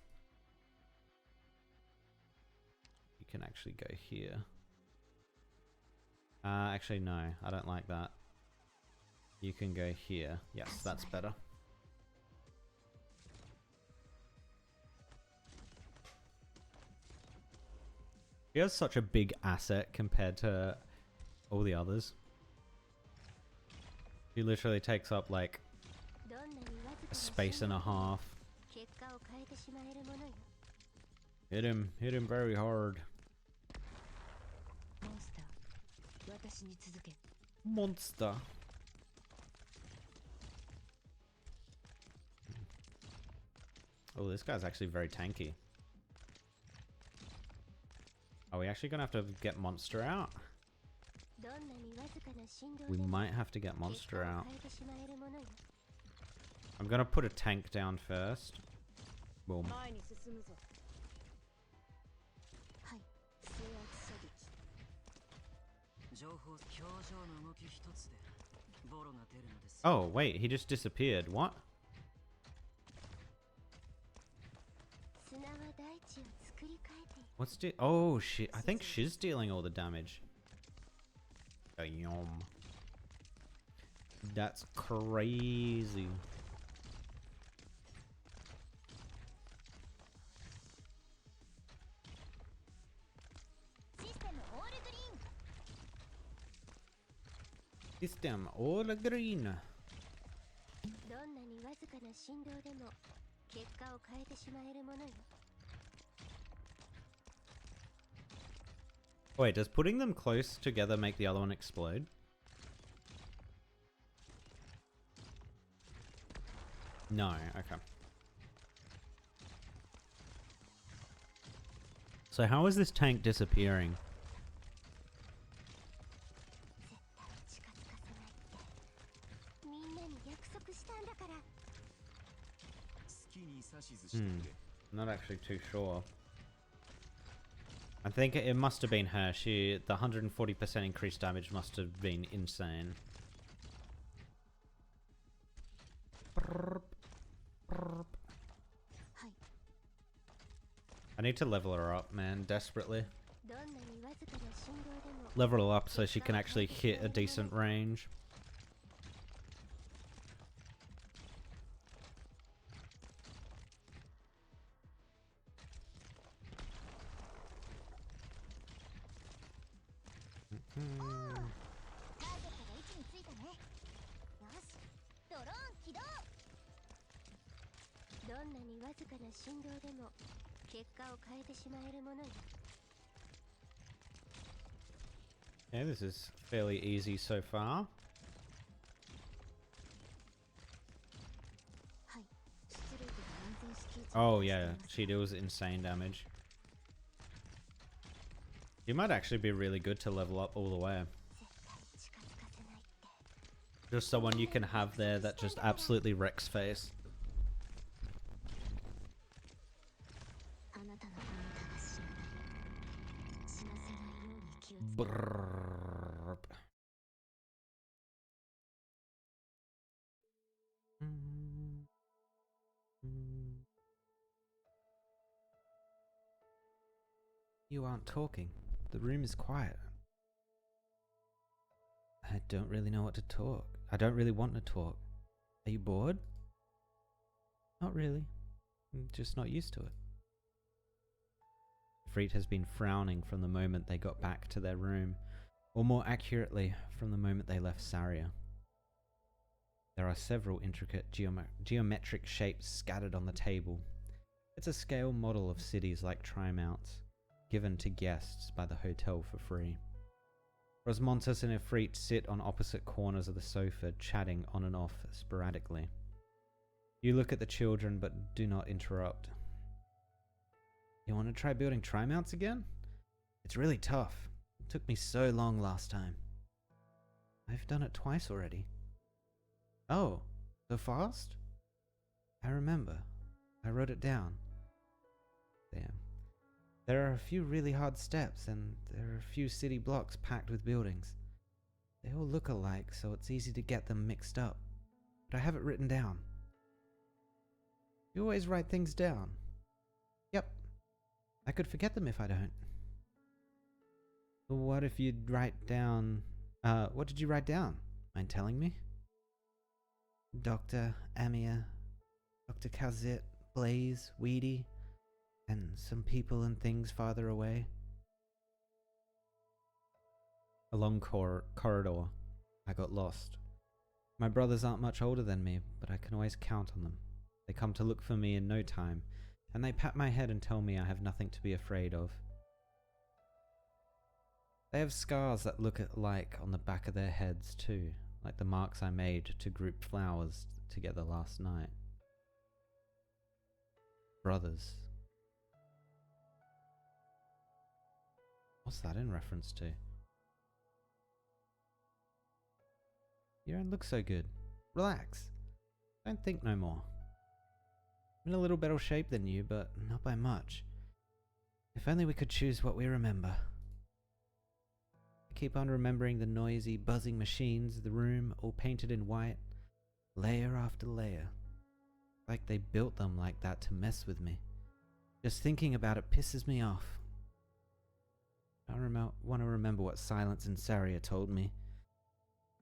You can actually go here. Actually, no, I don't like that. You can go here. Yes, that's better. He has such a big asset compared to all the others. He literally takes up like a space and a half. Hit him very hard. Monster. Oh, this guy's actually very tanky. Are we actually gonna have to get Monster out? We might have to get Monster out. I'm gonna put a tank down first. Boom. Oh, wait, he just disappeared. What? What's oh shit, I think she's dealing all the damage. Damn. That's crazy. System all green. Wait, does putting them close together make the other one explode? No, okay. So how is this tank disappearing? Not actually too sure. I think it must have been her. The 140% increased damage must have been insane. I need to level her up, man, desperately. Level her up so she can actually hit a decent range. ターゲットが位置についたね。よし、ドローン起動。どんなにわずかな振動でも結果を変えてしまえるものよ。 Yeah, this is fairly easy so far. はい、出力が安全スキー Oh yeah, she deals insane damage. You might actually be really good to level up all the way. 絶対近づかせないって。 Just someone you can have there that just absolutely wrecks face. あなたのあなたが死なない。死なせないように気をつけて。 Brrrp. You aren't talking. The room is quiet. I don't really know what to talk. I don't really want to talk. Are you bored? Not really. I'm just not used to it. Freet has been frowning from the moment they got back to their room, or more accurately, from the moment they left Saria. There are several intricate geometric shapes scattered on the table. It's a scale model of cities like Trimounts, given to guests by the hotel for free. Rosmontas and Ifrit sit on opposite corners of the sofa, chatting on and off sporadically. You look at the children, but do not interrupt. You want to try building Trimounts again? It's really tough. It took me so long last time. I've done it twice already. Oh, so fast? I remember. I wrote it down. Damn. There are a few really hard steps, and there are a few city blocks packed with buildings. They all look alike, so it's easy to get them mixed up. But I have it written down. You always write things down. Yep. I could forget them if I don't. What if you'd write down... what did you write down? Mind telling me? Dr. Amir, Dr. Kazit, Blaze, Weedy, and some people and things farther away. A long corridor. I got lost. My brothers aren't much older than me, but I can always count on them. They come to look for me in no time, and they pat my head and tell me I have nothing to be afraid of. They have scars that look alike on the back of their heads too, like the marks I made to group flowers together last night. Brothers. What's that in reference to? You don't look so good. Relax. Don't think no more. I'm in a little better shape than you, but not by much. If only we could choose what we remember. I keep on remembering the noisy, buzzing machines, the room, all painted in white, layer after layer. Like they built them like that to mess with me. Just thinking about it pisses me off. I want to remember what Silence and Saria told me.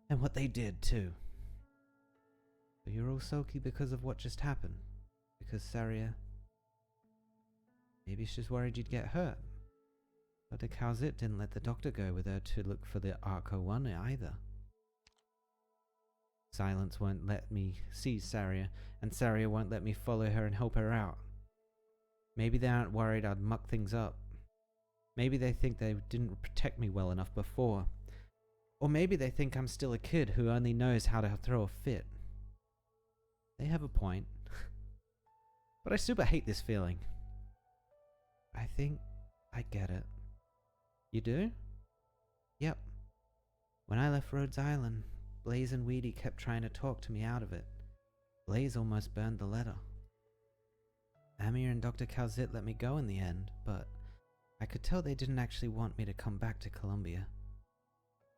And what they did, too. So you're all sulky because of what just happened? Because Saria... Maybe she's worried you'd get hurt. Dr. Calzit didn't let the doctor go with her to look for the Arco 1 either. Silence won't let me see Saria, and Saria won't let me follow her and help her out. Maybe they aren't worried I'd muck things up. Maybe they think they didn't protect me well enough before. Or maybe they think I'm still a kid who only knows how to throw a fit. They have a point. But I super hate this feeling. I think I get it. You do? Yep. When I left Rhodes Island, Blaze and Weedy kept trying to talk to me out of it. Blaze almost burned the letter. Amir and Dr. Calzit let me go in the end, but I could tell they didn't actually want me to come back to Columbia.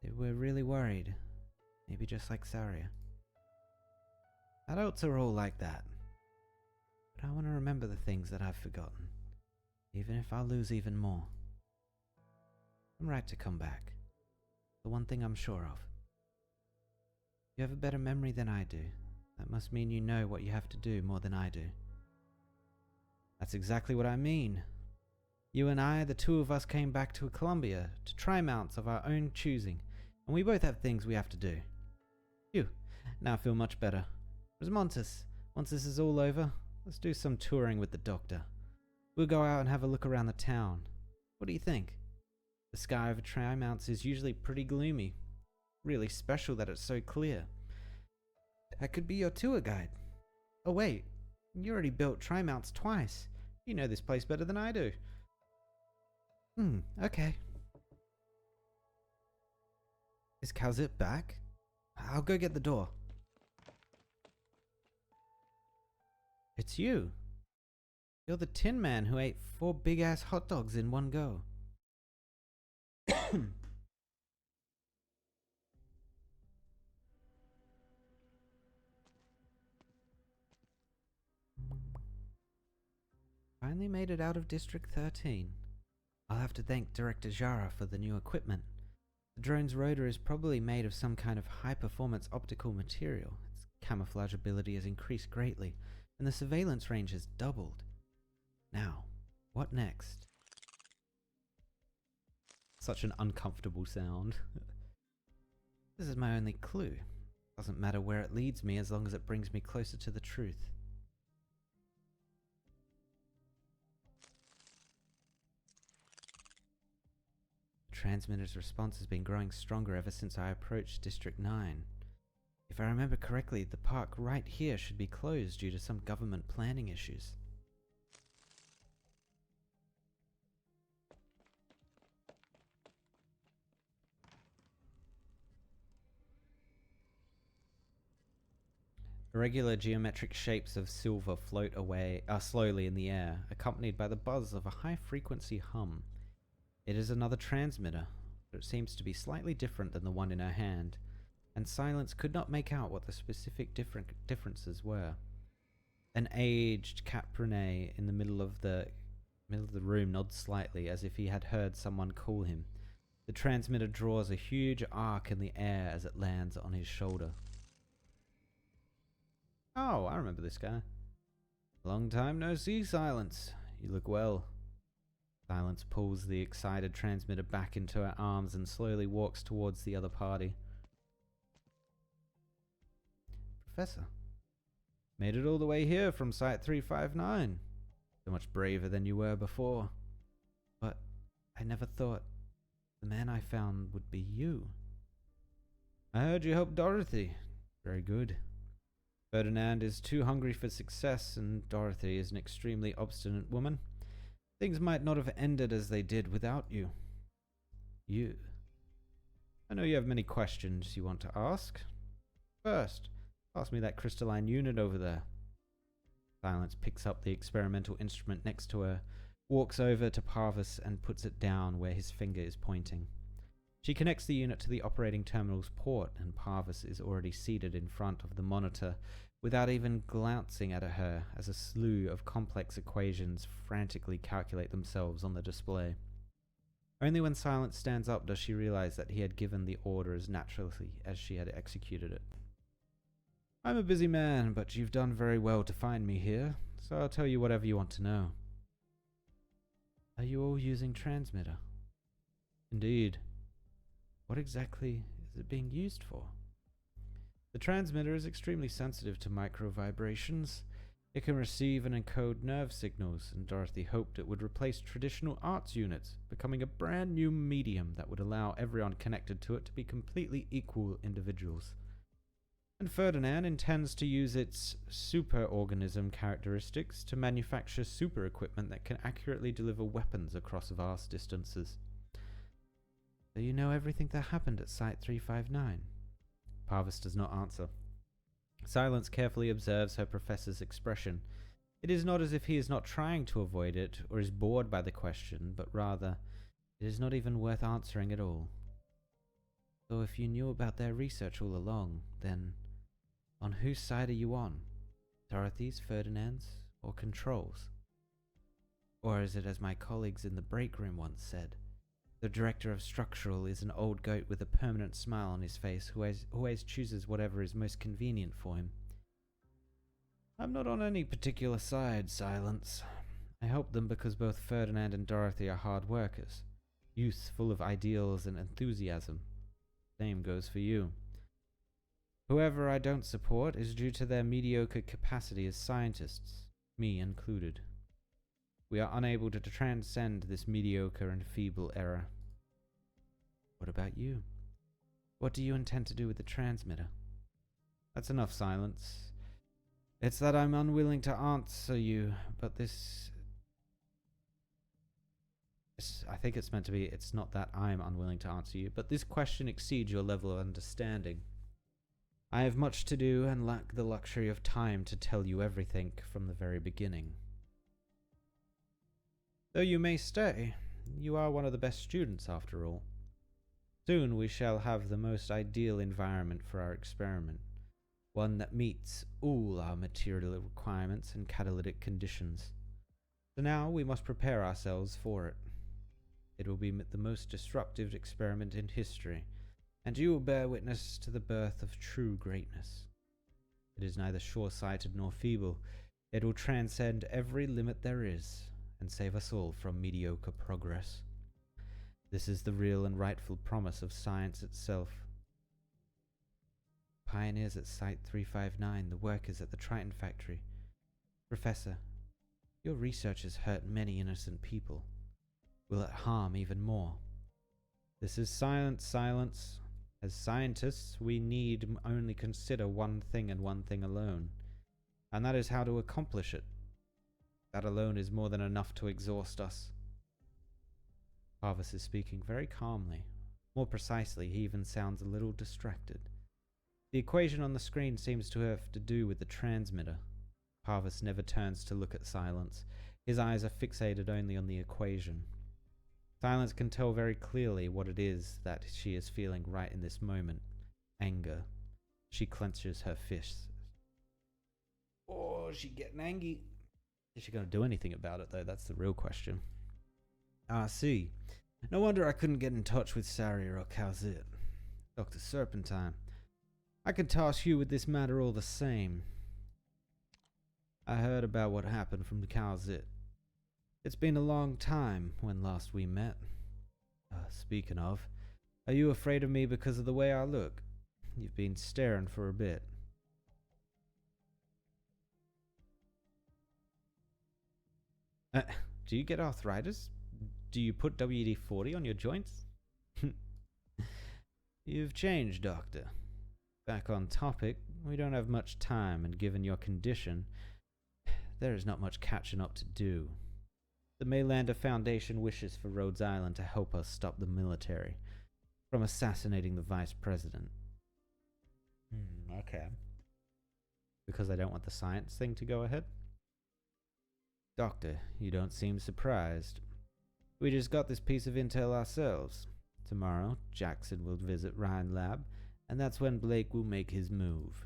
They were really worried. Maybe just like Saria. Adults are all like that. But I want to remember the things that I've forgotten. Even if I'll lose even more. I'm right to come back. The one thing I'm sure of. You have a better memory than I do. That must mean you know what you have to do more than I do. That's exactly what I mean. You and I, the two of us, came back to Columbia to try mounts of our own choosing, and we both have things we have to do. Phew, now I feel much better. Rosmontis, once this is all over, let's do some touring with the doctor. We'll go out and have a look around the town. What do you think? The sky over Tri-Mounts is usually pretty gloomy. Really special that it's so clear. I could be your tour guide. Oh wait, you already built Tri-Mounts twice. You know this place better than I do. Okay. Is Calzip back? I'll go get the door. It's you. You're the Tin Man who ate 4 big-ass hot dogs in one go. Finally made it out of District 13. I'll have to thank Director Jara for the new equipment. The drone's rotor is probably made of some kind of high-performance optical material. Its camouflage ability has increased greatly, and the surveillance range has doubled. Now, what next? Such an uncomfortable sound. This is my only clue. Doesn't matter where it leads me as long as it brings me closer to the truth. The transmitter's response has been growing stronger ever since I approached District 9. If I remember correctly, the park right here should be closed due to some government planning issues. Irregular geometric shapes of silver float away slowly in the air, accompanied by the buzz of a high-frequency hum. It is another transmitter, but it seems to be slightly different than the one in her hand, and Silence could not make out what the specific differences were. An aged Caprenais in the middle of the room nods slightly, as if he had heard someone call him. The transmitter draws a huge arc in the air as it lands on his shoulder. Oh, I remember this guy. Long time no see, Silence. You look well. Silence pulls the excited transmitter back into her arms and slowly walks towards the other party. Professor, made it all the way here from Site 359. So much braver than you were before. But I never thought the man I found would be you. I heard you helped Dorothy. Very good. Ferdinand is too hungry for success, and Dorothy is an extremely obstinate woman. Things might not have ended as they did without you. You. I know you have many questions you want to ask. First, pass me that crystalline unit over there. Silence picks up the experimental instrument next to her, walks over to Parvis and puts it down where his finger is pointing. She connects the unit to the operating terminal's port, and Parvis is already seated in front of the monitor without even glancing at her as a slew of complex equations frantically calculate themselves on the display. Only when Silence stands up does she realize that he had given the order as naturally as she had executed it. I'm a busy man, but you've done very well to find me here, so I'll tell you whatever you want to know. Are you all using transmitter? Indeed. What exactly is it being used for? The transmitter is extremely sensitive to micro vibrations. It can receive and encode nerve signals, and Dorothy hoped it would replace traditional arts units, becoming a brand new medium that would allow everyone connected to it to be completely equal individuals. And Ferdinand intends to use its superorganism characteristics to manufacture super equipment that can accurately deliver weapons across vast distances. So you know everything that happened at Site 359? Parvis does not answer. Silence carefully observes her professor's expression. It is not as if he is not trying to avoid it or is bored by the question, but rather, it is not even worth answering at all. So if you knew about their research all along, then on whose side are you on? Dorothy's, Ferdinand's, or Control's? Or is it as my colleagues in the break room once said, the director of structural is an old goat with a permanent smile on his face who always chooses whatever is most convenient for him. I'm not on any particular side, Silence. I help them because both Ferdinand and Dorothy are hard workers, youths full of ideals and enthusiasm. Same goes for you. Whoever I don't support is due to their mediocre capacity as scientists, me included. We are unable to transcend this mediocre and feeble era. What about you? What do you intend to do with the transmitter? That's enough silence. It's that I'm unwilling to answer you, but I think it's meant to be, it's not that I'm unwilling to answer you, but this question exceeds your level of understanding. I have much to do and lack the luxury of time to tell you everything from the very beginning. Though you may stay, you are one of the best students after all. Soon we shall have the most ideal environment for our experiment, one that meets all our material requirements and catalytic conditions. So now we must prepare ourselves for it. It will be the most disruptive experiment in history, and you will bear witness to the birth of true greatness. It is neither short-sighted nor feeble. It will transcend every limit there is, and save us all from mediocre progress. This is the real and rightful promise of science itself. Pioneers at Site 359, the workers at the Triton factory. Professor, your research has hurt many innocent people. Will it harm even more? This is silence, silence. As scientists, we need only consider one thing and one thing alone, and that is how to accomplish it. That alone is more than enough to exhaust us. Parvis is speaking very calmly. More precisely, he even sounds a little distracted. The equation on the screen seems to have to do with the transmitter. Parvis never turns to look at Silence. His eyes are fixated only on the equation. Silence can tell very clearly what it is that she is feeling right in this moment. Anger. She clenches her fists. Oh, she getting angry. Is she going to do anything about it, though? That's the real question. I see. No wonder I couldn't get in touch with Saria or Calzit. Dr. Serpentine. I can task you with this matter all the same. I heard about what happened from the Calzit. It's been a long time when last we met. Speaking of, are you afraid of me because of the way I look? You've been staring for a bit. Do you get arthritis? Do you put WD-40 on your joints? You've changed, Doctor. Back on topic, we don't have much time, and given your condition, there is not much catching up to do. The Maylander Foundation wishes for Rhodes Island to help us stop the military from assassinating the Vice President. Okay. Because they don't want the science thing to go ahead? Doctor, you don't seem surprised. We just got this piece of intel ourselves. Tomorrow, Jackson will visit Rhine Lab, and that's when Blake will make his move.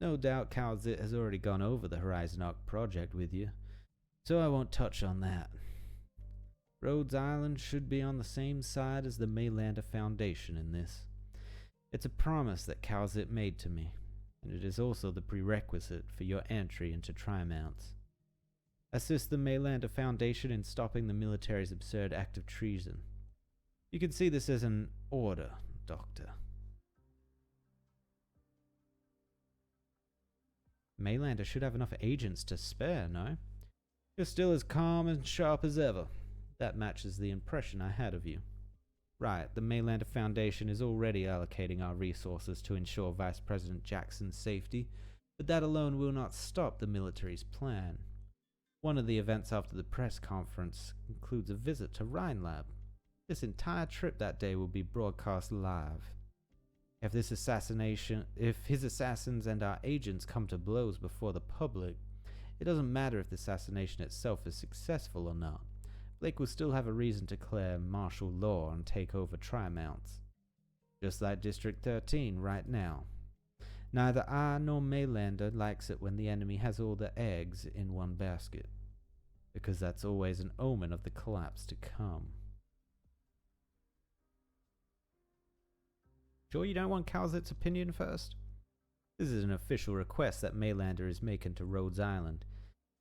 No doubt Calzit has already gone over the Horizon Arc project with you, so I won't touch on that. Rhodes Island should be on the same side as the Maylander Foundation in this. It's a promise that Calzit made to me, and it is also the prerequisite for your entry into Trimounts. Assist the Maylander Foundation in stopping the military's absurd act of treason. You can see this as an order, Doctor. Maylander should have enough agents to spare, no? You're still as calm and sharp as ever. That matches the impression I had of you. Right, the Maylander Foundation is already allocating our resources to ensure Vice President Jackson's safety, but that alone will not stop the military's plan. One of the events after the press conference includes a visit to Rhine Lab. This entire trip that day will be broadcast live. If his assassins and our agents come to blows before the public, it doesn't matter if the assassination itself is successful or not. Blake will still have a reason to declare martial law and take over Trimounts. Just like District 13 right now. Neither I nor Maylander likes it when the enemy has all the eggs in one basket, because that's always an omen of the collapse to come. Sure you don't want Calzit's opinion first? This is an official request that Maylander is making to Rhodes Island.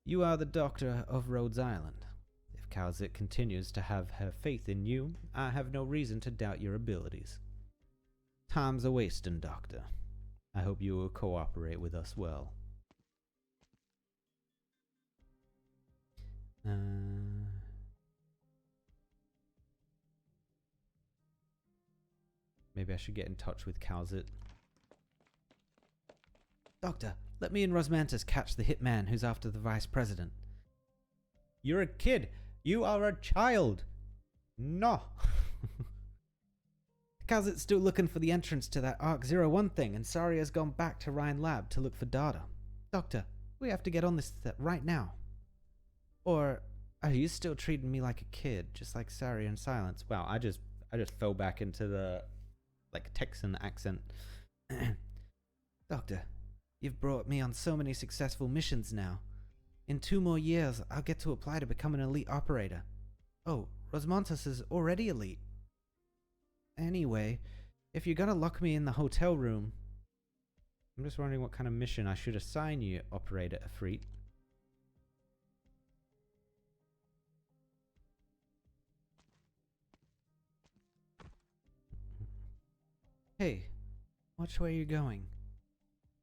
You are the doctor of Rhodes Island. If Calzit continues to have her faith in you, I have no reason to doubt your abilities. Time's a wasting, Doctor. I hope you will cooperate with us well. Maybe I should get in touch with Calzit. Doctor, let me and Rosmantis catch the hitman who's after the Vice President. You're a kid. You are a child. No. Calzit's still looking for the entrance to that Ark-01 thing, and Sari has gone back to Rhine Lab to look for data. Doctor, we have to get on this right now. Or are you still treating me like a kid, just like Sari and Silence? Wow, I just fell back into the Texan accent. Doctor, you've brought me on so many successful missions now. In 2 more years, I'll get to apply to become an elite operator. Oh, Rosmantis is already elite. Anyway, if you're gonna lock me in the hotel room, I'm just wondering what kind of mission I should assign you, Operator Efreet. Hey, which way are you going?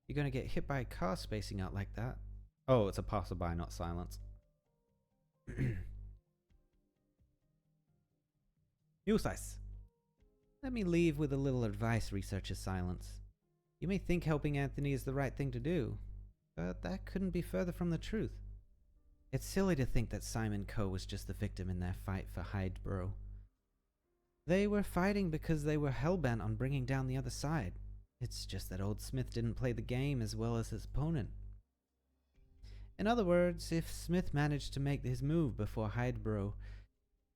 You're gonna get hit by a car spacing out like that. Oh, it's a passerby, not Silence. Usice. Let me leave with a little advice, Researcher Silence. You may think helping Anthony is the right thing to do, but that couldn't be further from the truth. It's silly to think that Simon Coe was just the victim in their fight for Hydeborough. They were fighting because they were hellbent on bringing down the other side. It's just that old Smith didn't play the game as well as his opponent. In other words, if Smith managed to make his move before Hydeborough,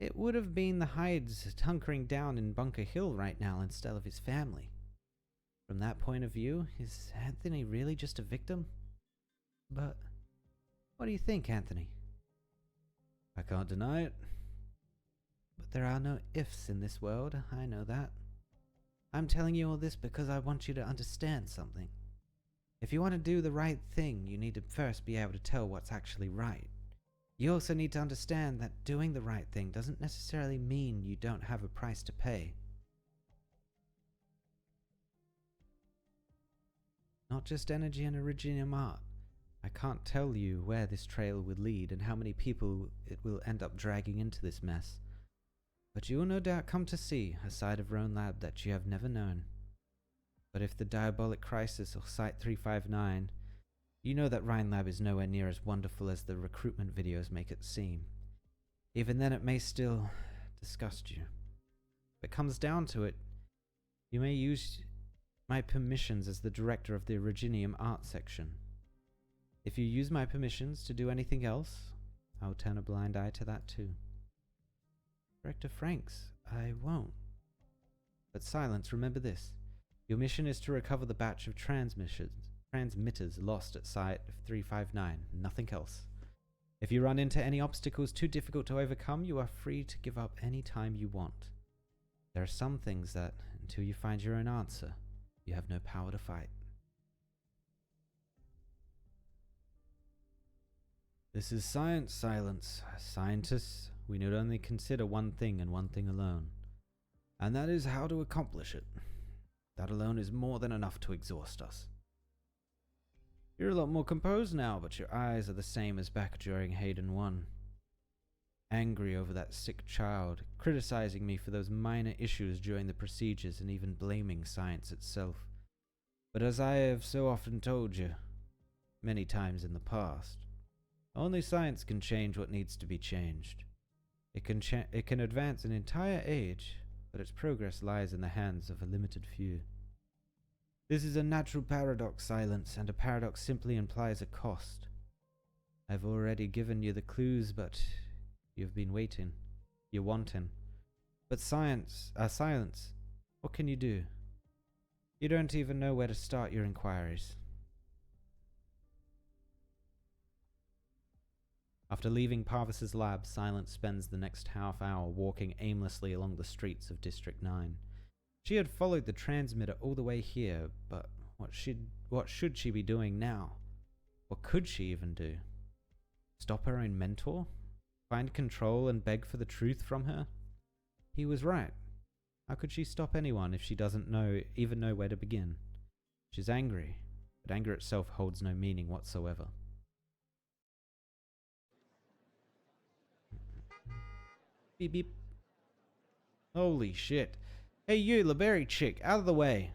it would have been the Hydes hunkering down in Bunker Hill right now instead of his family. From that point of view, is Anthony really just a victim? But what do you think, Anthony? I can't deny it. But there are no ifs in this world, I know that. I'm telling you all this because I want you to understand something. If you want to do the right thing, you need to first be able to tell what's actually right. You also need to understand that doing the right thing doesn't necessarily mean you don't have a price to pay. Not just energy and Iridium art. I can't tell you where this trail would lead and how many people it will end up dragging into this mess. But you will no doubt come to see a side of Rhone Lab that you have never known. But if the Diabolic Crisis or Site-359, you know that Rhine Lab is nowhere near as wonderful as the recruitment videos make it seem. Even then it may still disgust you. If it comes down to it, you may use my permissions as the director of the Originium art section. If you use my permissions to do anything else, I'll turn a blind eye to that too. Director Franks, I won't. But Silence, remember this. Your mission is to recover the batch of transmitters lost at Site 359, nothing else. If you run into any obstacles too difficult to overcome, you are free to give up any time you want. There are some things that, until you find your own answer, you have no power to fight. This is science, Silence. As scientists, we need only consider one thing and one thing alone. And that is how to accomplish it. That alone is more than enough to exhaust us. You're a lot more composed now, but your eyes are the same as back during Hayden 1. Angry over that sick child, criticizing me for those minor issues during the procedures and even blaming science itself. But as I have so often told you, many times in the past, only science can change what needs to be changed. It can advance an entire age, but its progress lies in the hands of a limited few. This is a natural paradox, Silence, and a paradox simply implies a cost. I've already given you the clues, but you've been waiting. You're wanting. But Silence, what can you do? You don't even know where to start your inquiries. After leaving Parvis's lab, Silence spends the next half hour walking aimlessly along the streets of District 9. She had followed the transmitter all the way here, but what should she be doing now? What could she even do? Stop her own mentor? Find control and beg for the truth from her? He was right. How could she stop anyone if she doesn't even know where to begin? She's angry, but anger itself holds no meaning whatsoever. Beep beep. Holy shit. Hey you, LeBerry chick, out of the way.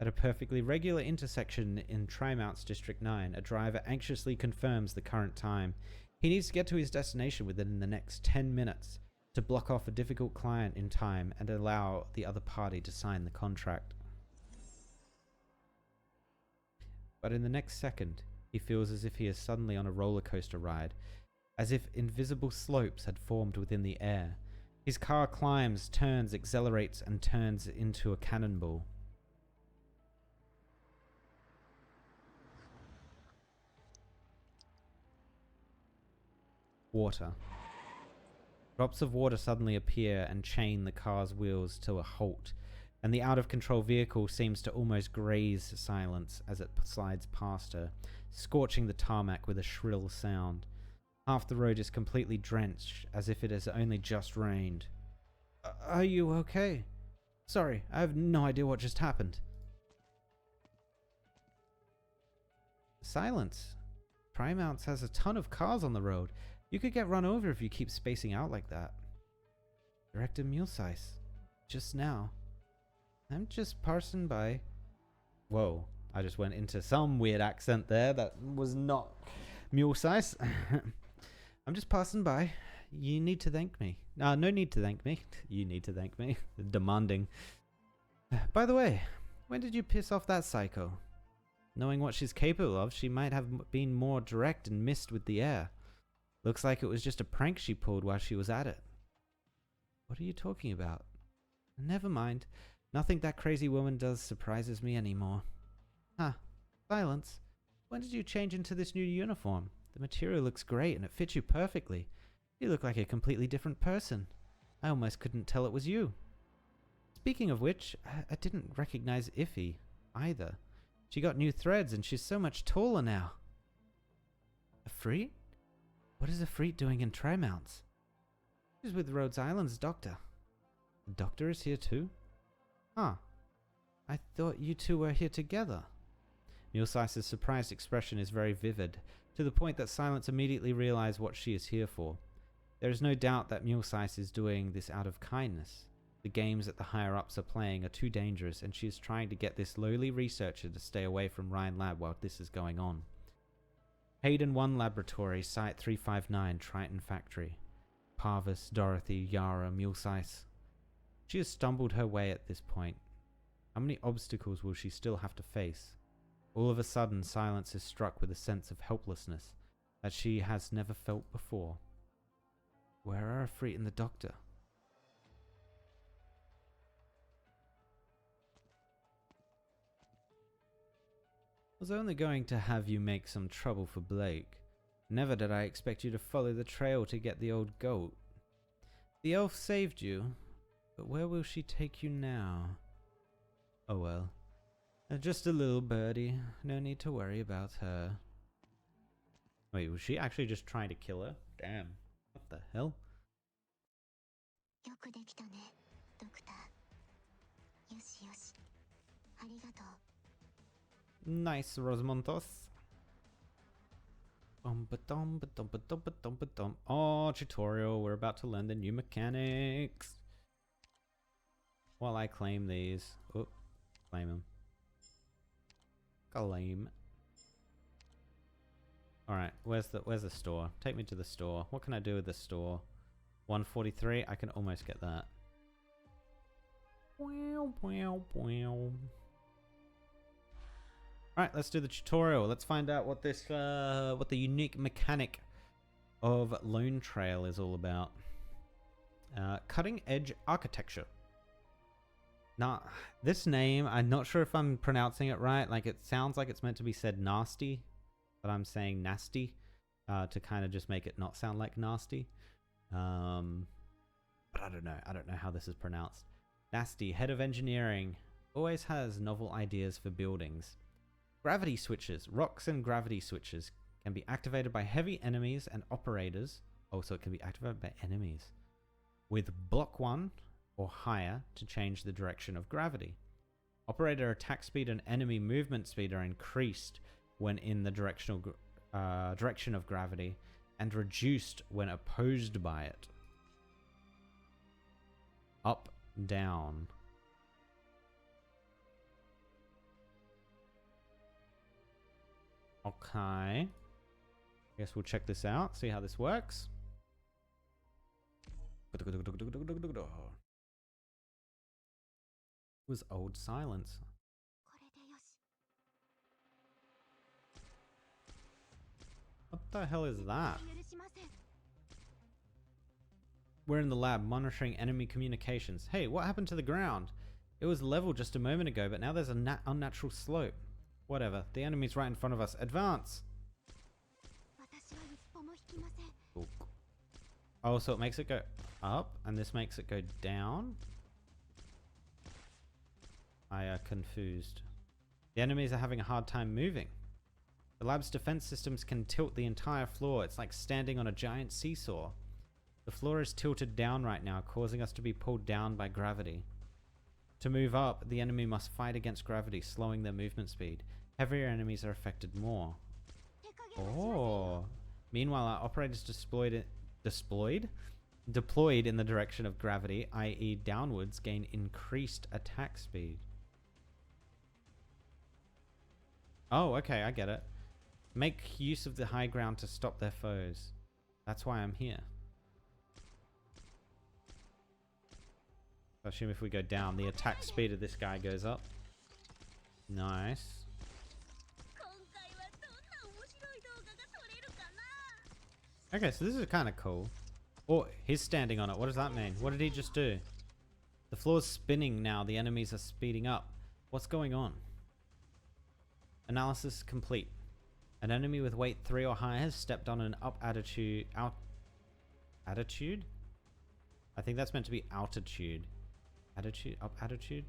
At a perfectly regular intersection in Trimounts District 9, a driver anxiously confirms the current time. He needs to get to his destination within the next 10 minutes to block off a difficult client in time and allow the other party to sign the contract. But in the next second, he feels as if he is suddenly on a roller coaster ride, as if invisible slopes had formed within the air. His car climbs, turns, accelerates, and turns into a cannonball. Water. Drops of water suddenly appear and chain the car's wheels to a halt, and the out-of-control vehicle seems to almost graze Silence as it slides past her, scorching the tarmac with a shrill sound. Half the road is completely drenched, as if it has only just rained. Are you okay? Sorry, I have no idea what just happened. Silence. Trimounts has a ton of cars on the road. You could get run over if you keep spacing out like that. Director Mulesice. Just now. I'm just passing by. Whoa, I just went into some weird accent there that was not Mulesice. I'm just passing by. You need to thank me. No need to thank me. You need to thank me. Demanding. By the way, when did you piss off that psycho? Knowing what she's capable of, she might have been more direct and missed with the air. Looks like it was just a prank she pulled while she was at it. What are you talking about? Never mind. Nothing that crazy woman does surprises me anymore. Huh. Silence. When did you change into this new uniform? The material looks great and it fits you perfectly. You look like a completely different person. I almost couldn't tell it was you. Speaking of which, I didn't recognize Iffy either. She got new threads and she's so much taller now. Afreet? What is Afreet doing in Trimounts? She's with Rhodes Island's doctor. The doctor is here too? Huh. I thought you two were here together. Mulesice's surprised expression is very vivid, to the point that Silence immediately realizes what she is here for. There is no doubt that Mulesice is doing this out of kindness. The games that the higher-ups are playing are too dangerous, and she is trying to get this lowly researcher to stay away from Ryan Lab while this is going on. Hayden 1 Laboratory, Site 359, Triton Factory. Parvis, Dorothy, Yara, Mulesice. She has stumbled her way at this point. How many obstacles will she still have to face? All of a sudden, Silence is struck with a sense of helplessness that she has never felt before. Where are Afreet and the doctor? I was only going to have you make some trouble for Blake. Never did I expect you to follow the trail to get the old goat. The elf saved you, but where will she take you now? Oh well. Just a little birdie. No need to worry about her. Wait, was she actually just trying to kill her? Damn. What the hell? よくできたね、ドクター。よしよし。ありがとう。 Nice, Rosmontos. Bum-ba-dum-ba-dum-ba-dum-ba-dum-ba-dum. Oh, tutorial. We're about to learn the new mechanics. While I claim these. Oh, claim them. Claim. Alright, where's the store? Take me to the store. What can I do with the store? 143? I can almost get that. Wow, wow, wow. Alright, let's do the tutorial. Let's find out what this what the unique mechanic of Lonetrail is all about. Cutting edge architecture. Now, this name, I'm not sure if I'm pronouncing it right. Like, it sounds like it's meant to be said nasty, but I'm saying nasty to kind of just make it not sound like nasty. But I don't know. I don't know how this is pronounced. Nasty, head of engineering, always has novel ideas for buildings. Gravity switches, rocks and gravity switches. Can be activated by heavy enemies and operators. Also, it can be activated by enemies with block 1 or higher to change the direction of gravity. Operator attack speed and enemy movement speed are increased when in the direction of gravity and reduced when opposed by it. Up, down. Okay. Guess we'll check this out, see how this works. Was old silence. これでよし。 What the hell is that? 許しません。 We're in the lab monitoring enemy communications. Hey, what happened to the ground? It was level just a moment ago, but now there's an unnatural slope. Whatever. The enemy's right in front of us. Advance! 私は一歩も引きません。 Oh, so it makes it go up, and this makes it go down? I confused. The enemies are having a hard time moving. The lab's defense systems can tilt the entire floor. It's like standing on a giant seesaw. The floor is tilted down right now, causing us to be pulled down by gravity. To move up, the enemy must fight against gravity, slowing their movement speed. Heavier enemies are affected more. Oh. Meanwhile, our operators deployed in the direction of gravity, i.e. downwards, gain increased attack speed. Oh, okay, I get it. Make use of the high ground to stop their foes. That's why I'm here. I assume if we go down, the attack speed of this guy goes up. Nice. Okay, so this is kind of cool. Oh, he's standing on it. What does that mean? What did he just do? The floor's spinning now. The enemies are speeding up. What's going on? Analysis complete. An enemy with weight 3 or higher has stepped on an attitude? I think that's meant to be altitude. Up attitude?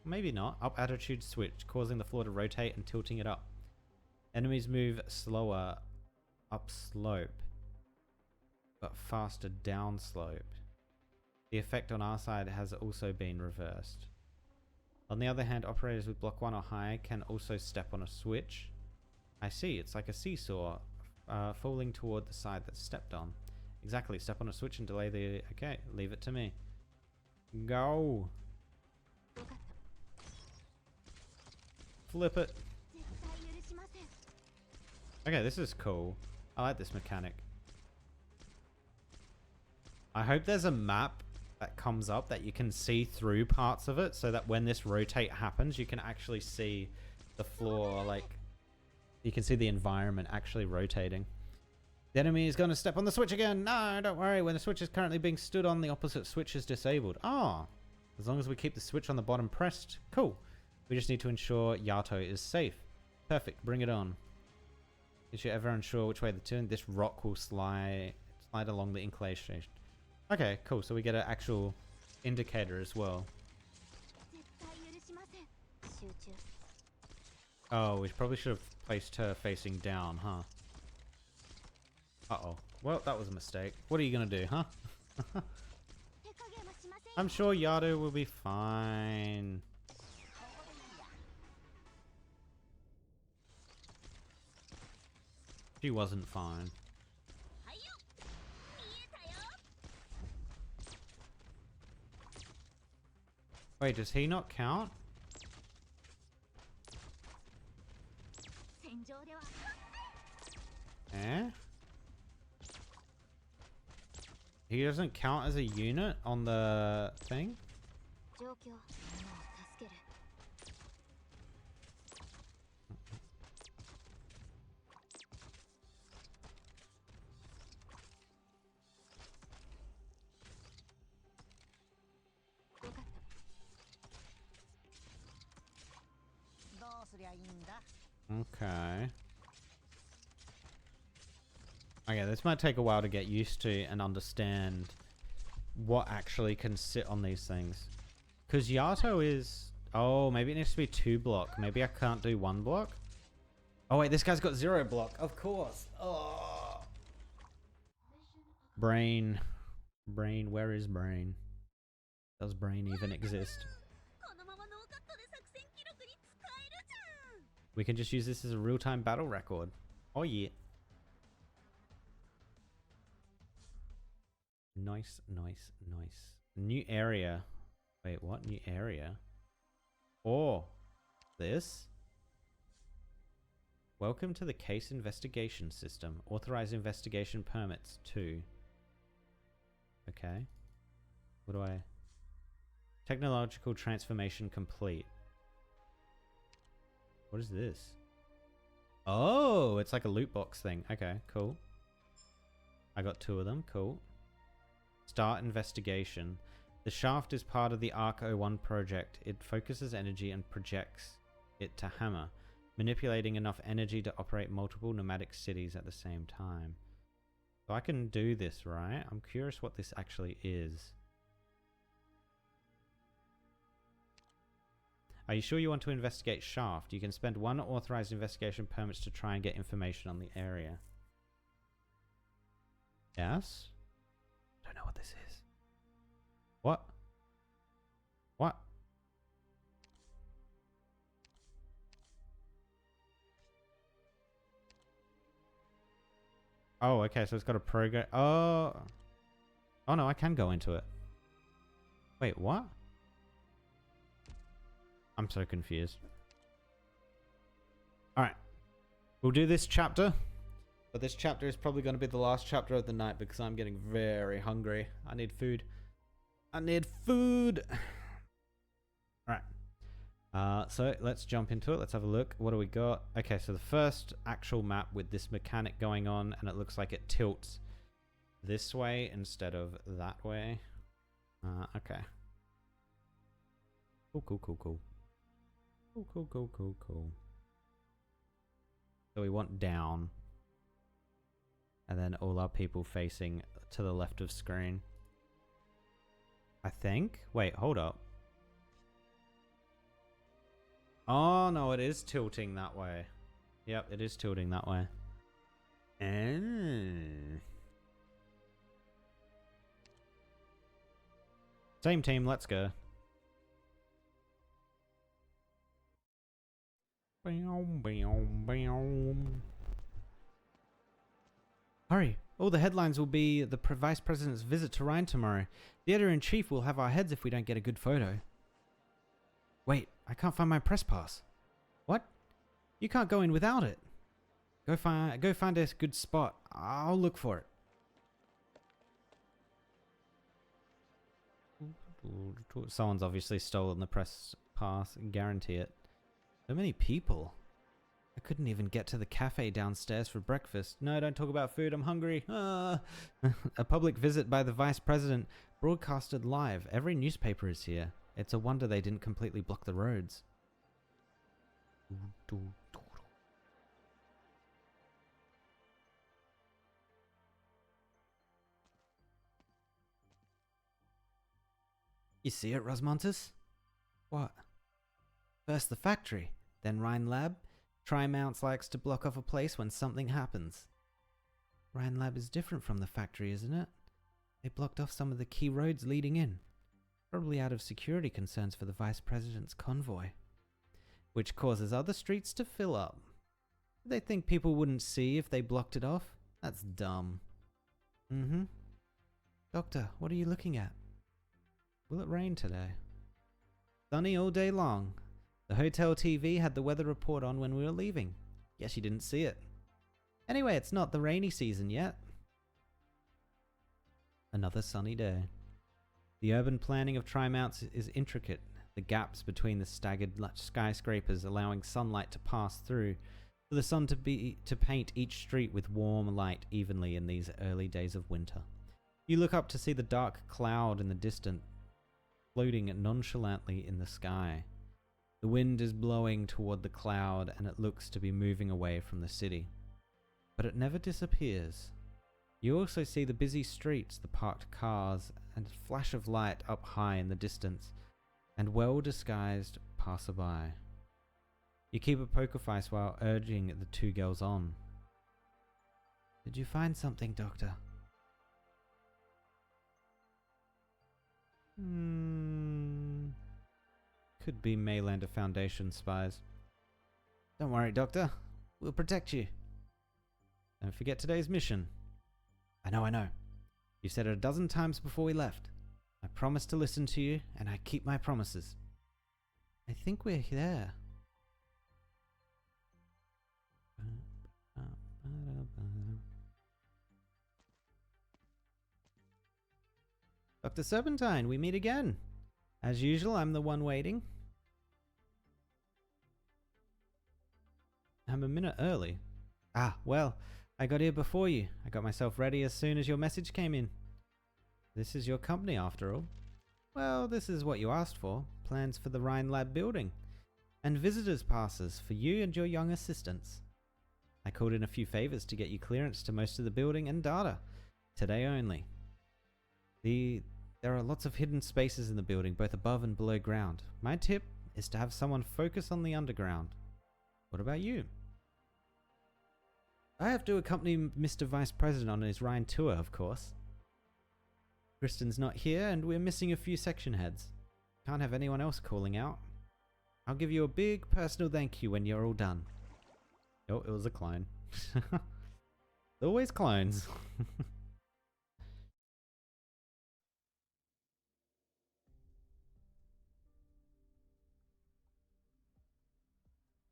Maybe not. Up attitude switch, causing the floor to rotate and tilting it up. Enemies move slower up slope, but faster down slope. The effect on our side has also been reversed. On the other hand, operators with block 1 or higher can also step on a switch. I see, it's like a seesaw, falling toward the side that's stepped on. Exactly, step on a switch and delay the... Okay, leave it to me. Go! Flip it. Okay, this is cool. I like this mechanic. I hope there's a map that comes up that you can see through parts of it, so that when this rotate happens, you can actually see the floor, like... You can see the environment actually rotating. The enemy is going to step on the switch again. No, don't worry. When the switch is currently being stood on, the opposite switch is disabled. Ah, as long as we keep the switch on the bottom pressed. Cool. We just need to ensure Yato is safe. Perfect. Bring it on. If you're ever unsure which way to turn, this rock will slide along the inclination. Okay, cool. So we get an actual indicator as well. Oh, we probably should have placed her facing down, huh? Uh-oh. Well, that was a mistake. What are you gonna do, huh? I'm sure Yato will be fine. She wasn't fine. Wait, does he not count? Eh? He doesn't count as a unit on the thing? Okay. Okay, this might take a while to get used to and understand what actually can sit on these things. Because Yato is... Oh, maybe it needs to be 2 block. Maybe I can't do 1 block? Oh wait, this guy's got 0 block. Of course. Oh. Brain. Brain, where is Brain? Does Brain even exist? We can just use this as a real-time battle record. Oh yeah. Nice, nice, nice. New area. Wait, what? New area? Oh. This? Welcome to the case investigation system. Authorized investigation permits 2. Okay. What do I... Technological transformation complete. What is this? Oh, it's like a loot box thing. Okay, cool. I got 2 of them. Cool. Start investigation. The shaft is part of the Ark-01 project. It focuses energy and projects it to hammer, manipulating enough energy to operate multiple nomadic cities at the same time. So I can do this, right? I'm curious what this actually is. Are you sure you want to investigate shaft? You can spend 1 authorized investigation permits to try and get information on the area. Yes? Don't know what this is. What? What? Oh, okay, so it's got a program. Oh. Oh no, I can go into it. Wait, what? I'm so confused. Alright. We'll do this chapter. But this chapter is probably going to be the last chapter of the night because I'm getting very hungry. I need food. I need food! Alright. So let's jump into it. Let's have a look. What do we got? Okay, so the first actual map with this mechanic going on, and it looks like it tilts this way instead of that way. Okay. Cool, cool, cool, cool. Cool, cool, cool, cool, cool. So we want down. And then all our people facing to the left of screen. I think? Wait, hold up. Oh, no, it is tilting that way. Yep, it is tilting that way. Same team, let's go. Hurry! All the headlines will be the Vice President's visit to Rhine tomorrow. The editor-in-chief will have our heads if we don't get a good photo. Wait, I can't find my press pass. What? You can't go in without it. Go find a good spot. I'll look for it. Someone's obviously stolen the press pass. Guarantee it. So many people. I couldn't even get to the cafe downstairs for breakfast. No, don't talk about food. I'm hungry. A public visit by the Vice President, broadcasted live. Every newspaper is here. It's a wonder they didn't completely block the roads. You see it, Rosmontus? What? First the factory, then Rhine Lab. Tri-Mounts likes to block off a place when something happens. Rhine Lab is different from the factory, isn't it? They blocked off some of the key roads leading in. Probably out of security concerns for the Vice President's convoy. Which causes other streets to fill up. They think people wouldn't see if they blocked it off? That's dumb. Doctor, what are you looking at? Will it rain today? Sunny all day long. The hotel TV had the weather report on when we were leaving. Guess you didn't see it. Anyway, it's not the rainy season yet. Another sunny day. The urban planning of Tri-Mounts is intricate. The gaps between the staggered skyscrapers allowing sunlight to pass through, for the sun to paint each street with warm light evenly in these early days of winter. You look up to see the dark cloud in the distance, floating nonchalantly in the sky. The wind is blowing toward the cloud and it looks to be moving away from the city. But it never disappears. You also see the busy streets, the parked cars, and a flash of light up high in the distance, and well-disguised passerby. You keep a poker face while urging the two girls on. Did you find something, Doctor? Could be Maylander Foundation spies. Don't worry, Doctor. We'll protect you. Don't forget today's mission. I know. You said it a dozen times before we left. I promised to listen to you, and I keep my promises. I think we're there. Dr. Serpentine, we meet again. As usual, I'm the one waiting. I'm a minute early. Ah, well, I got here before you. I got myself ready as soon as your message came in. This is your company, after all. Well, this is what you asked for. Plans for the Rhine Lab building. And visitors passes for you and your young assistants. I called in a few favors to get you clearance to most of the building and data. Today only. There are lots of hidden spaces in the building, both above and below ground. My tip is to have someone focus on the underground. What about you? I have to accompany Mr. Vice President on his Rhine tour, of course. Kristen's not here, and we're missing a few section heads. Can't have anyone else calling out. I'll give you a big personal thank you when you're all done. Oh, it was a clone. Always clones.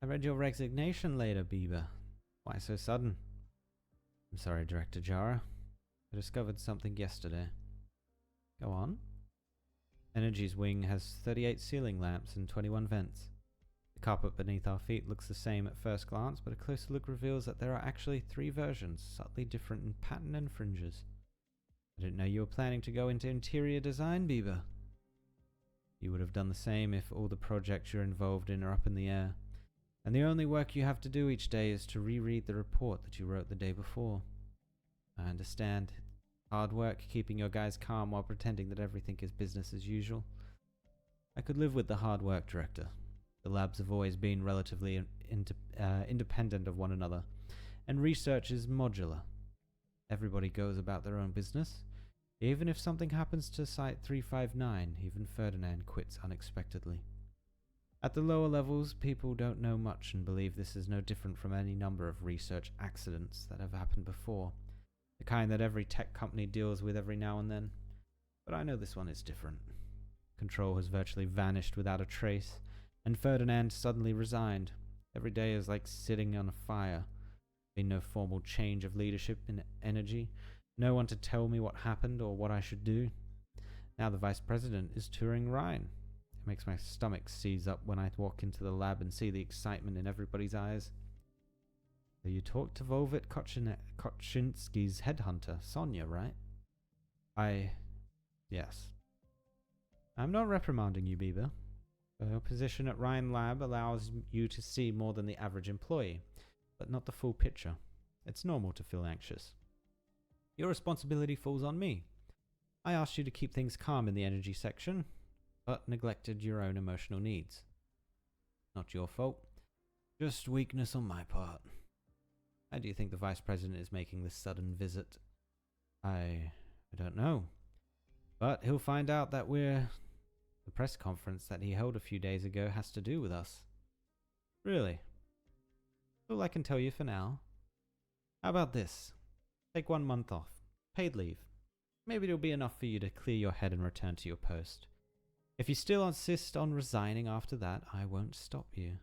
I read your resignation later, Bieber. Why so sudden? I'm sorry, Director Jara. I discovered something yesterday. Go on. Energy's wing has 38 ceiling lamps and 21 vents. The carpet beneath our feet looks the same at first glance, but a closer look reveals that there are actually 3 versions, subtly different in pattern and fringes. I didn't know you were planning to go into interior design, Bieber. You would have done the same if all the projects you're involved in are up in the air. And the only work you have to do each day is to reread the report that you wrote the day before. I understand. Hard work keeping your guys calm while pretending that everything is business as usual. I could live with the hard work, Director. The labs have always been relatively independent of one another, and research is modular. Everybody goes about their own business. Even if something happens to Site 359, even Ferdinand quits unexpectedly. At the lower levels, people don't know much and believe this is no different from any number of research accidents that have happened before, the kind that every tech company deals with every now and then. But I know this one is different. Control has virtually vanished without a trace, and Ferdinand suddenly resigned. Every day is like sitting on a fire. Been no formal change of leadership in energy, no one to tell me what happened or what I should do. Now the Vice President is touring Rhine. It makes my stomach seize up when I walk into the lab and see the excitement in everybody's eyes. So you talked to Volvit Koczynski's headhunter, Sonia, right? Yes. I'm not reprimanding you, Bieber. Your position at Rhine Lab allows you to see more than the average employee, but not the full picture. It's normal to feel anxious. Your responsibility falls on me. I asked you to keep things calm in the energy section, but neglected your own emotional needs. Not your fault. Just weakness on my part. How do you think the Vice President is making this sudden visit? I don't know. But he'll find out that the press conference that he held a few days ago has to do with us. Really? All I can tell you for now. How about this? Take 1 month off. Paid leave. Maybe it'll be enough for you to clear your head and return to your post. If you still insist on resigning after that, I won't stop you.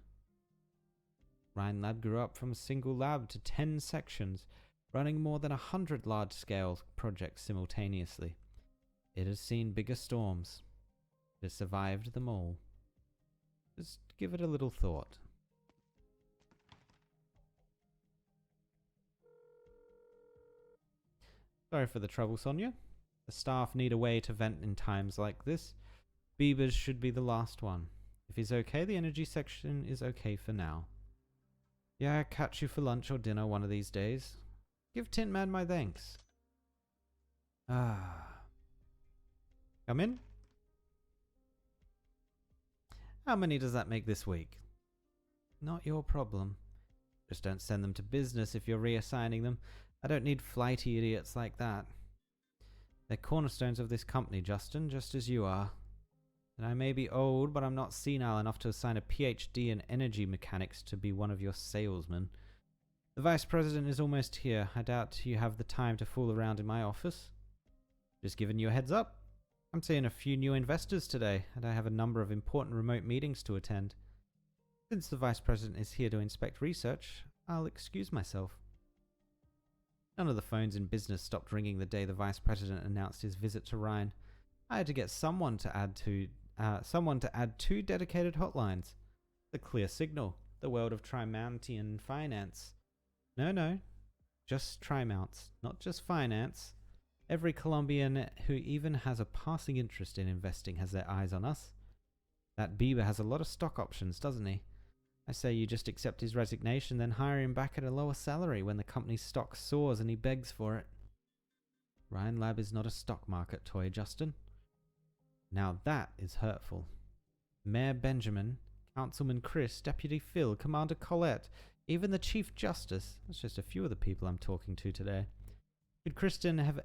Rhine Lab grew up from a single lab to 10 sections, running more than 100 large-scale projects simultaneously. It has seen bigger storms. It has survived them all. Just give it a little thought. Sorry for the trouble, Sonia. The staff need a way to vent in times like this. Bieber's should be the last one. If he's okay, the energy section is okay for now. Yeah, catch you for lunch or dinner one of these days. Give Tintman my thanks. Come in. How many does that make this week? Not your problem. Just don't send them to business if you're reassigning them. I don't need flighty idiots like that. They're cornerstones of this company, Justin, just as you are. And I may be old, but I'm not senile enough to assign a PhD in energy mechanics to be one of your salesmen. The Vice President is almost here. I doubt you have the time to fool around in my office. Just giving you a heads up. I'm seeing a few new investors today, and I have a number of important remote meetings to attend. Since the Vice President is here to inspect research, I'll excuse myself. None of the phones in business stopped ringing the day the Vice President announced his visit to Rhine. I had to get someone to add 2 dedicated hotlines. The clear signal, the world of Trimantian finance. No, just Trimounts, not just finance. Every Colombian who even has a passing interest in investing has their eyes on us. That Bieber has a lot of stock options, doesn't he? I say you just accept his resignation, then hire him back at a lower salary when the company's stock soars and he begs for it. Rhine Lab is not a stock market toy, Justin. Now that is hurtful. Mayor Benjamin, Councilman Chris, Deputy Phil, Commander Colette, even the Chief Justice. That's just a few of the people I'm talking to today. Could Kristen have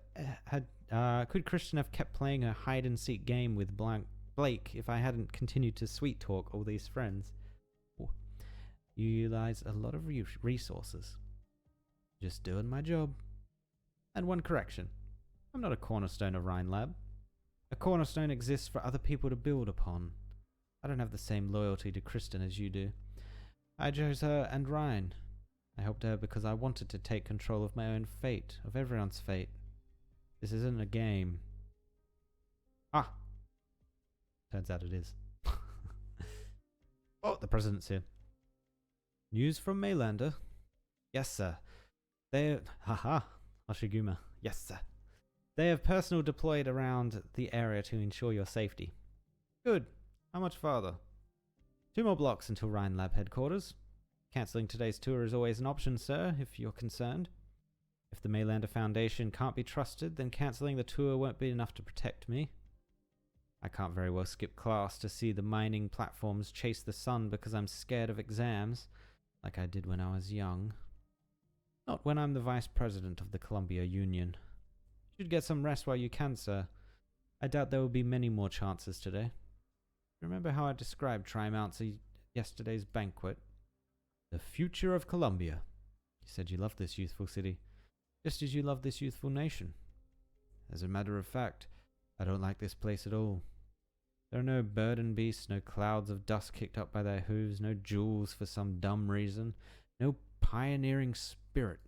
kept playing her hide-and-seek game with Blake if I hadn't continued to sweet-talk all these friends? You utilize a lot of resources. Just doing my job. And one correction. I'm not a cornerstone of Rhine Lab. A cornerstone exists for other people to build upon. I don't have the same loyalty to Kristen as you do. I chose her and Rhine. I helped her because I wanted to take control of my own fate, of everyone's fate. This isn't a game. Ah! Turns out it is. Oh, the president's here. News from Maylander? Yes, sir. Haha, Hashiguma. Yes, sir. They have personnel deployed around the area to ensure your safety. Good. How much farther? 2 more blocks until Rhine Lab headquarters. Cancelling today's tour is always an option, sir, if you're concerned. If the Maylander Foundation can't be trusted, then cancelling the tour won't be enough to protect me. I can't very well skip class to see the mining platforms chase the sun because I'm scared of exams, like I did when I was young. Not when I'm the Vice President of the Columbia Union. You should get some rest while you can, sir. I doubt there will be many more chances today. Remember how I described Trimounts at yesterday's banquet? The future of Columbia. You said you loved this youthful city, just as you love this youthful nation. As a matter of fact, I don't like this place at all. There are no burden beasts, no clouds of dust kicked up by their hooves, no jewels for some dumb reason, no pioneering spirit.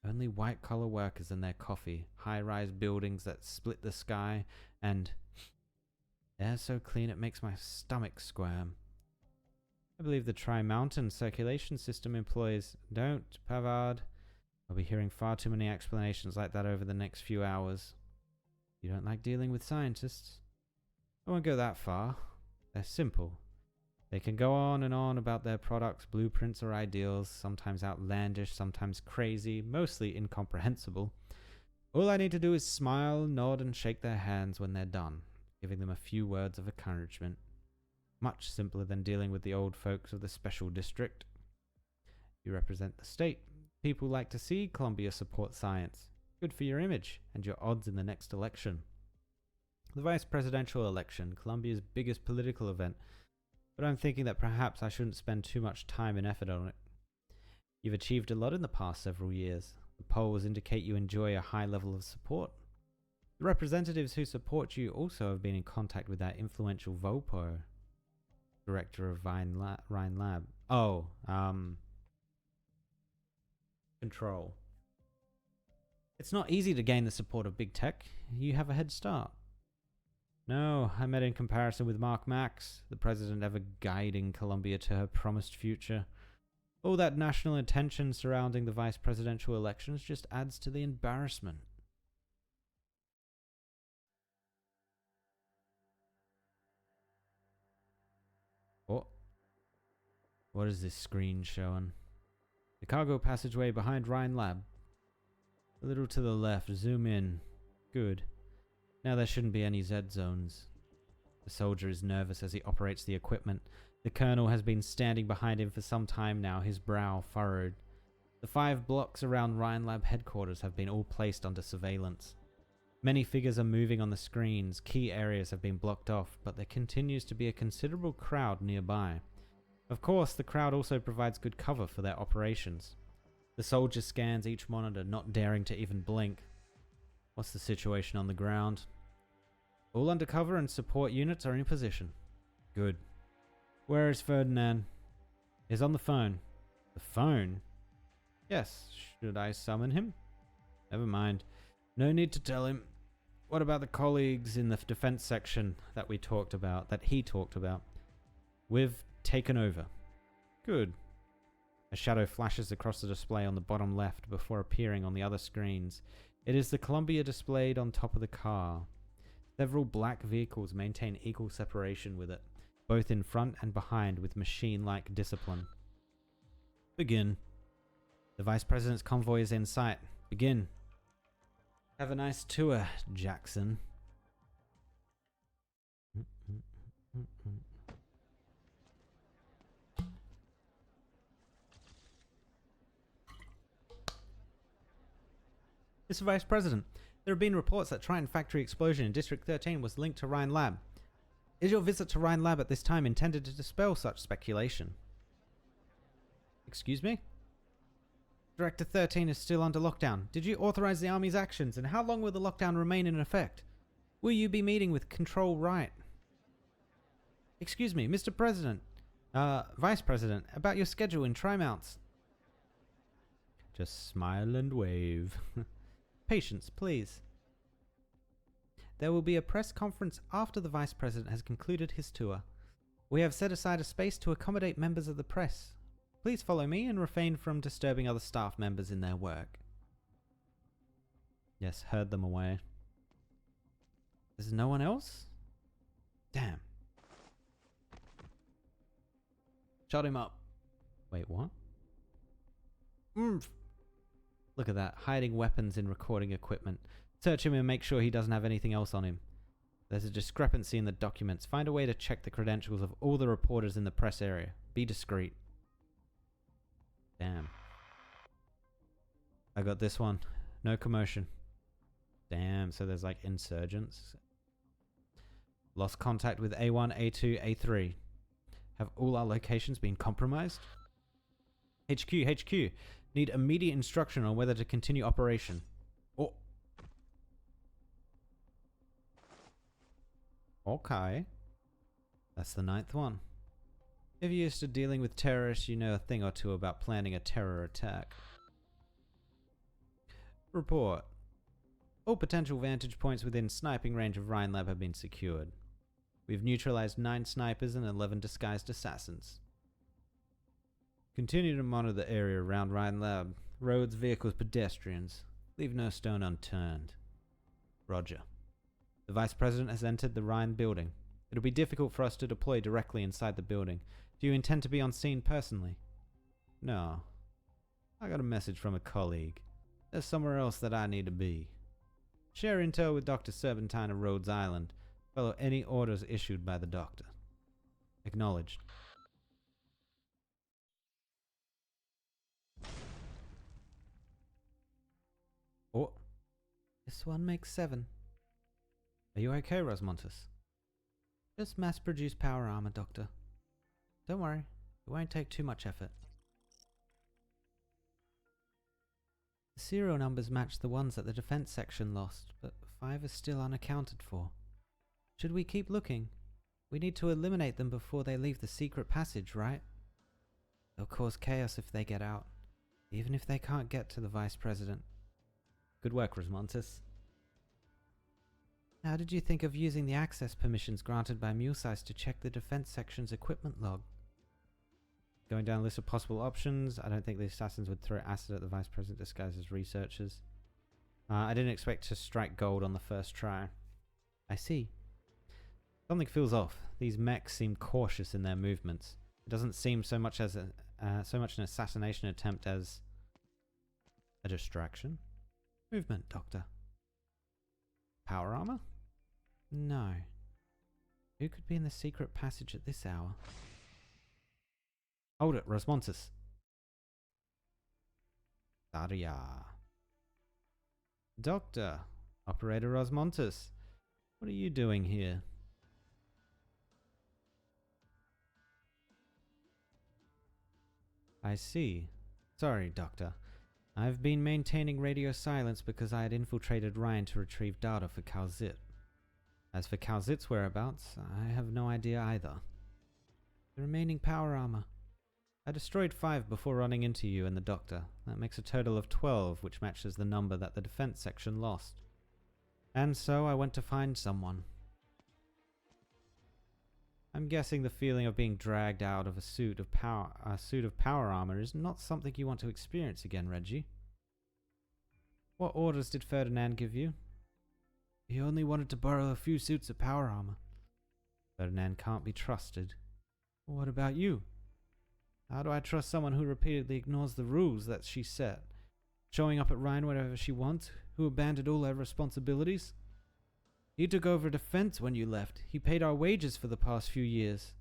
Only white-collar workers and their coffee, high-rise buildings that split the sky, and air so clean it makes my stomach squirm. I believe the Tri-Mountain circulation system employs... Don't, Pavard. I'll be hearing far too many explanations like that over the next few hours. You don't like dealing with scientists? I won't go that far. They're simple. They can go on and on about their products, blueprints, or ideals, sometimes outlandish, sometimes crazy, mostly incomprehensible. All I need to do is smile, nod, and shake their hands when they're done, giving them a few words of encouragement. Much simpler than dealing with the old folks of the special district. You represent the state. People like to see Columbia support science. Good for your image and your odds in the next election. The vice presidential election, Columbia's biggest political event, but I'm thinking that perhaps I shouldn't spend too much time and effort on it. You've achieved a lot in the past several years. The polls indicate you enjoy a high level of support. The representatives who support you also have been in contact with that influential Vopo, director of Rhine Lab. Control. It's not easy to gain the support of big tech. You have a head start. No, I meant in comparison with Mark Max, the president ever guiding Columbia to her promised future. All that national attention surrounding the vice presidential elections just adds to the embarrassment. What is this screen showing? The cargo passageway behind Rhine Lab. A little to the left, zoom in. Good. Now there shouldn't be any Z zones. The soldier is nervous as he operates the equipment. The colonel has been standing behind him for some time now, his brow furrowed. The 5 blocks around Ryan Lab headquarters have been all placed under surveillance. Many figures are moving on the screens, key areas have been blocked off, but there continues to be a considerable crowd nearby. Of course, the crowd also provides good cover for their operations. The soldier scans each monitor, not daring to even blink. What's the situation on the ground? All undercover and support units are in position. Good. Where is Ferdinand? He's on the phone. The phone? Yes. Should I summon him? Never mind. No need to tell him. What about the colleagues in the defense section that he talked about? We've taken over. Good. A shadow flashes across the display on the bottom left before appearing on the other screens. It is the Columbia displayed on top of the car. Several black vehicles maintain equal separation with it, both in front and behind with machine-like discipline. Begin. The Vice President's convoy is in sight. Begin. Have a nice tour, Jackson. Mr. Vice President, there have been reports that Triton Factory explosion in District 13 was linked to Ryan Lab. Is your visit to Ryan Lab at this time intended to dispel such speculation? Excuse me? Director 13 is still under lockdown. Did you authorize the Army's actions, and how long will the lockdown remain in effect? Will you be meeting with Control Right? Excuse me, Mr. President. Vice President, about your schedule in Tri-Mounts. Just smile and wave. Patience, please. There will be a press conference after the Vice President has concluded his tour. We have set aside a space to accommodate members of the press. Please follow me and refrain from disturbing other staff members in their work. Yes, herd them away. There's no one else? Damn. Shut him up. Wait, what? Look at that, hiding weapons in recording equipment. Search him and make sure he doesn't have anything else on him. There's a discrepancy in the documents. Find a way to check the credentials of all the reporters in the press area. Be discreet. Damn. I got this one. No commotion. Damn, so there's like insurgents. Lost contact with A1, A2, A3. Have all our locations been compromised? HQ. Need immediate instruction on whether to continue operation. Oh. Okay. That's the 9th one. If you're used to dealing with terrorists, you know a thing or two about planning a terror attack. Report. All potential vantage points within sniping range of Ryan Lab have been secured. We've neutralized 9 snipers and 11 disguised assassins. Continue to monitor the area around Ryan Lab. Roads, vehicles, pedestrians. Leave no stone unturned. Roger. The Vice President has entered the Ryan building. It'll be difficult for us to deploy directly inside the building. Do you intend to be on scene personally? No. I got a message from a colleague. There's somewhere else that I need to be. Share intel with Dr. Serpentine of Rhodes Island. Follow any orders issued by the doctor. Acknowledged. Oh, this one makes 7. Are you okay, Rosmontus? Just mass-produced power armor, Doctor. Don't worry, it won't take too much effort. The serial numbers match the ones that the defense section lost, but 5 are still unaccounted for. Should we keep looking? We need to eliminate them before they leave the secret passage, right? They'll cause chaos if they get out, even if they can't get to the Vice President. Good work, Rosmontus. How did you think of using the access permissions granted by Mulesize to check the defense section's equipment log? Going down a list of possible options, I don't think the assassins would throw acid at the Vice President disguised as researchers. I didn't expect to strike gold on the first try. I see. Something feels off. These mechs seem cautious in their movements. It doesn't seem so much as so much an assassination attempt as a distraction. Movement, Doctor. Power armor? No. Who could be in the secret passage at this hour? Hold it, Rosmontis. Daria. Doctor. Operator Rosmontis. What are you doing here? I see. Sorry, Doctor. I've been maintaining radio silence because I had infiltrated Ryan to retrieve data for Calzit. As for Calzit's whereabouts, I have no idea either. The remaining power armor. I destroyed 5 before running into you and the Doctor. That makes a total of 12, which matches the number that the defense section lost. And so I went to find someone. I'm guessing the feeling of being dragged out of a suit of power armor is not something you want to experience again, Reggie. What orders did Ferdinand give you? He only wanted to borrow a few suits of power armor. Ferdinand can't be trusted. What about you? How do I trust someone who repeatedly ignores the rules that she set? Showing up at Rhine whenever she wants, who abandoned all her responsibilities? He took over defense when you left. He paid our wages for the past few years.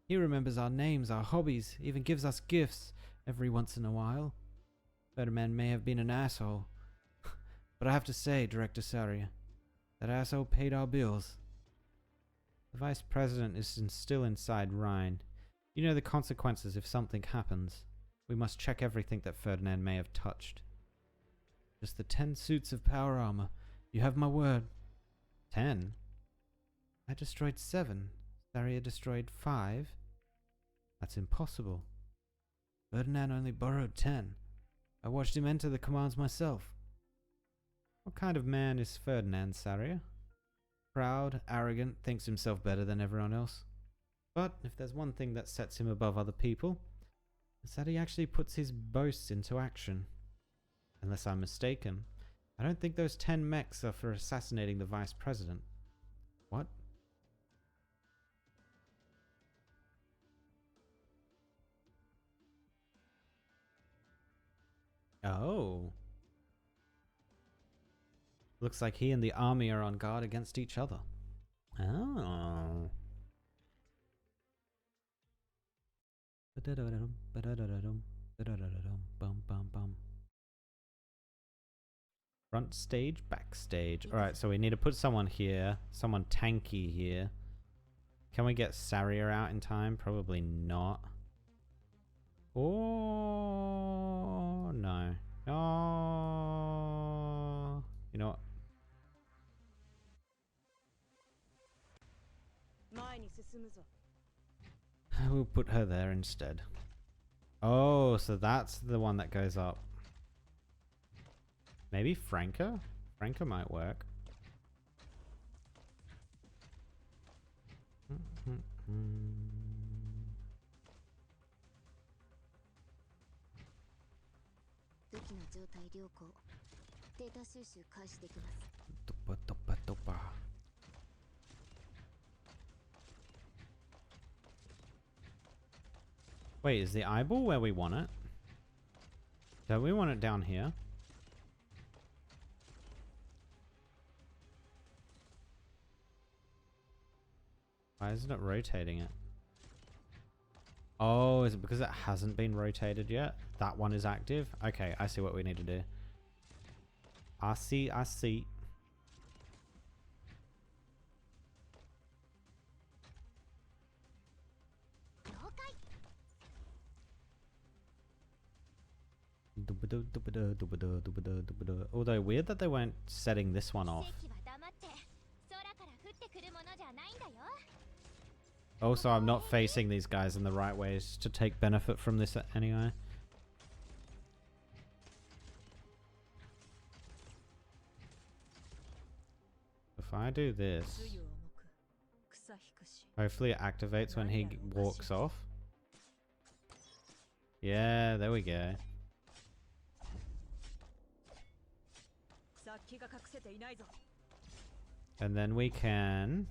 He remembers our names, our hobbies, even gives us gifts every once in a while. Ferdinand may have been an asshole. But I have to say, Director Saria, that asshole paid our bills. The Vice President is still inside Rhine. You know the consequences if something happens. We must check everything that Ferdinand may have touched. Just the 10 suits of power armor. You have my word. 10? I destroyed 7. Saria destroyed 5? That's impossible. Ferdinand only borrowed 10. I watched him enter the commands myself. What kind of man is Ferdinand, Saria? Proud, arrogant, thinks himself better than everyone else. But if there's one thing that sets him above other people, it's that he actually puts his boasts into action. Unless I'm mistaken, I don't think those 10 mechs are for assassinating the Vice President. What? Oh. Looks like he and the army are on guard against each other. Oh. Front stage, backstage. Alright, so we need to put someone here. Someone tanky here. Can we get Saria out in time? Probably not. Oh, no. Oh. You know what? We'll put her there instead. Oh, so that's the one that goes up. Maybe Franca? Franca might work. Dopa, dopa, dopa. Wait, is the eyeball where we want it? Don't we want it down here? Why isn't it rotating it? Oh, is it because it hasn't been rotated yet? That one is active? Okay, I see what we need to do. I see, I see. Although weird that they weren't setting this one off. Also, I'm not facing these guys in the right ways to take benefit from this anyway. If I do this, hopefully it activates when he walks off. Yeah, there we go. And then we can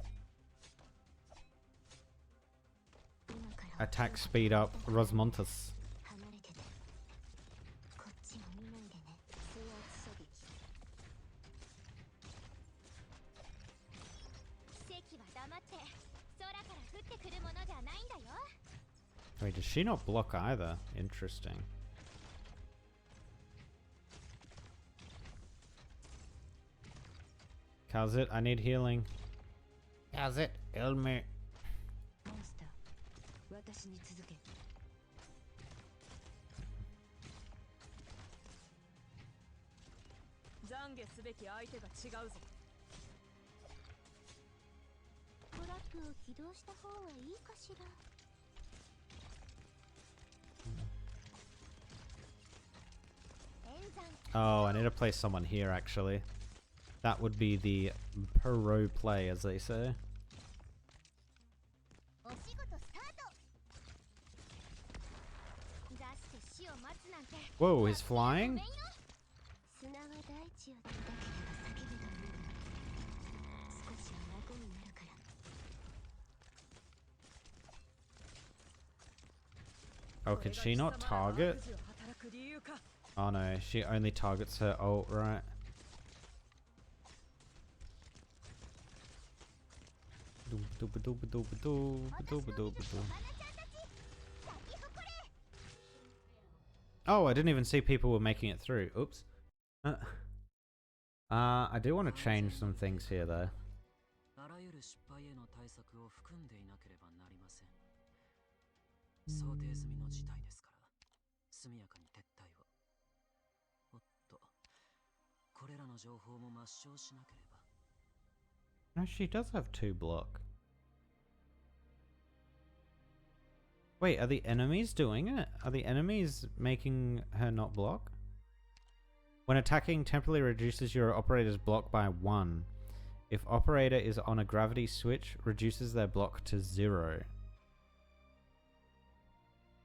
attack speed up Rosmontis. she not block either? Interesting. Kazit, I need healing. Kazit, heal me. モンスター、私に続け。懺悔すべき相手が違うぞ。トラックを起動した方がいいかしら。Oh, I need to play someone here actually. That would be the pro play, as they say. Whoa, he's flying? Oh, can she not target? Oh no, she only targets her ult, right? Oh, I didn't even see people were making it through. Oops. I do want to change some things here though. No, she does have 2 block. Wait, are the enemies doing it? Are the enemies making her not block? When attacking, temporarily reduces your operator's block by 1. If operator is on a gravity switch, reduces their block to 0.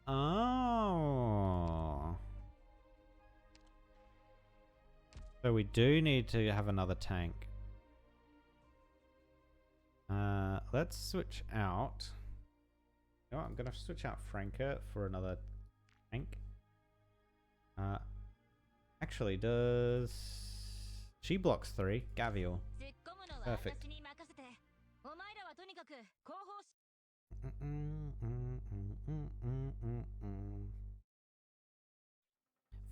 Oh. So we do need to have another tank. Let's switch out. You know what, I'm gonna switch out Franca for another tank. Actually, does she blocks 3? Gavial. Perfect.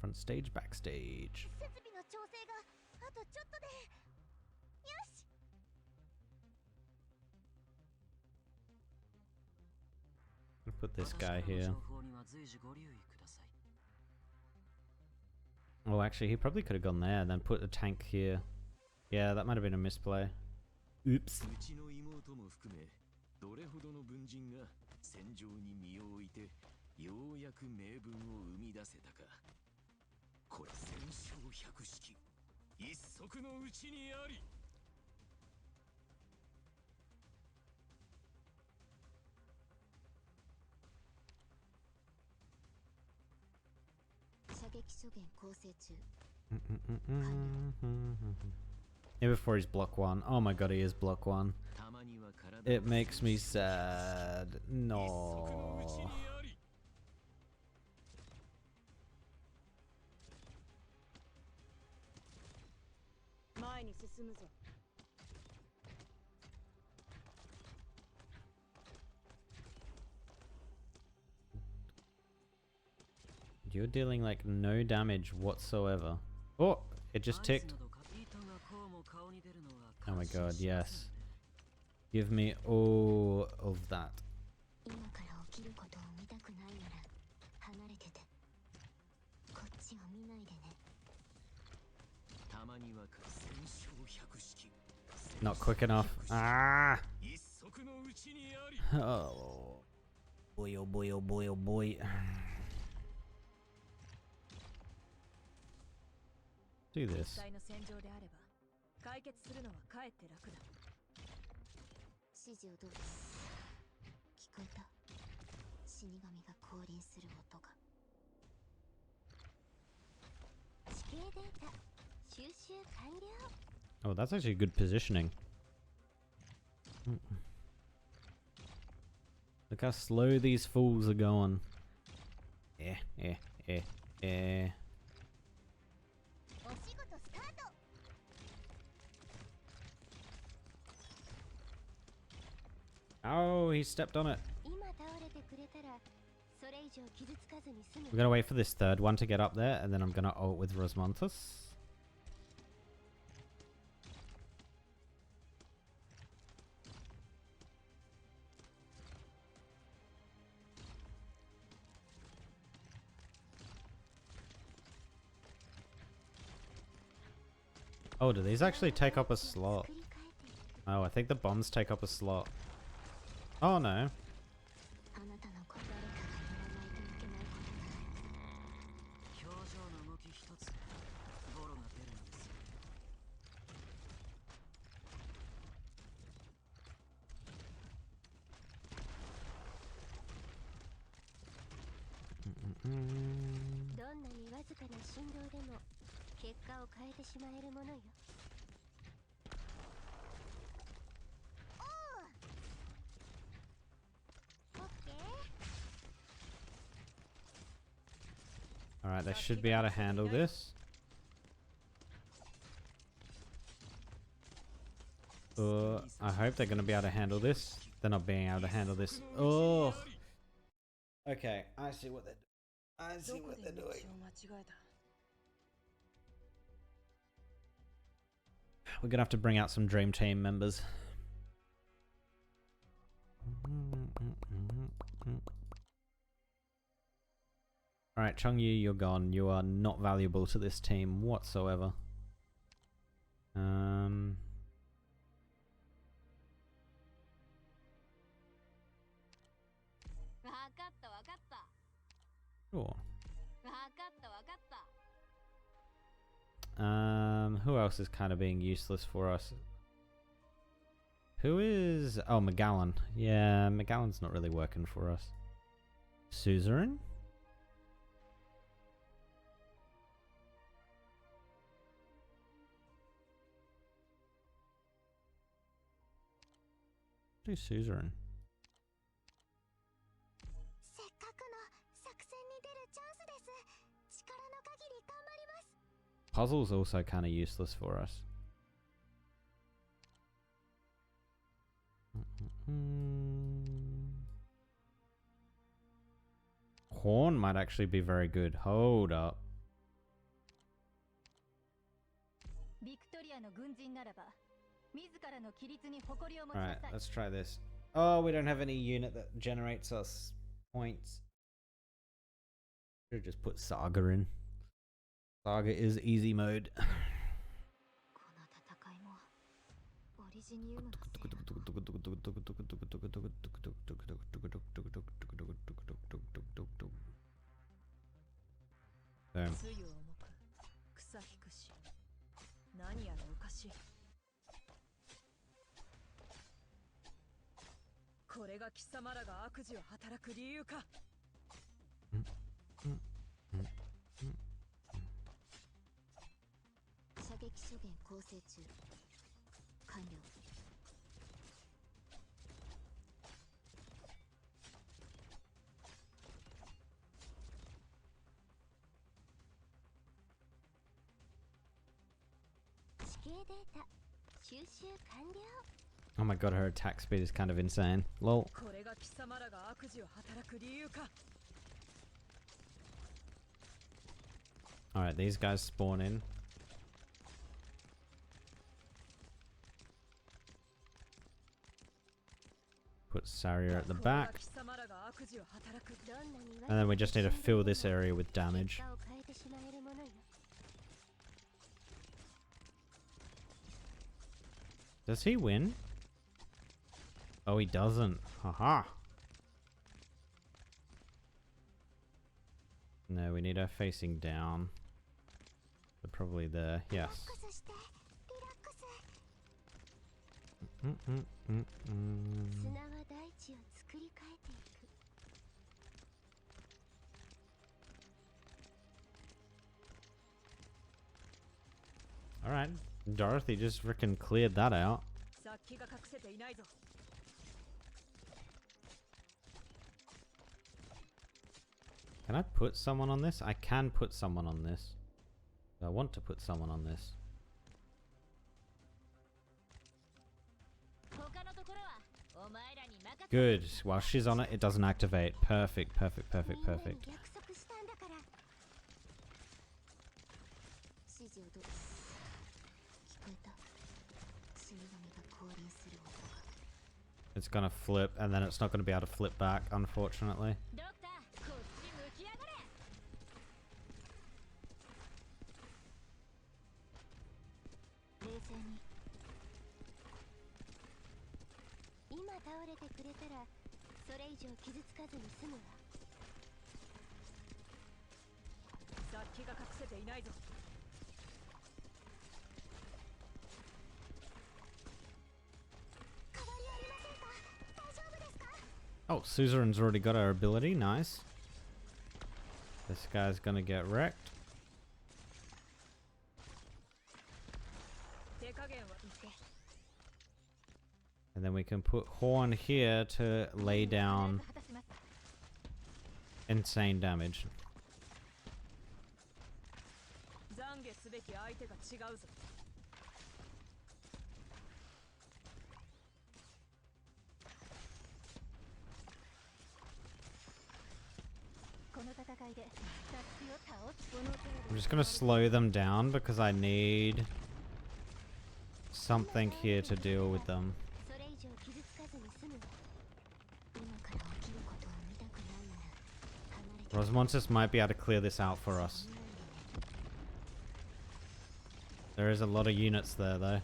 Front stage, backstage. I'll put this guy here. Oh, actually, he probably could have gone there and then put a tank here. Yeah, that might have been a misplay. Oops. Yeah, before he's block 1. Oh my god, he is block 1. It makes me sad. No. You're dealing like no damage whatsoever. Oh, it just ticked. Oh my god, yes. Give me all of that. Not quick enough. Ah! Oh boy, oh boy, oh boy, oh boy. Do this. Oh, that's actually good positioning. Look how slow these fools are going. Oh, he stepped on it. We're gonna wait for this third one to get up there, and then I'm gonna ult with Rosmontus. Oh, do these actually take up a slot? Oh, I think the bombs take up a slot. Oh no. 表情の向き一つボロが出るのですよ。 どんなにわずかな振動でも結果を変えてしまえるものよ。Alright, they should be able to handle this. I hope they're going to be able to handle this. They're not being able to handle this. Oh! Okay, I see what they're doing. I see what they're doing. We're going to have to bring out some Dream Team members. Alright, Chongyu, you're gone. You are not valuable to this team whatsoever. Sure. Who else is kind of being useless for us? Who is... Oh, McGowan. Yeah, McGowan's not really working for us. Suzerain? Do Suzerain. Puzzle's also kind of useless for us. Horn might actually be very good. Hold up. Alright, let's try this. Oh, we don't have any unit that generates us points. Should have just put Saga in. Saga is easy mode. Boom. これが貴様らが悪事を働く理由か。射撃諸言構成中。完了。地形データ収集完了。 Oh my god, her attack speed is kind of insane. Lol. これが貴様らが悪事を働く理由か。 Alright, these guys spawn in. Put Saria at the back. And then we just need to fill this area with damage. Does he win? Oh, he doesn't. Haha. No, we need her facing down. They're probably there. Yes. Alright. Dorothy just frickin' cleared that out. Can I put someone on this? I can put someone on this. I want to put someone on this. Good. While she's on it, it doesn't activate. Perfect, perfect, perfect, perfect. 約束したんだから。指示をどう聞こえた。死神が降臨する音が。 It's gonna flip, and then it's not gonna be able to flip back, unfortunately. ドクター、こっち向き上がれ。冷静に。今倒れてくれたらそれ以上傷つかずに済むわ。殺気が隠せていないぞ。 変わりありませんか。大丈夫ですか。 Oh, Suzerain's already got her ability. Nice. This guy's gonna get wrecked. 手加減は And then we can put Horn here to lay down 果たします。 insane damage. 懺悔すべき相手が違うぞ。 この戦いで殺気を倒す。この程 I'm 度。 just gonna slow them down because I need something here to deal with them. それ以上傷つかずに済むわ。今から起きることを見たくないなら離れて。 Rosmontis might be able to clear this out for us. There is a lot of units there, though.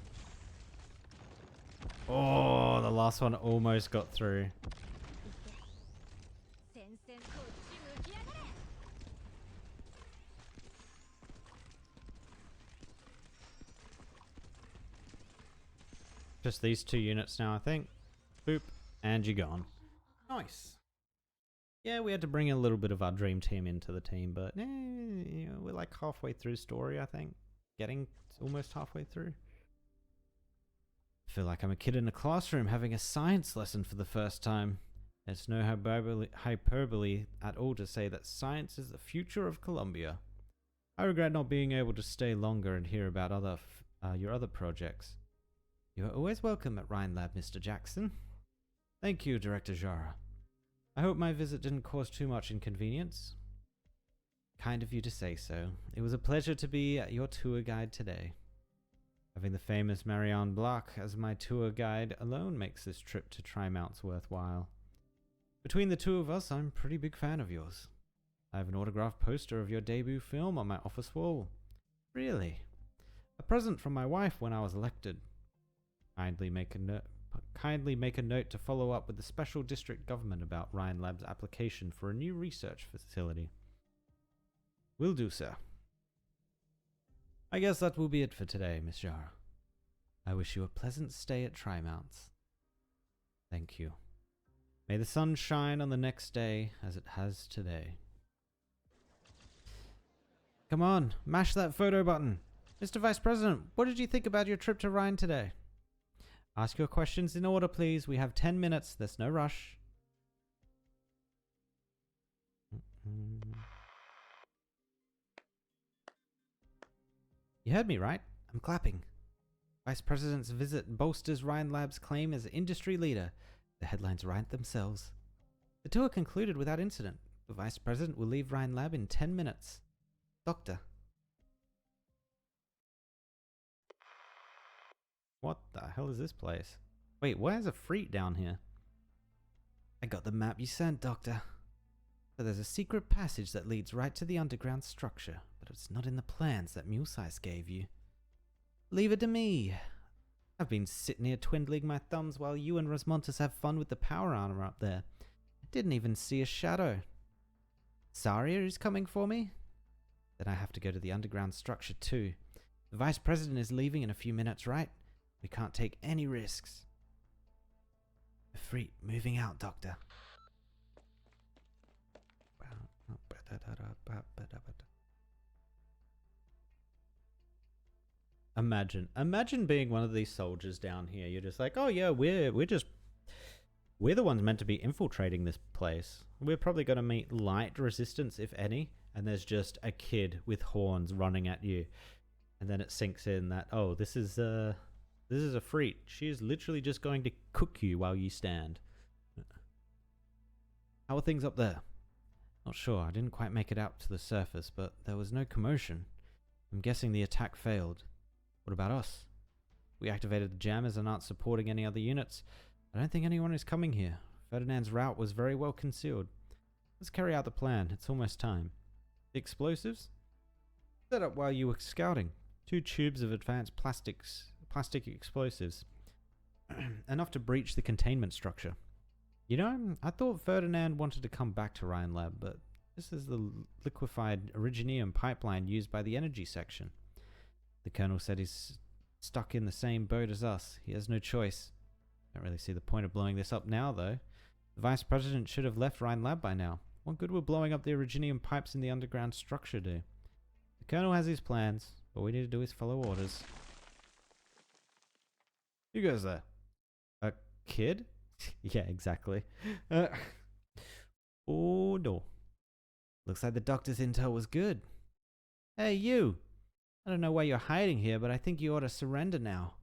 Oh, the last one almost got through. 戦線こっち向き上がれ。 Just these two units now, I think. Boop, and you're gone. Nice. Yeah, we had to bring a little bit of our dream team into the team, but you know, we're like halfway through the story, I think. Getting almost halfway through. I feel like I'm a kid in a classroom having a science lesson for the first time. It's no hyperbole at all to say that science is the future of Columbia. I regret not being able to stay longer and hear about your other projects. You are always welcome at Rhine Lab, Mr. Jackson. Thank you, Director Jara. I hope my visit didn't cause too much inconvenience. Kind of you to say so. It was a pleasure to be your tour guide today. Having the famous Marianne Bloch as my tour guide alone makes this trip to Tri-Mounts worthwhile. Between the two of us, I'm a pretty big fan of yours. I have an autographed poster of your debut film on my office wall. Really? A present from my wife when I was elected. Kindly make a note to follow up with the special district government about Rhine Lab's application for a new research facility. Will do, sir. I guess that will be it for today, Miss Jara. I wish you a pleasant stay at Tri-Mounts. Thank you. May the sun shine on the next day as it has today. Come on, mash that photo button. Mr. Vice President, what did you think about your trip to Rhine today? Ask your questions in order, please. We have 10 minutes. There's no rush. You heard me, right? I'm clapping. Vice President's visit bolsters Rhine Lab's claim as industry leader. The headlines write themselves. The tour concluded without incident. The Vice President will leave Rhine Lab in 10 minutes. Doctor. What the hell is this place? Wait, where's a freak down here? I got the map you sent, Doctor. So there's a secret passage that leads right to the underground structure, but it's not in the plans that Mulesize gave you. Leave it to me. I've been sitting here twiddling my thumbs while you and Rosmontis have fun with the power armor up there. I didn't even see a shadow. Saria is coming for me? Then I have to go to the underground structure too. The Vice President is leaving in a few minutes, right? We can't take any risks. Free, moving out, Doctor. Imagine being one of these soldiers down here. You're just like, oh yeah, we're the ones meant to be infiltrating this place. We're probably going to meet light resistance, if any, and there's just a kid with horns running at you. And then it sinks in that, oh, this is a freak. She is literally just going to cook you while you stand. How are things up there? Not sure. I didn't quite make it out to the surface, but there was no commotion. I'm guessing the attack failed. What about us? We activated the jammers and aren't supporting any other units. I don't think anyone is coming here. Ferdinand's route was very well concealed. Let's carry out the plan. It's almost time. The explosives? Set up while you were scouting. 2 tubes of advanced plastic explosives. Enough to breach the containment structure. You know, I thought Ferdinand wanted to come back to Rhine Lab, but this is the liquefied Originium pipeline used by the energy section. The Colonel said he's stuck in the same boat as us. He has no choice. Don't really see the point of blowing this up now, though. The Vice President should have left Rhine Lab by now. What good will blowing up the Originium pipes in the underground structure do? The Colonel has his plans. All we need to do is follow orders. Who goes there? A kid? Yeah, exactly. Oh no. Looks like the doctor's intel was good. Hey, you! I don't know why you're hiding here, but I think you ought to surrender now.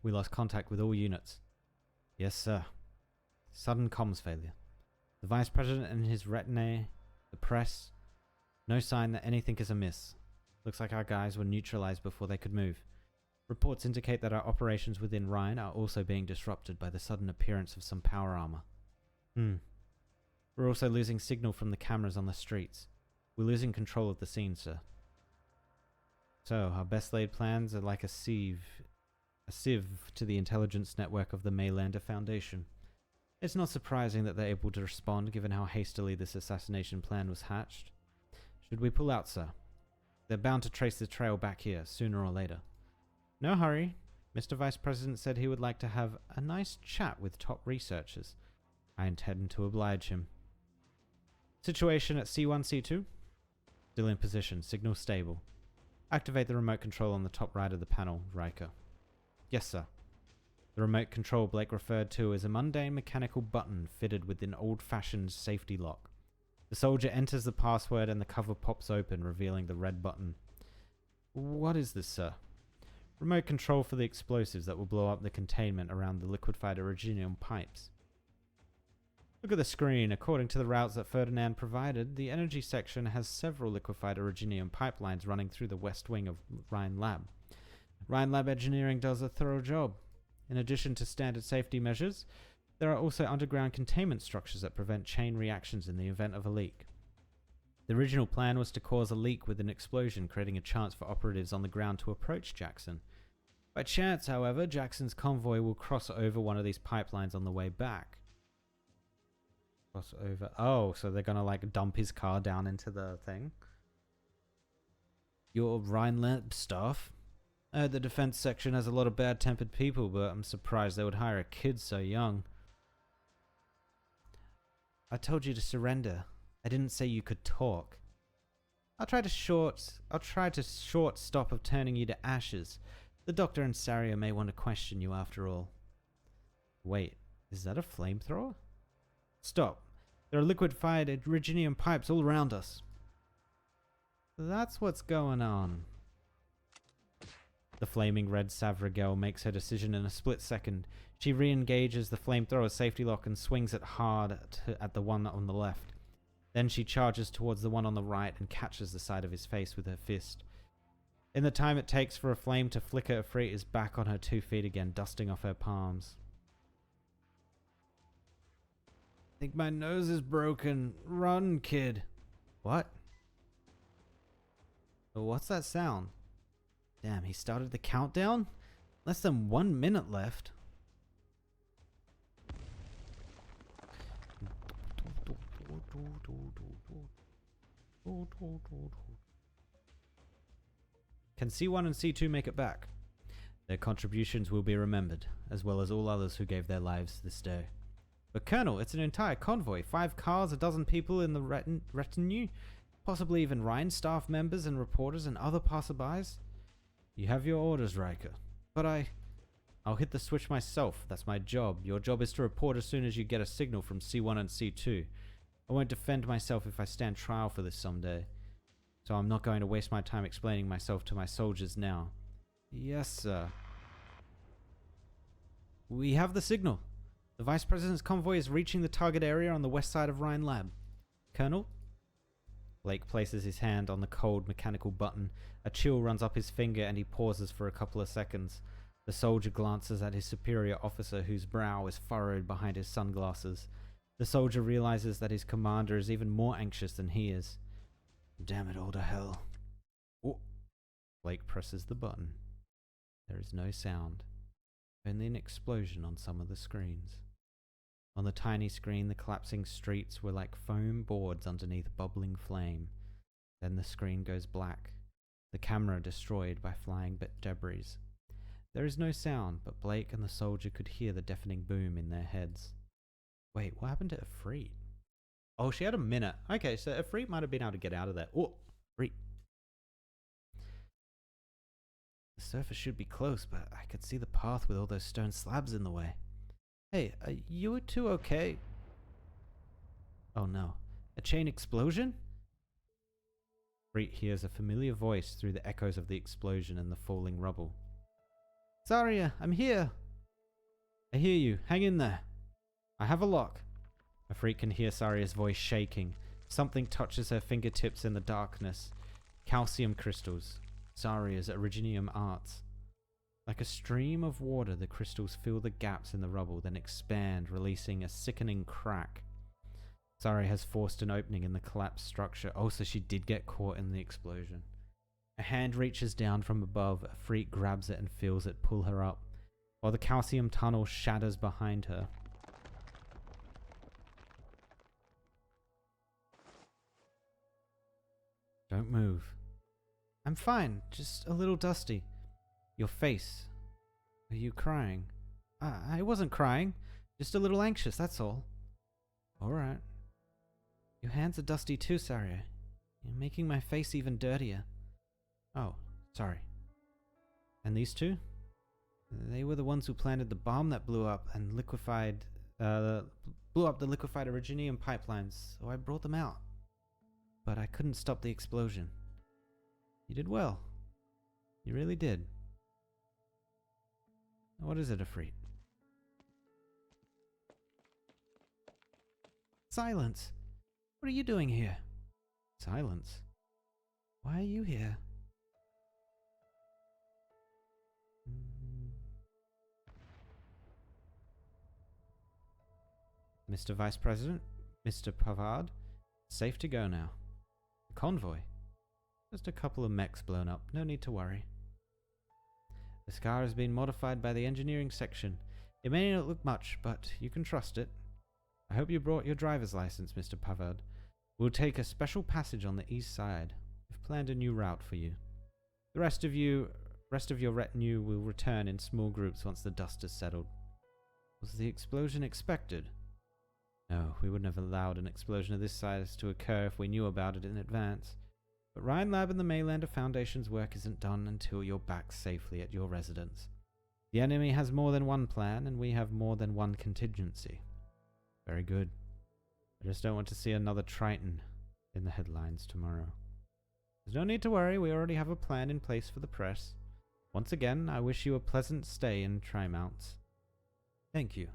We lost contact with all units. Yes, sir. Sudden comms failure. The Vice President and his retinue, the press. No sign that anything is amiss. Looks like our guys were neutralized before they could move. Reports indicate that our operations within Rhine are also being disrupted by the sudden appearance of some power armor. We're also losing signal from the cameras on the streets. We're losing control of the scene, sir. So, our best laid plans are like a sieve to the intelligence network of the Maylander Foundation. It's not surprising that they're able to respond given how hastily this assassination plan was hatched. Should we pull out, sir? They're bound to trace the trail back here, sooner or later. No hurry. Mr. Vice President said he would like to have a nice chat with top researchers. I intend to oblige him. Situation at C1, C2? Still in position. Signal stable. Activate the remote control on the top right of the panel, Riker. Yes, sir. The remote control Blake referred to is a mundane mechanical button fitted with an old-fashioned safety lock. The soldier enters the password and the cover pops open, revealing the red button. What is this, sir? Remote control for the explosives that will blow up the containment around the liquefied Originium pipes. Look at the screen. According to the routes that Ferdinand provided, the energy section has several liquefied Originium pipelines running through the west wing of Rhine Lab. Rhine Lab Engineering does a thorough job. In addition to standard safety measures, there are also underground containment structures that prevent chain reactions in the event of a leak. The original plan was to cause a leak with an explosion, creating a chance for operatives on the ground to approach Jackson. By chance, however, Jackson's convoy will cross over one of these pipelines on the way back. Cross over. Oh, so they're gonna like dump his car down into the thing. Your Rhine Lab staff? The defense section has a lot of bad-tempered people, but I'm surprised they would hire a kid so young. I told you to surrender. I didn't say you could talk. I'll try to short stop of turning you to ashes. The doctor and Saria may want to question you after all. Wait, is that a flamethrower? Stop. There are liquefied Originium pipes all around us. That's what's going on. The flaming red Savragel makes her decision in a split second. She re-engages the flamethrower safety lock and swings it hard at the one on the left. Then she charges towards the one on the right and catches the side of his face with her fist. In the time it takes for a flame to flicker, Ifrit is back on her 2 feet again, dusting off her palms. I think my nose is broken. Run, kid. What? What's that sound? Damn, he started the countdown? Less than 1 minute left. Can C1 and C2 make it back? Their contributions will be remembered, as well as all others who gave their lives this day. But Colonel, it's an entire convoy. 5 cars, a dozen people in the retinue, possibly even Rhine staff members and reporters and other passerbys. You have your orders, Riker. But I'll hit the switch myself. That's my job. Your job is to report as soon as you get a signal from C1 and C2. I won't defend myself if I stand trial for this someday. So I'm not going to waste my time explaining myself to my soldiers now. Yes, sir. We have the signal. The Vice President's convoy is reaching the target area on the west side of Rhine Lab. Colonel? Blake places his hand on the cold mechanical button. A chill runs up his finger and he pauses for a couple of seconds. The soldier glances at his superior officer whose brow is furrowed behind his sunglasses. The soldier realizes that his commander is even more anxious than he is. Damn it all to hell. Oh. Blake presses the button. There is no sound. Only an explosion on some of the screens. On the tiny screen, the collapsing streets were like foam boards underneath bubbling flame. Then the screen goes black, the camera destroyed by flying debris. There is no sound, but Blake and the soldier could hear the deafening boom in their heads. Wait, what happened to Ifrit? Oh, she had a minute. Okay, so Ifrit might have been able to get out of there. Oh, Ifrit. The surface should be close, but I could see the path with all those stone slabs in the way. Hey, are you two okay? Oh no. A chain explosion? Ifrit hears a familiar voice through the echoes of the explosion and the falling rubble. Zarya, I'm here. I hear you. Hang in there. I have a lock. Ifrit can hear Zarya's voice shaking. Something touches her fingertips in the darkness. Calcium crystals. Zarya's Originium arts. Like a stream of water, the crystals fill the gaps in the rubble, then expand, releasing a sickening crack. Zarya has forced an opening in the collapsed structure. Oh, so she did get caught in the explosion. A hand reaches down from above. Ifrit grabs it and feels it pull her up, while the calcium tunnel shatters behind her. Don't move. I'm fine, just a little dusty. Your face. Are you crying? I wasn't crying. Just a little anxious, that's all. Alright. Your hands are dusty too, Zarya. You're making my face even dirtier. Oh, sorry. And these two? They were the ones who planted the bomb that blew up and blew up the liquefied Originium pipelines, so I brought them out. But I couldn't stop the explosion. You did well. You really did. What is it, Ifrit? Silence! What are you doing here? Silence? Why are you here? Mr. Vice President, Mr. Pavard, safe to go now. The convoy. Just a couple of mechs blown up, no need to worry. The scar has been modified by the engineering section. It may not look much, but you can trust it. I hope you brought your driver's license, Mr. Pavard. We'll take a special passage on the east side. We've planned a new route for you. The rest of your retinue will return in small groups once the dust has settled. Was the explosion expected? No, we wouldn't have allowed an explosion of this size to occur if we knew about it in advance. But Rhine Lab and the Maylander Foundation's work isn't done until you're back safely at your residence. The enemy has more than one plan, and we have more than one contingency. Very good. I just don't want to see another Triton in the headlines tomorrow. There's no need to worry, we already have a plan in place for the press. Once again, I wish you a pleasant stay in Trimounts. Thank you.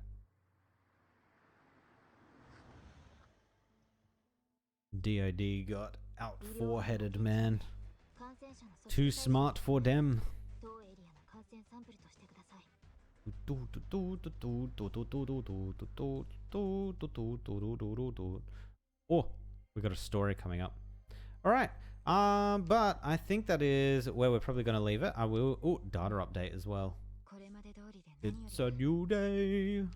DOD got out four-headed, man. Too smart for them. Oh, we got a story coming up. All right. But I think that is where we're probably going to leave it. I will. Oh, data update as well. It's a new day.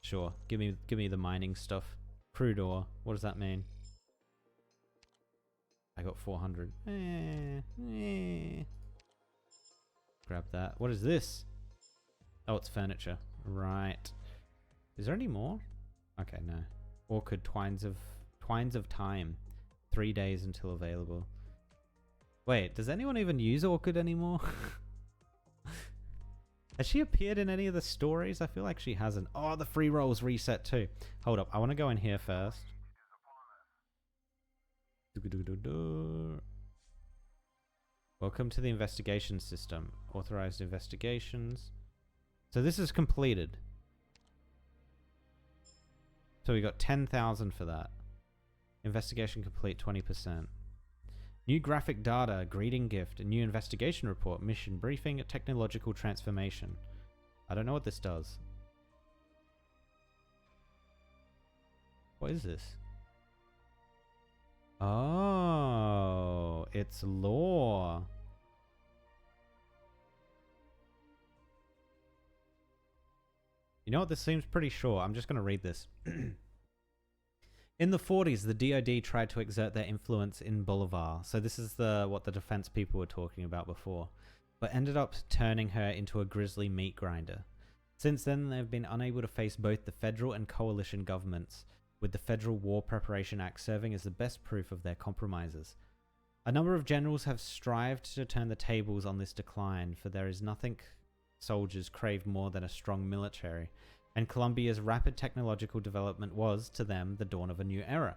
Sure. Give me the mining stuff. Crew door. What does that mean? I got 400. Grab that. What is this? Oh, it's furniture. Right. Is there any more? Okay, no. Orchid Twines of Time. 3 days until available. Wait, does anyone even use Orchid anymore? Has she appeared in any of the stories? I feel like she hasn't. Oh, the free rolls reset too. Hold up, I want to go in here first. Welcome to the investigation system. Authorized investigations. So this is completed. So we got 10,000 for that. Investigation complete 20%. New graphic data, greeting gift, a new investigation report, mission briefing, a technological transformation. I don't know what this does. What is this? Oh, it's lore. You know what? This seems pretty short. I'm just going to read this. In the 40s, the DoD tried to exert their influence in Bolivar. So this is what the defense people were talking about before, but ended up turning her into a grisly meat grinder. Since then, they've been unable to face both the federal and coalition governments, with the Federal War Preparation Act serving as the best proof of their compromises. A number of generals have strived to turn the tables on this decline, for there is nothing soldiers crave more than a strong military, and Columbia's rapid technological development was, to them, the dawn of a new era.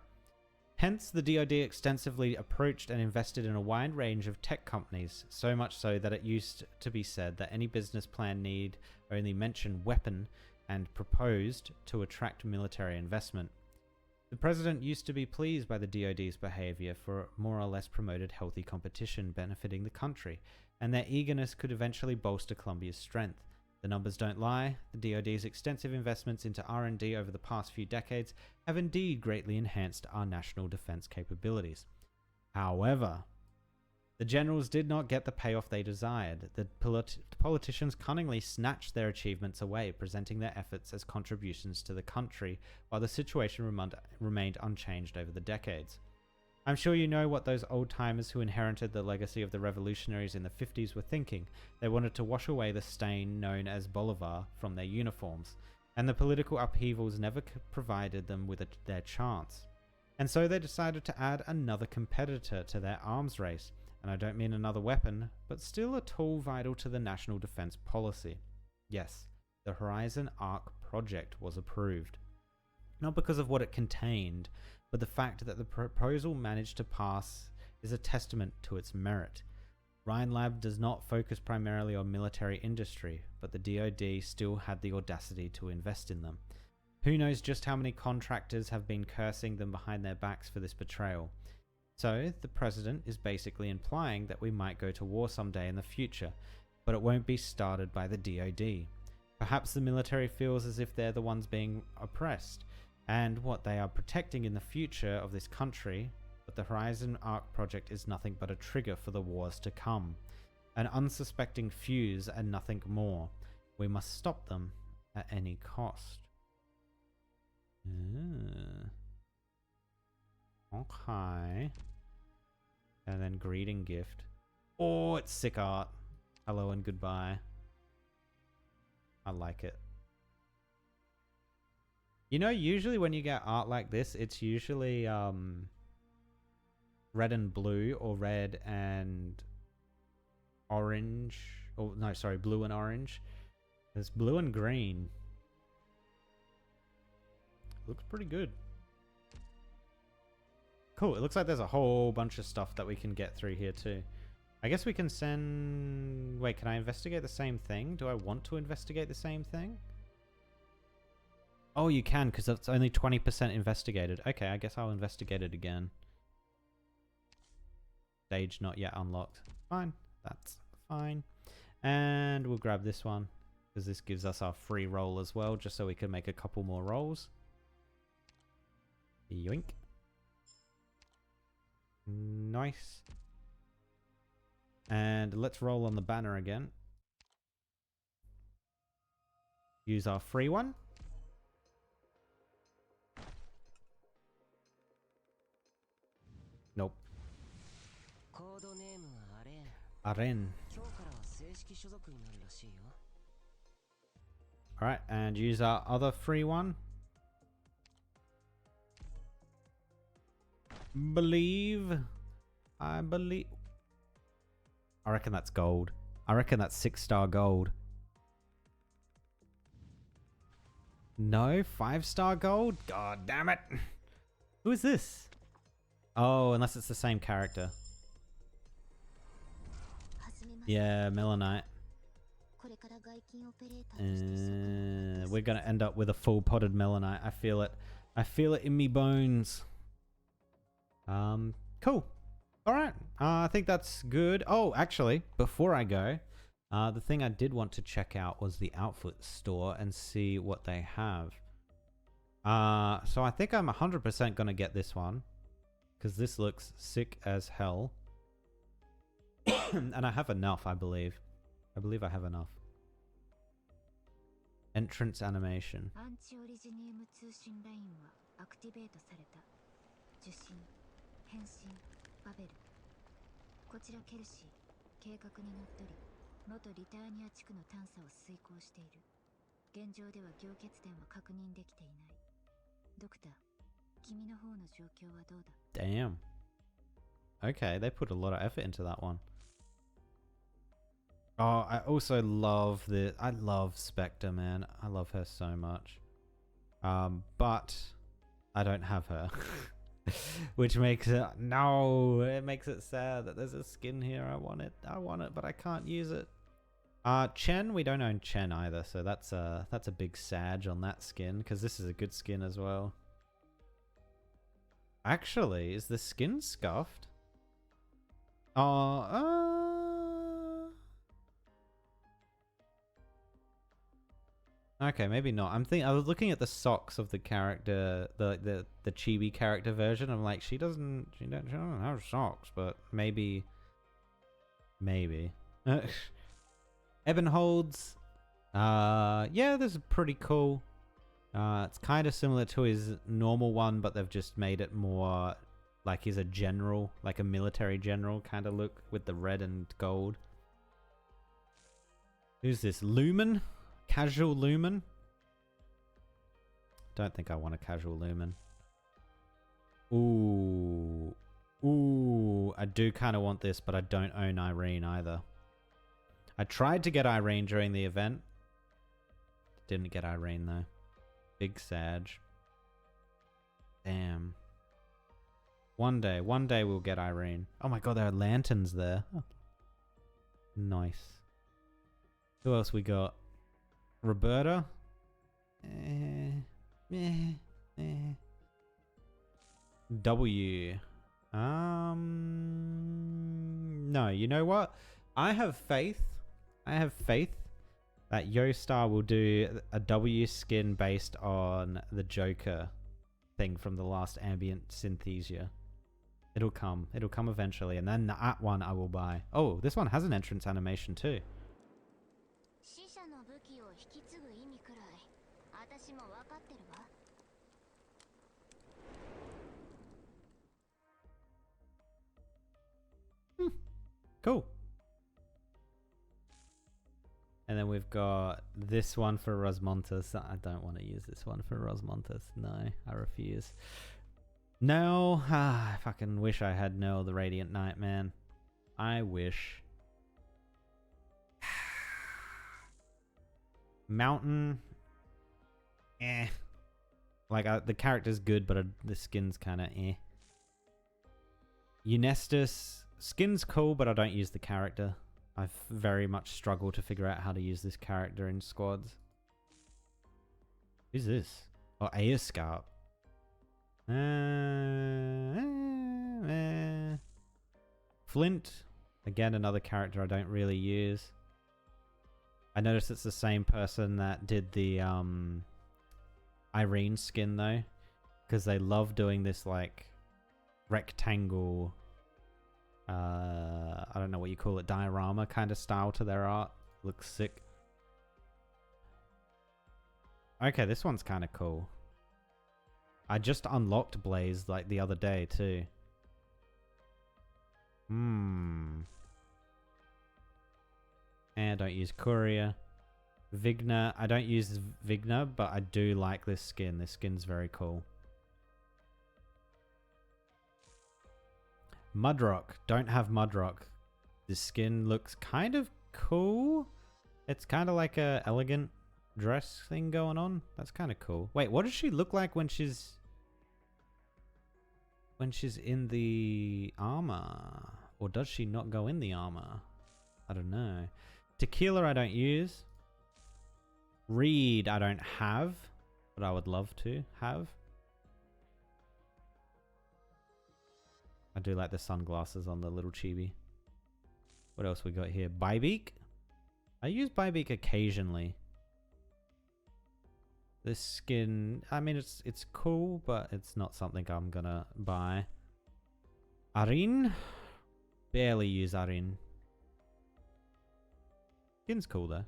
Hence, the DoD extensively approached and invested in a wide range of tech companies, so much so that it used to be said that any business plan need only mention weapon and proposed to attract military investment. The president used to be pleased by the DoD's behavior, for it more or less promoted healthy competition benefiting the country, and their eagerness could eventually bolster Columbia's strength. The numbers don't lie. The DoD's extensive investments into R&D over the past few decades have indeed greatly enhanced our national defense capabilities. However, the generals did not get the payoff they desired. The politicians cunningly snatched their achievements away, presenting their efforts as contributions to the country, while the situation remained unchanged over the decades. I'm sure you know what those old-timers who inherited the legacy of the revolutionaries in the 50s were thinking. They wanted to wash away the stain known as Bolivar from their uniforms, and the political upheavals never provided them with their chance. And so they decided to add another competitor to their arms race, and I don't mean another weapon, but still a tool vital to the national defense policy. Yes, the Horizon Arc project was approved. Not because of what it contained, but the fact that the proposal managed to pass is a testament to its merit. Ryan Lab does not focus primarily on military industry, but the DoD still had the audacity to invest in them. Who knows just how many contractors have been cursing them behind their backs for this betrayal. So, the president is basically implying that we might go to war someday in the future, but it won't be started by the DoD. Perhaps the military feels as if they're the ones being oppressed, and what they are protecting in the future of this country, but the Horizon Arc project is nothing but a trigger for the wars to come. An unsuspecting fuse and nothing more. We must stop them at any cost. Okay. And then greeting gift. Oh, it's sick art. Hello and goodbye. I like it. You know, usually when you get art like this, it's usually red and blue, or red and orange. Oh, no, sorry, blue and orange. There's blue and green. Looks pretty good. Cool, it looks like there's a whole bunch of stuff that we can get through here too. I guess we can send... Wait, can I investigate the same thing? Do I want to investigate the same thing? Oh, you can, because that's only 20% investigated. Okay, I guess I'll investigate it again. Stage not yet unlocked. Fine, that's fine. And we'll grab this one, because this gives us our free roll as well, just so we can make a couple more rolls. Yoink. Nice. And let's roll on the banner again. Use our free one. Nope. Aren. Alright, and use our other free one. I believe. I reckon that's gold. I reckon that's 6-star gold. No, 5-star gold? God damn it. Who is this? Oh, unless it's the same character. Yeah, Melanite. これから外勤オペレーターとして職務を We're gonna end up with a full potted Melanite. I feel it. I feel it in me bones. Cool. All right. I think that's good. Oh, actually, before I go, the thing I did want to check out was the outfit store and see what they have. So I think I'm 100% gonna get this one because this looks sick as hell. And I have enough, I believe. I believe I have enough. Entrance animation. アンチオリジニウム通信ラインはアクティベートされた。受信、返信、バベル。こちらケルシー、計画にのっとり、元リターニア地区の探査を遂行している。現状では凝結点は確認できていない。ドクター、君の方の状況はどうだ? Damn. Okay, they put a lot of effort into that one. Oh, I also love I love Spectre, man. I love her so much. But I don't have her. Which makes it, it makes it sad that there's a skin here. I want it, but I can't use it. Chen, we don't own Chen either, so that's a big sag on that skin, because this is a good skin as well. Actually, is the skin scuffed? Okay, maybe not. I was looking at the socks of the character, the chibi character version. I'm like, she doesn't have socks, but maybe. Eben holds. Yeah, this is pretty cool. It's kind of similar to his normal one, but they've just made it more like he's a general, like a military general kind of look with the red and gold. Who's this? Lumen? Casual Lumen? Don't think I want a casual Lumen. Ooh. Ooh. I do kind of want this, but I don't own Irene either. I tried to get Irene during the event. Didn't get Irene though. Big Sag. Damn. One day we'll get Irene. Oh my god, there are lanterns there. Oh. Nice. Who else we got? Roberta? W. No, you know what? I have faith that Yostar will do a W skin based on the Joker thing from the last Ambient Synthesia. It'll come eventually, and then that one I will buy. Oh, this one has an entrance animation too. Cool. And then we've got this one for Rosmontas. I don't want to use this one for Rosmontas. No, I refuse. No, I fucking wish I had Nell the Radiant Knight, man. I wish. Mountain. Like, the character's good, but the skin's kind of Eunestus. Skin's cool, but I don't use the character. I've very much struggled to figure out how to use this character in squads. Who's this? Oh, Aescarp. Flint. Again, another character I don't really use. I noticed it's the same person that did the Irene skin though, because they love doing this like rectangle, I don't know what you call it, diorama kind of style to their art. Looks sick. Okay, this one's kind of cool. I just unlocked Blaze like the other day too. And I don't use Courier. Vigna, I don't use Vigna, but I do like this skin. This skin's very cool. Mudrock, don't have Mudrock. This skin looks kind of cool. It's kind of like a elegant dress thing going on. That's kind of cool. Wait, what does she look like when she's in the armor? Or does she not go in the armor? I don't know. Tequila I don't use. Reed I don't have, but I would love to have. I do like the sunglasses on the little chibi. What else we got here? Bybeak? I use Bybeak occasionally. This skin, I mean, it's cool, but it's not something I'm gonna buy. Arin? Barely use Arin. Skin's cool though.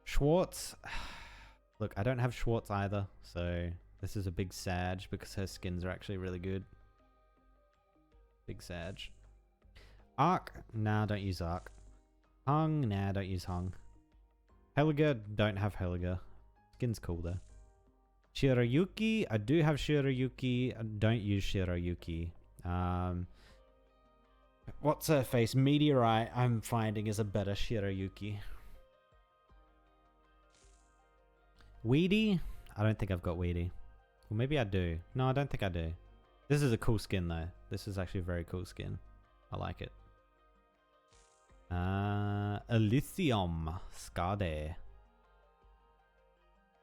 Schwartz. Look, I don't have Schwartz either, so this is a big sag because her skins are actually really good. Big sag. Ark. Nah, don't use Ark. Hung. Nah, don't use Hung. Helga. Don't have Helga. Skin's cool though. Shirayuki. I do have Shirayuki. I don't use Shirayuki. What's her face? Meteorite I'm finding is a better Shirayuki. Weedy? I don't think I've got Weedy. Well, maybe I do. No, I don't think I do. This is a cool skin though. This is actually a very cool skin. I like it. Elysium Skade.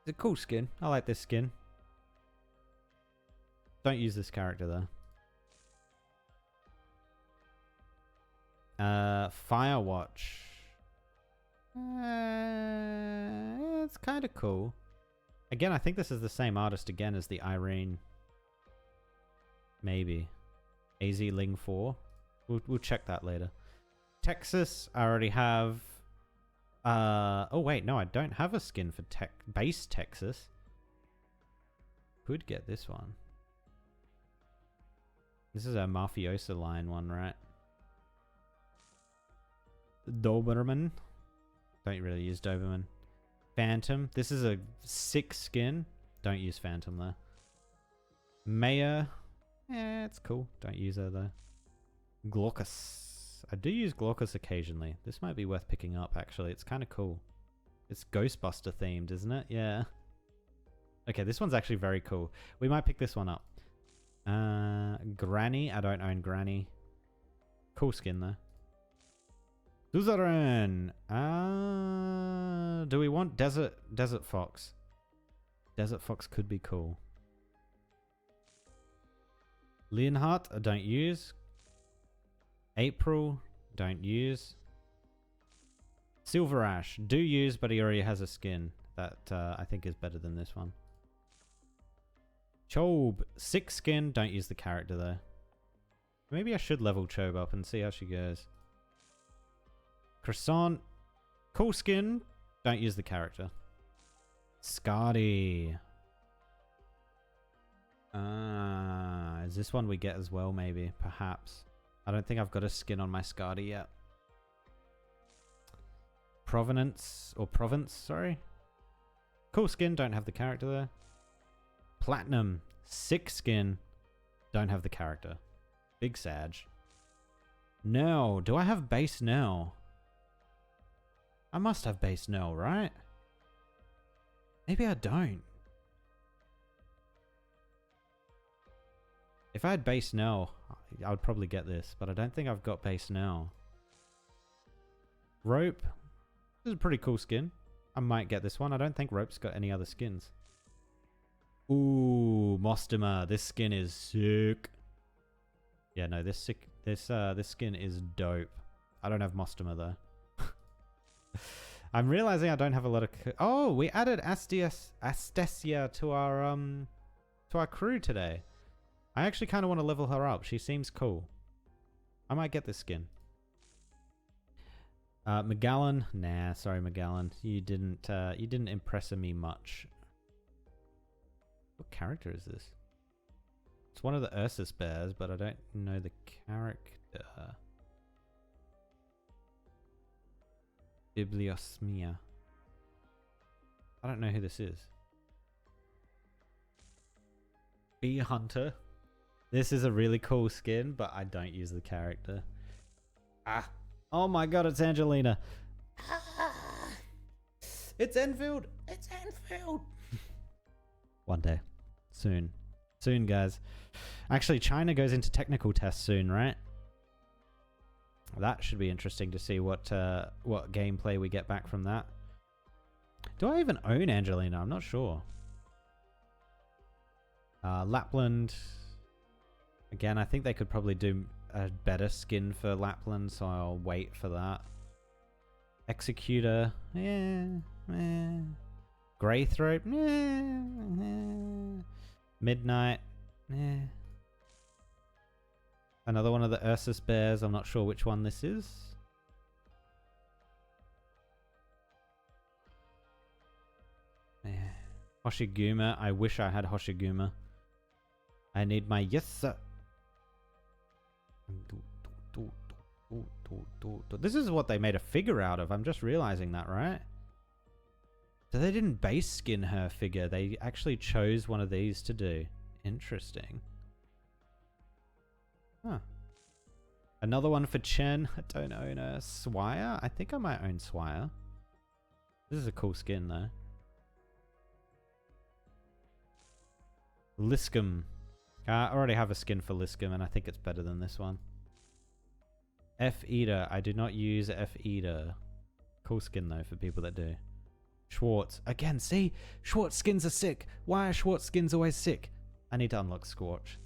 It's a cool skin. I like this skin. Don't use this character though. Firewatch. It's kind of cool. Again, I think this is the same artist again as the Irene. Maybe. AZ Ling 4. We'll check that later. Texas, I already have. Oh wait, no, I don't have a skin for base Texas. Could get this one. This is a Mafiosa line one, right? Doberman. Don't really use Doberman. Phantom. This is a sick skin. Don't use Phantom though. Maya. It's cool. Don't use her though. Glaucus. I do use Glaucus occasionally. This might be worth picking up actually. It's kind of cool. It's Ghostbuster themed, isn't it? Yeah. Okay, this one's actually very cool. We might pick this one up. Granny. I don't own Granny. Cool skin though. Suzerain. Do we want Desert Fox? Desert Fox could be cool. Leonhardt, I don't use. April, don't use. Silver Ash, do use, but he already has a skin that I think is better than this one. Chobe, 6 skin, don't use the character though. Maybe I should level Chobe up and see how she goes. Croissant, cool skin, don't use the character. Skadi. Is this one we get as well maybe? Perhaps. I don't think I've got a skin on my Skadi yet. Provenance, sorry. Cool skin, don't have the character there. Platinum, 6 skin, don't have the character. Big Sag. No, do I have base now? I must have base now, right? Maybe I don't. If I had base now, I would probably get this, but I don't think I've got base now. Rope. This is a pretty cool skin. I might get this one. I don't think Rope's got any other skins. Ooh, Mostima. This skin is sick. Yeah, no, this skin is dope. I don't have Mostima though. I'm realizing I don't have a lot of. Oh, we added Astesia to our crew today. I actually kind of want to level her up. She seems cool. I might get this skin. Magellan. Nah, sorry, Magellan. You didn't impress me much. What character is this? It's one of the Ursus bears, but I don't know the character. Bibliosmia. I don't know who this is. Bee Hunter. This is a really cool skin, but I don't use the character. Ah. Oh my god, it's Angelina. It's Enfield. It's Enfield. One day. Soon. Soon, guys. Actually, China goes into technical tests soon, right? That should be interesting to see what gameplay we get back from that. Do I even own Angelina? I'm not sure. Lapland. Again, I think they could probably do a better skin for Lapland, so I'll wait for that. Executor. Yeah. Greythroat. Midnight. Another one of the Ursus bears. I'm not sure which one this is. Hoshiguma. I wish I had Hoshiguma. I need my yes sir. This is what they made a figure out of. I'm just realizing that, right? So they didn't base skin her figure. They actually chose one of these to do. Interesting. Huh. Another one for Chen. I don't own a Swire. I think I might own Swire. This is a cool skin though. Liscum. I already have a skin for Liscum and I think it's better than this one. F-Eater. I do not use F-Eater. Cool skin though for people that do. Schwartz. Again, see? Schwartz skins are sick. Why are Schwartz skins always sick? I need to unlock Scorch.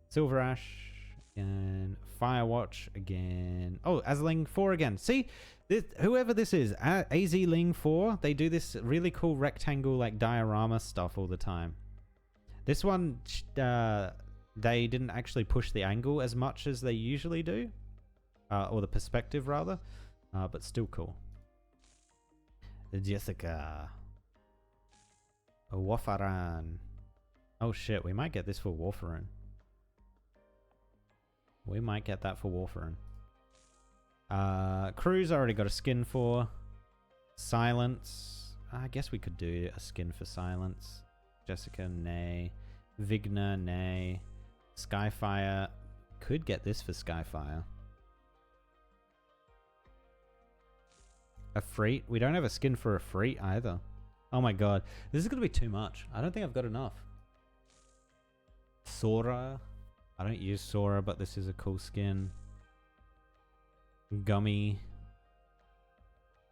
Silver Ash. And Firewatch again. Oh, Azling 4 again. See? Whoever this is, AZ Ling 4, they do this really cool rectangle like diorama stuff all the time. This one, they didn't actually push the angle as much as they usually do. Or the perspective, rather. But still cool. Jessica. Warfaran. Oh shit, we might get this for Warfaran. We might get that for Warfaran. Crew's already got a skin for. Silence. I guess we could do a skin for Silence. Jessica, nay. Vigna, nay. Skyfire. Could get this for Skyfire. Afreet. We don't have a skin for Afreet either. Oh my god. This is going to be too much. I don't think I've got enough. Sora. I don't use Sora, but this is a cool skin. Gummy.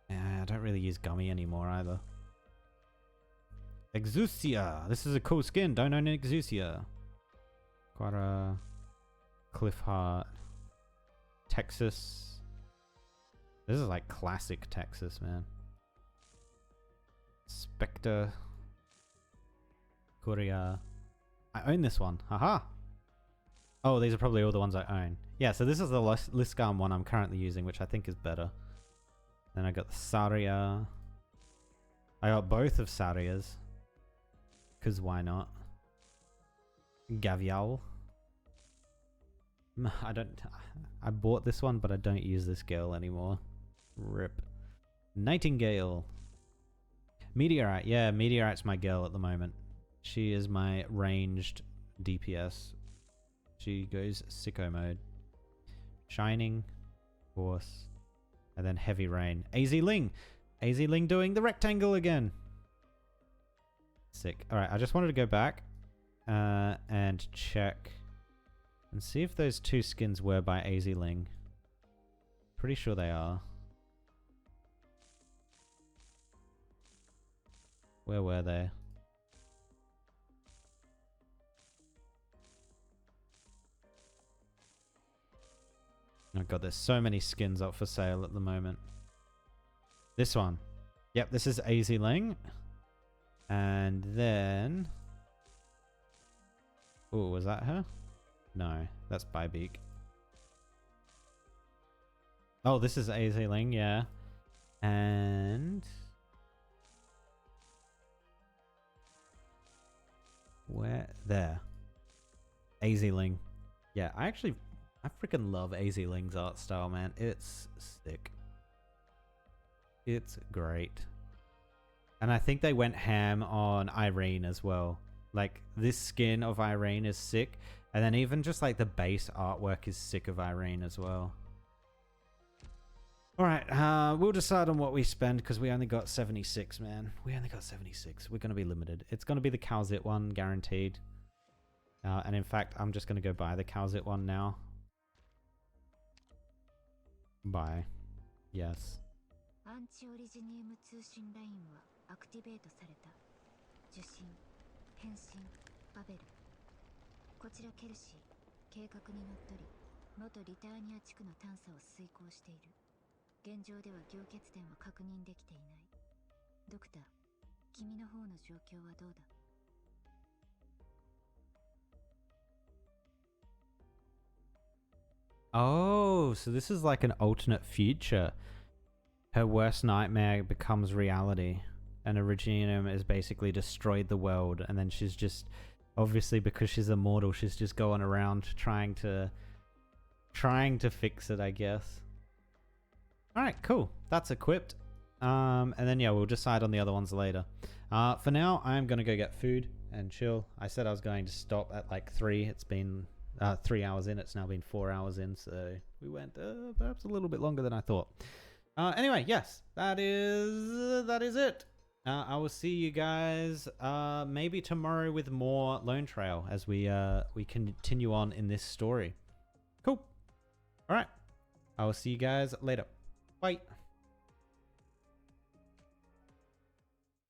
I don't really use Gummy anymore either. Exusia. This is a cool skin. Don't own Exusia. Quara. Cliffheart. Texas. This is like classic Texas, man. Spectre. Korea. I own this one. Haha. Oh, these are probably all the ones I own. Yeah, so this is the Liscam one I'm currently using, which I think is better. Then I got the Saria. I got both of Sarias. Because why not? Gavial. I bought this one, but I don't use this girl anymore. RIP. Nightingale. Meteorite. Yeah, Meteorite's my girl at the moment. She is my ranged DPS. She goes sicko mode. Shining. Of course. And then Heavy Rain. AZ Ling. AZ Ling doing the rectangle again. Sick. Alright, I just wanted to go back and check and see if those two skins were by AZ Ling. Pretty sure they are. Where were they? Oh god, there's so many skins up for sale at the moment. This one. Yep, this is AZ Ling. And then... Oh, was that her? No, that's Bybeak. Oh, this is AZ Ling, yeah. And... Where? There. AZ Ling. Yeah, I freaking love AZ Ling's art style, man. It's sick. It's great. And I think they went ham on Irene as well. Like, this skin of Irene is sick. And then even just like the base artwork is sick of Irene as well. Alright, we'll decide on what we spend because we only got 76, man. We only got 76. We're going to be limited. It's going to be the Calzit one, guaranteed. And in fact, I'm just going to go buy the Calzit one now. Bye. Yes. アンチオリジニウム通信ラインはアクティベートされた。受信、返信、バベル。こちらケルシー、計画にのっとり、元リターニア地区の探査を遂行している。現状では凝結点は確認できていない。ドクター、君の方の状況はどうだ？ Oh, so this is like an alternate future. Her worst nightmare becomes reality, and Originium has basically destroyed the world, and then she's just, obviously because she's immortal, she's just going around trying to fix it, I guess. Alright, cool. That's equipped. And then yeah, we'll decide on the other ones later. For now, I'm gonna go get food and chill. I said I was going to stop at like 3. It's been 3 hours in. It's now been 4 hours in, so we went perhaps a little bit longer than I thought. Anyway, yes, that is it. I will see you guys maybe tomorrow with more Lonetrail as we continue on in this story. Cool. All right. I will see you guys later. Bye.